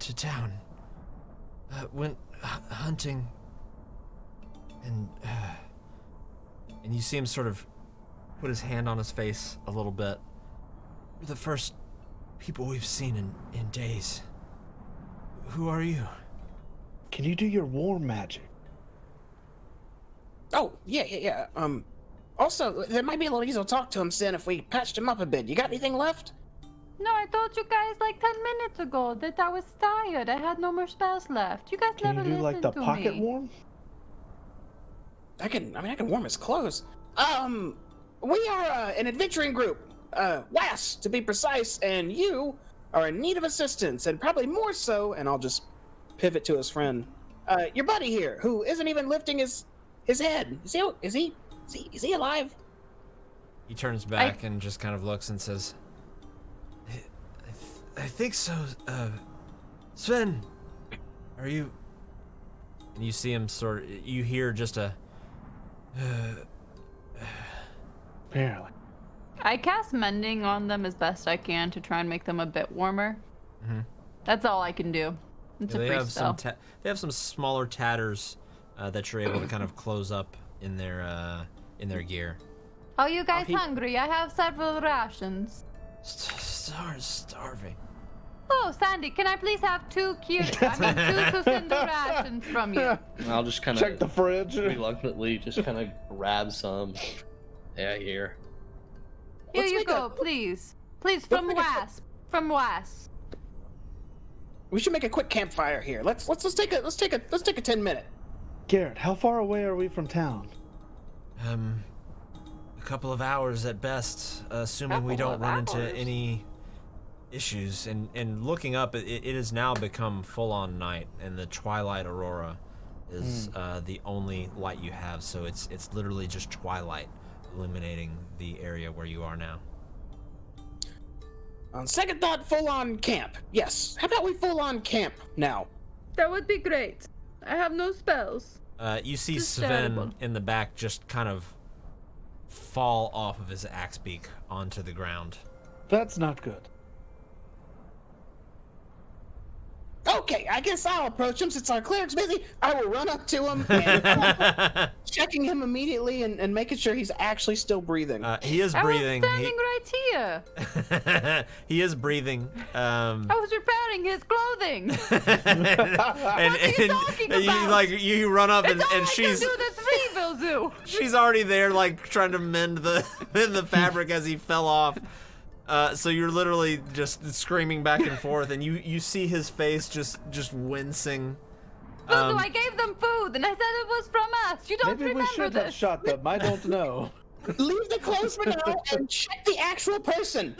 to town. Went hunting, and you see him sort of put his hand on his face a little bit. We're the first people we've seen in days. Who are you? Can you do your war magic? Oh, yeah. Also, there might be a little easier to talk to him, Sin, if we patched him up a bit. You got anything left? No, I told you guys like 10 minutes ago that I was tired. I had no more spells left. You guys Can never you do listened the to pocket me. warm? I can warm his clothes. We are an adventuring group. WAS, to be precise, and you are in need of assistance, and probably more so, and I'll just pivot to his friend, your buddy here, who isn't even lifting his head. Is he alive? He turns back and just kind of looks and says, I think so. Sven, are you? And you see him you hear just a. Barely. I cast mending on them as best I can to try and make them a bit warmer. Mm-hmm. That's all I can do. It's a free spell. They have some smaller tatters that you're able to kind of close up in their gear. Are you guys hungry? I have several rations. Starving. Oh, Sandy, can I please have two Sucinda rations from you? I'll just kind Check the of fridge. reluctantly just kind of grab some. Yeah, here. Here Let's you make go, please. Please, from make a- Wasp. From Wasp. We should make a quick campfire here. Let's take a 10-minute. Garrett, how far away are we from town? A couple of hours at best, assuming we Couple don't of run into hours? any issues. And looking up, it has now become full-on night, and the twilight aurora is the only light you have. So it's literally just twilight illuminating the area where you are now. On second thought, full-on camp. Yes. How about we full-on camp now? That would be great. I have no spells. You see Just Sven terrible. in the back just kind of fall off of his axe beak onto the ground. That's not good. Okay, I guess I'll approach him since our cleric's busy. I will run up to him and checking him immediately and making sure he's actually still breathing. He is breathing. I was standing right here. He is breathing. I was repairing his clothing. And are you talking about? You run up and That's all I she's can do. That's Reeville Zoo. she's already there, like trying to mend the fabric as he fell off. So you're literally just screaming back and forth, and you see his face just wincing. Zuzu, I gave them food, and I said it was from us. You don't Maybe we remember should this. have shot them. I don't know. Leave the clothes for now and check the actual person.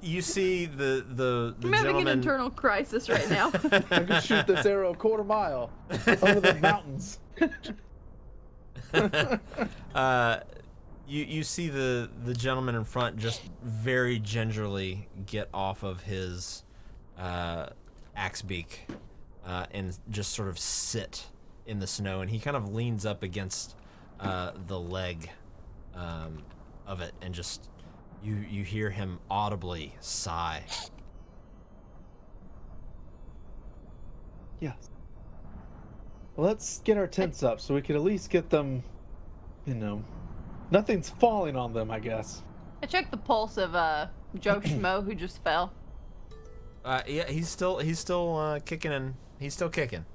You see the I'm having an gentleman. internal crisis right now. I can shoot this arrow a quarter mile over the mountains. You see the gentleman in front just very gingerly get off of his axe beak and just sort of sit in the snow, and he kind of leans up against the leg of it, and just you hear him audibly sigh. Yes. Well, let's get our tents up so we can at least get them, nothing's falling on them, I guess. I checked the pulse of Joe Schmo who just fell. Yeah, he's still kicking, and he's still kicking.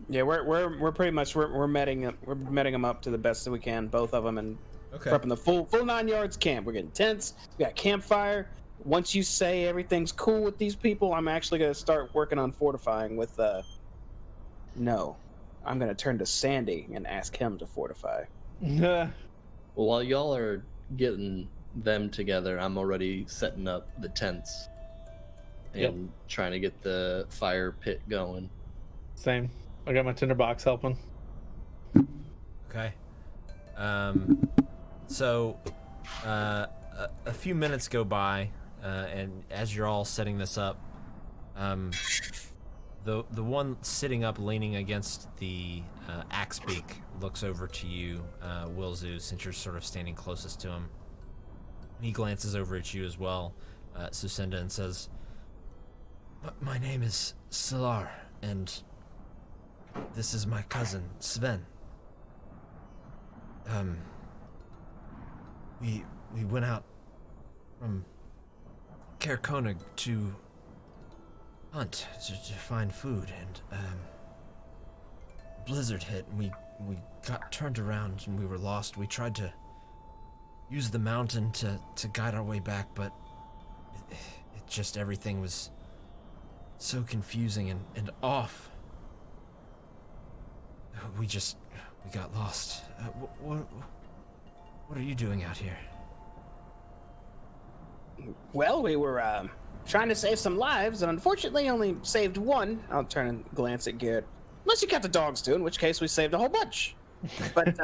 Yeah, we're pretty much we're meting them up to the best that we can, both of them, and prepping the full 9 yards camp. We're getting tents. We got campfire. Once you say everything's cool with these people, I'm actually gonna start working on fortifying with. No, I'm gonna turn to Sandy and ask him to fortify. Well, while y'all are getting them together, I'm already setting up the tents and trying to get the fire pit going. Same. I got my tinderbox helping. Okay. So, a few minutes go by, and as you're all setting this up, the one sitting up, leaning against the axe beak, looks over to you, Wilzu, since you're sort of standing closest to him. He glances over at you as well, Sucinda, and says, "My name is Salar, and this is my cousin, Sven. We went out from Caer Konig to hunt to find food, and blizzard hit, and we got turned around and we were lost. We tried to use the mountain to guide our way back, but it just, everything was so confusing and off. We got lost. What are you doing out here?" Well, we were trying to save some lives, and unfortunately only saved one. I'll turn and glance at Garrett. Unless you count the dogs too, in which case we saved a whole bunch. But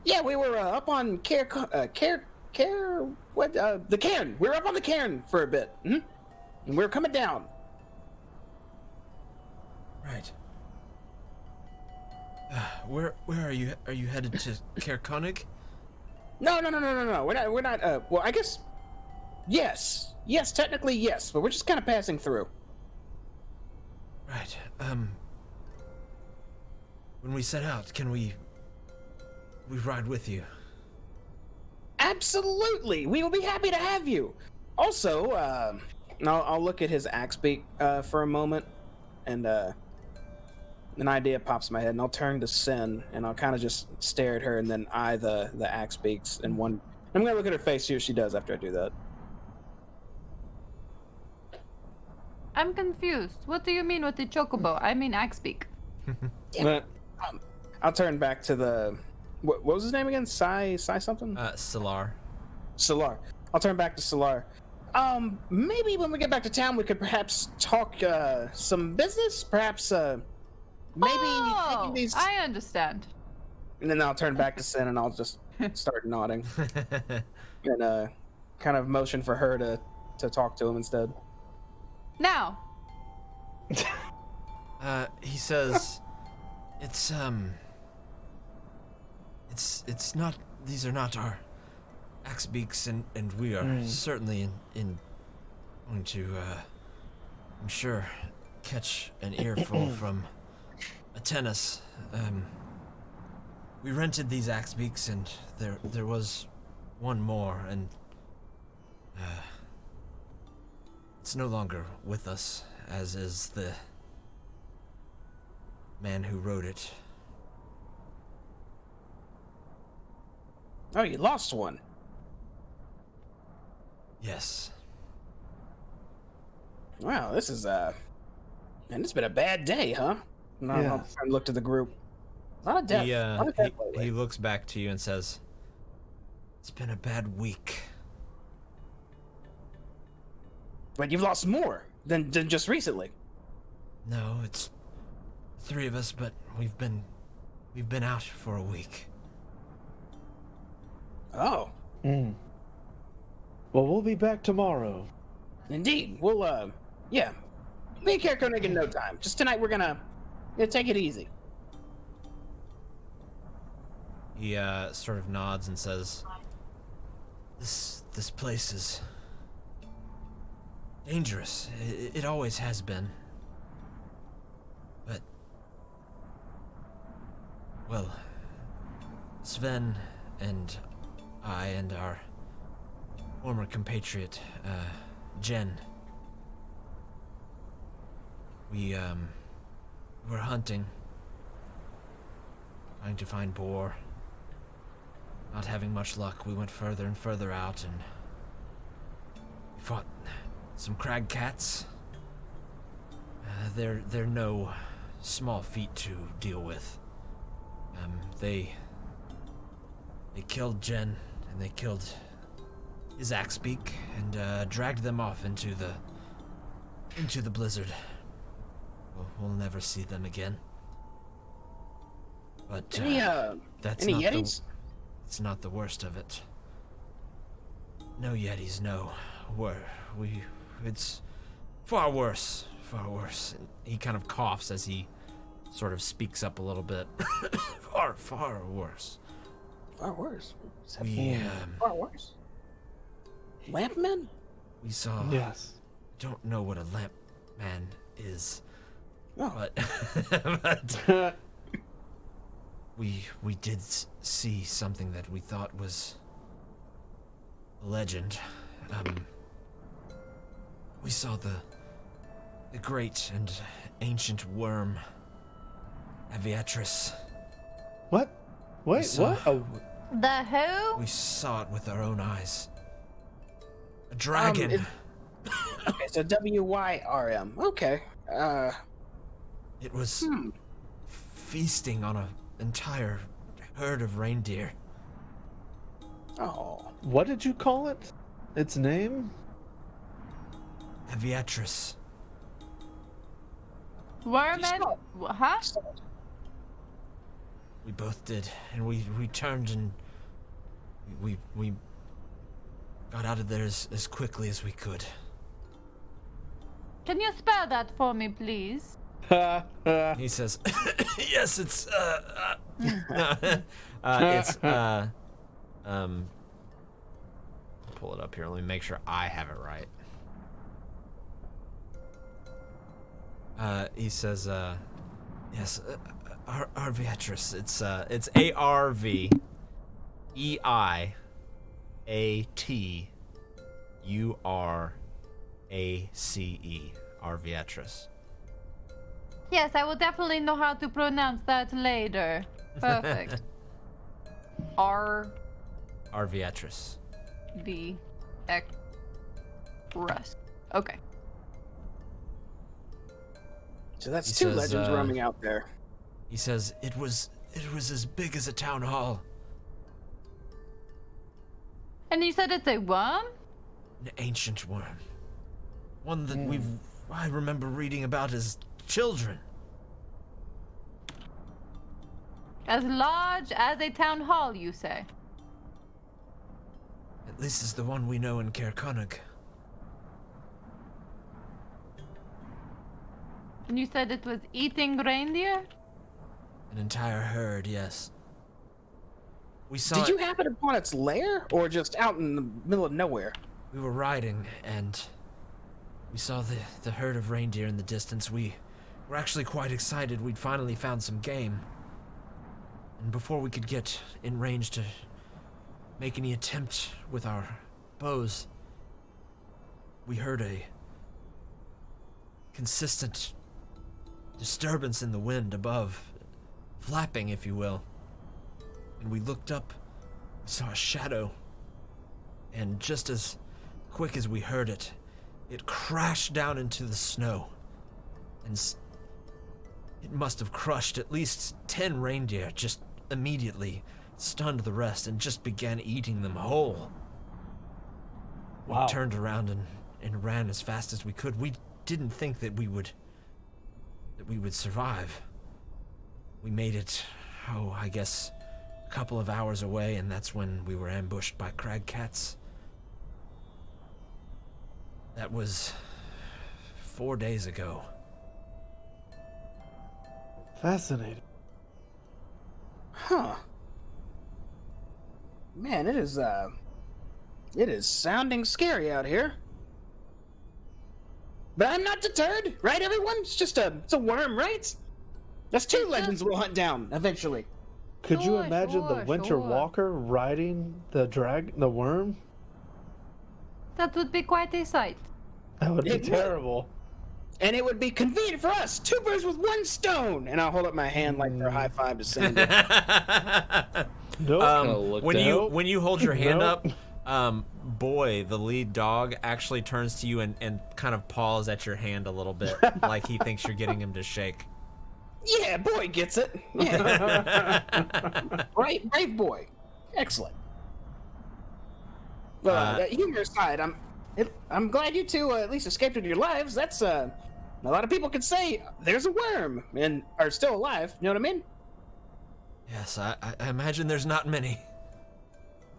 yeah, we were up on the cairn. We were up on the cairn for a bit, and we were coming down. Right. Where are you? Are you headed to Caer Konig? No. We're not. Well, I guess. Yes, technically yes, but we're just kind of passing through. Right. When we set out, can we ride with you? Absolutely, we will be happy to have you. Also, I'll look at his axe beak for a moment, and an idea pops in my head, and I'll turn to Sin, and I'll kind of just stare at her, and then eye the axe beaks, and one. I'm gonna look at her face, see what she does after I do that. I'm confused. What do you mean with the chocobo? I mean Axebeak. I'll turn back to the. What was his name again? Sai something? Solar. Solar. I'll turn back to Solar. Maybe when we get back to town, we could perhaps talk some business. Perhaps maybe taking these. I understand. And then I'll turn back to Sin, and I'll just start nodding, and kind of motion for her to talk to him instead. Now. He says, it's not. These are not our axe beaks, and we are certainly in going to, I'm sure, catch an earful from a tennis. We rented these axe beaks, and there was one more, and it's no longer with us, as is the man who wrote it. Oh, you lost one. Yes. Wow, this is man, it's been a bad day, huh? No, Yeah. I'll try and look to the group. Not a death. Not a death lately. He looks back to you and says, "It's been a bad week." But you've lost more than just recently. No, it's 3 of us, but we've been out for a week. Oh, Well, we'll be back tomorrow. indeed. We'll yeah. Me and Kirkonig in no time. Just tonight we're gonna take it easy. He sort of nods and says, "This place is dangerous. It always has been. But, well, Sven and I and our former compatriot, Jen, we were hunting, trying to find boar. Not having much luck, we went further and further out, and we fought some crag cats. They're no small feat to deal with. They killed Jen, and they killed his Axebeak, and dragged them off into the blizzard. We'll never see them again. But that's any not Yetis? It's not the worst of it. No Yetis, no. It's far worse, far worse. And he kind of coughs as he sort of speaks up a little bit. Far worse. Far worse. Far worse. Lampmen? We saw. Yes. Don't know what a lamp man is, Oh. but we did see something that we thought was a legend. We saw the great and ancient worm, Aviatris. What? Wait, saw- what? Oh, The who? We saw it with our own eyes. A dragon. Okay, so WYRM. Okay. It was feasting on an entire herd of reindeer. Oh. what did you call it? Its name? Aviatris. Wormhead? Huh? We both did, and we turned and we got out of there as quickly as we could. Can you spell that for me, please? He says, "Yes, it's pull it up here. Let me make sure I have it right." He says, "Yes, Arviatris. It's ARVEIATRIS. Arviatris. Yes, I will definitely know how to pronounce that later. Perfect. Arviatris. V X Rust. Okay. So that's He two says, legends roaming out there. He says it was as big as a town hall. And you said it's a worm? An ancient worm. One that I remember reading about as children. As large as a town hall, you say? At least it's the one we know in Caer Connacht. And you said it was eating reindeer? An entire herd, yes. We saw Did it. you happen upon its lair, or just out in the middle of nowhere? We were riding, and we saw the herd of reindeer in the distance. We were actually quite excited. We'd finally found some game. And before we could get in range to make any attempt with our bows, we heard a consistent disturbance in the wind above, flapping, if you will. And we looked up, saw a shadow, and just as quick as we heard it, it crashed down into the snow, and it must have crushed at least 10 reindeer just immediately, stunned the rest, and just began eating them whole. Wow. We turned around and ran as fast as we could. We didn't think that we would survive. We made it, I guess, a couple of hours away, and that's when we were ambushed by crag cats. That was 4 days ago. Fascinating. Huh. Man, it is sounding scary out here. But I'm not deterred, right everyone? It's a worm, right? That's two legends we'll hunt down eventually. Could you Sure, imagine the sure, Winter sure. Walker riding the worm? That would be quite a sight. That would be It would. terrible. And it would be convenient for us, two birds with one stone. And I'll hold up my hand like for a high five to Sandy. Nope. When you hold your hand Nope. up, Boy, the lead dog, actually turns to you and kind of paws at your hand a little bit, like he thinks you're getting him to shake. Yeah, boy gets it. Yeah. Right, brave boy. Excellent. Humor aside, I'm glad you two at least escaped with your lives. That's a lot of people could say there's a worm and are still alive. You know what I mean? Yes, I imagine there's not many.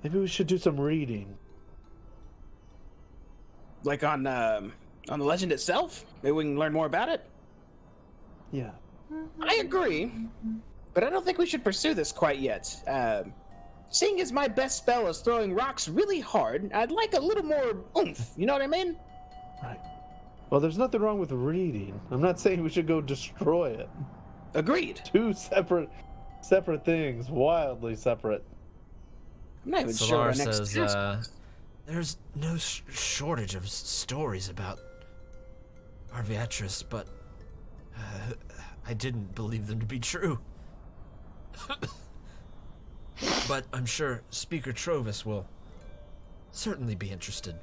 Maybe we should do some reading. Like on the legend itself. Maybe we can learn more about it. Yeah. I agree, but I don't think we should pursue this quite yet. Seeing as my best spell is throwing rocks really hard, I'd like a little more oomph. You know what I mean? Right. Well, there's nothing wrong with reading. I'm not saying we should go destroy it. Agreed. Two separate things, wildly separate. I'm not even sure Solar what next says, task is. there's no shortage of stories about Arviatris, but I didn't believe them to be true. But I'm sure Speaker Trovis will certainly be interested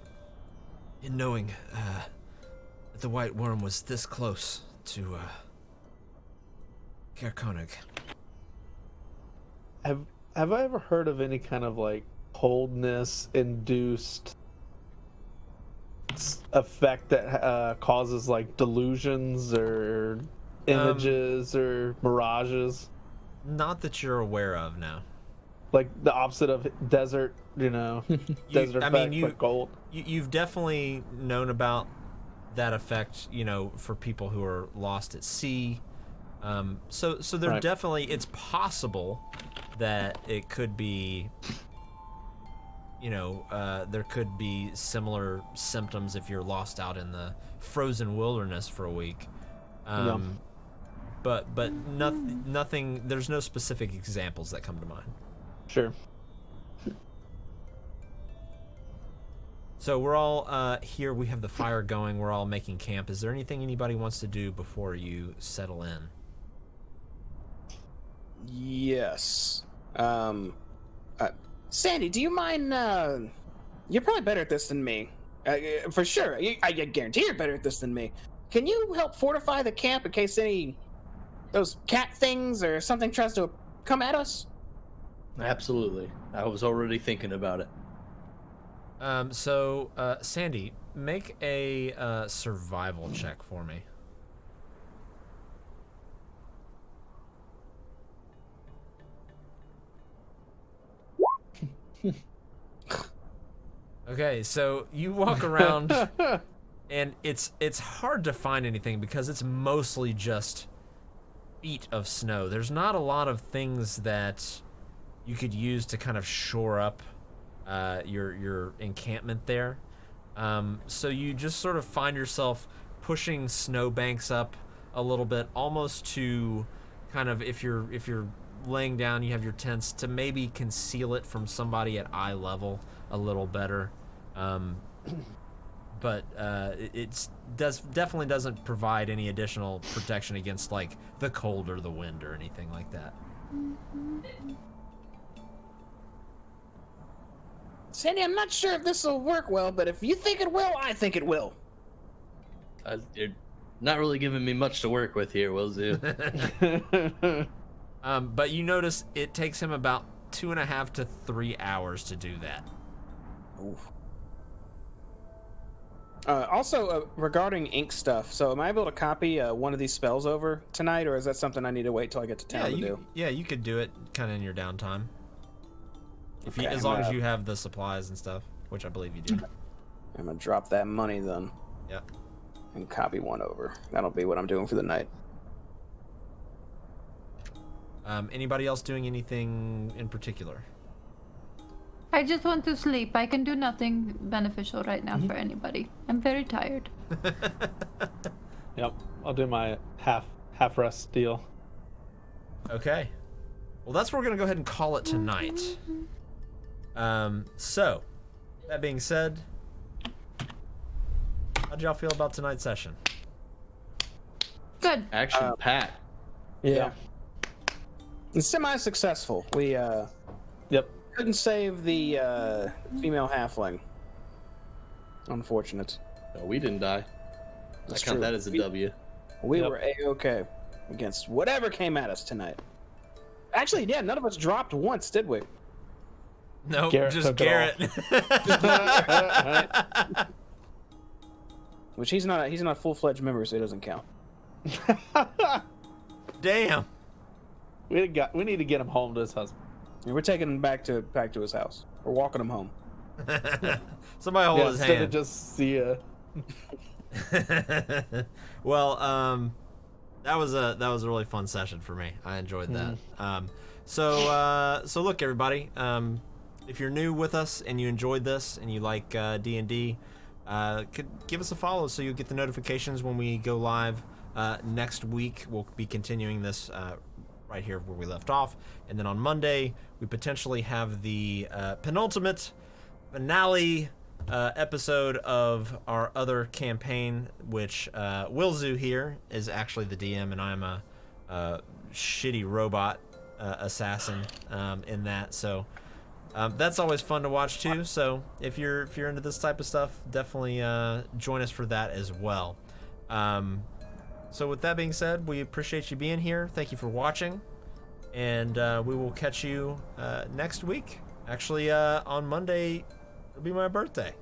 in knowing that the White Worm was this close to Caer Connacht. Have I ever heard of any kind of like coldness induced effect that causes like delusions or images or mirages? Not that you're aware of, no. Like the opposite of desert, desert effect, but cold. You've definitely known about that effect, for people who are lost at sea. So there Right. definitely, it's possible that it could be, there could be similar symptoms if you're lost out in the frozen wilderness for a week. Yeah. But nothing. There's no specific examples that come to mind. Sure. So we're all here. We have the fire going. We're all making camp. Is there anything anybody wants to do before you settle in? Yes. Sandy, do you mind? You're probably better at this than me. For sure. I guarantee you're better at this than me. Can you help fortify the camp in case those cat things or something tries to come at us? Absolutely. I was already thinking about it. So Sandy, make a survival check for me. Okay, so you walk around, and it's hard to find anything because it's mostly just feet of snow. There's not a lot of things that you could use to kind of shore up your encampment there. So you just sort of find yourself pushing snowbanks up a little bit, almost to kind of, if you're laying down, you have your tents to maybe conceal it from somebody at eye level a little better. But it definitely doesn't provide any additional protection against like the cold or the wind or anything like that. Sandy, I'm not sure if this will work well, but if you think it will, I think it will. You're not really giving me much to work with here, Wilzu. But you notice it takes him about 2.5 to 3 hours to do that. Oof. Also, regarding ink stuff, so am I able to copy one of these spells over tonight, or is that something I need to wait till I get to town to do? Yeah, you could do it kind of in your downtime. If Okay, as long as you have the supplies and stuff, which I believe you do. I'm gonna drop that money then. Yeah. And copy one over. That'll be what I'm doing for the night. Anybody else doing anything in particular? I just want to sleep. I can do nothing beneficial right now for anybody. I'm very tired. Yep, I'll do my half rest deal. Okay. Well, that's where we're gonna go ahead and call it tonight. So, that being said, how'd y'all feel about tonight's session? Good. Action packed. Yeah. It's semi-successful. We Yep. couldn't save the female halfling. Unfortunate. No, we didn't die. That's I count true. that as a W. We Yep. were A-okay against whatever came at us tonight. Actually, yeah, none of us dropped once, did we? Nope, Garrett just took it Garrett. Which he's not a full-fledged member, so he doesn't count. Damn. We need to get him home to his husband. And we're taking him back to his house. We're walking him home. Somebody hold his instead hand. of just see ya. Well, that was a really fun session for me. I enjoyed that. So look, everybody. If you're new with us and you enjoyed this and you like D&D, could give us a follow so you'll get the notifications when we go live next week. We'll be continuing this right here where we left off, and then on Monday we potentially have the penultimate finale episode of our other campaign, which Wilzu here is actually the DM, and I'm a shitty robot assassin in that. So that's always fun to watch too. So if you're into this type of stuff, definitely join us for that as well. So with that being said, we appreciate you being here. Thank you for watching, and we will catch you next week. Actually, on Monday it'll be my birthday.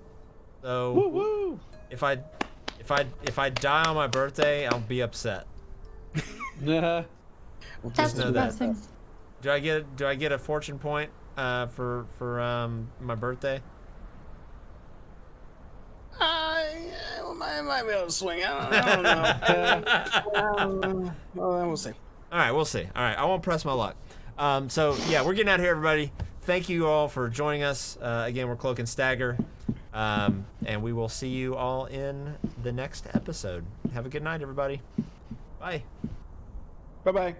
So Woo-woo. if I die on my birthday, I'll be upset. Yeah. That's know that. depressing. Do I get a fortune point for my birthday? I might be able to swing. I don't know. Well, we'll see. All right, we'll see. All right, I won't press my luck. So yeah, we're getting out of here, everybody. Thank you all for joining us. Again, we're Cloak and Stagger, and we will see you all in the next episode. Have a good night, everybody. Bye. Bye-bye.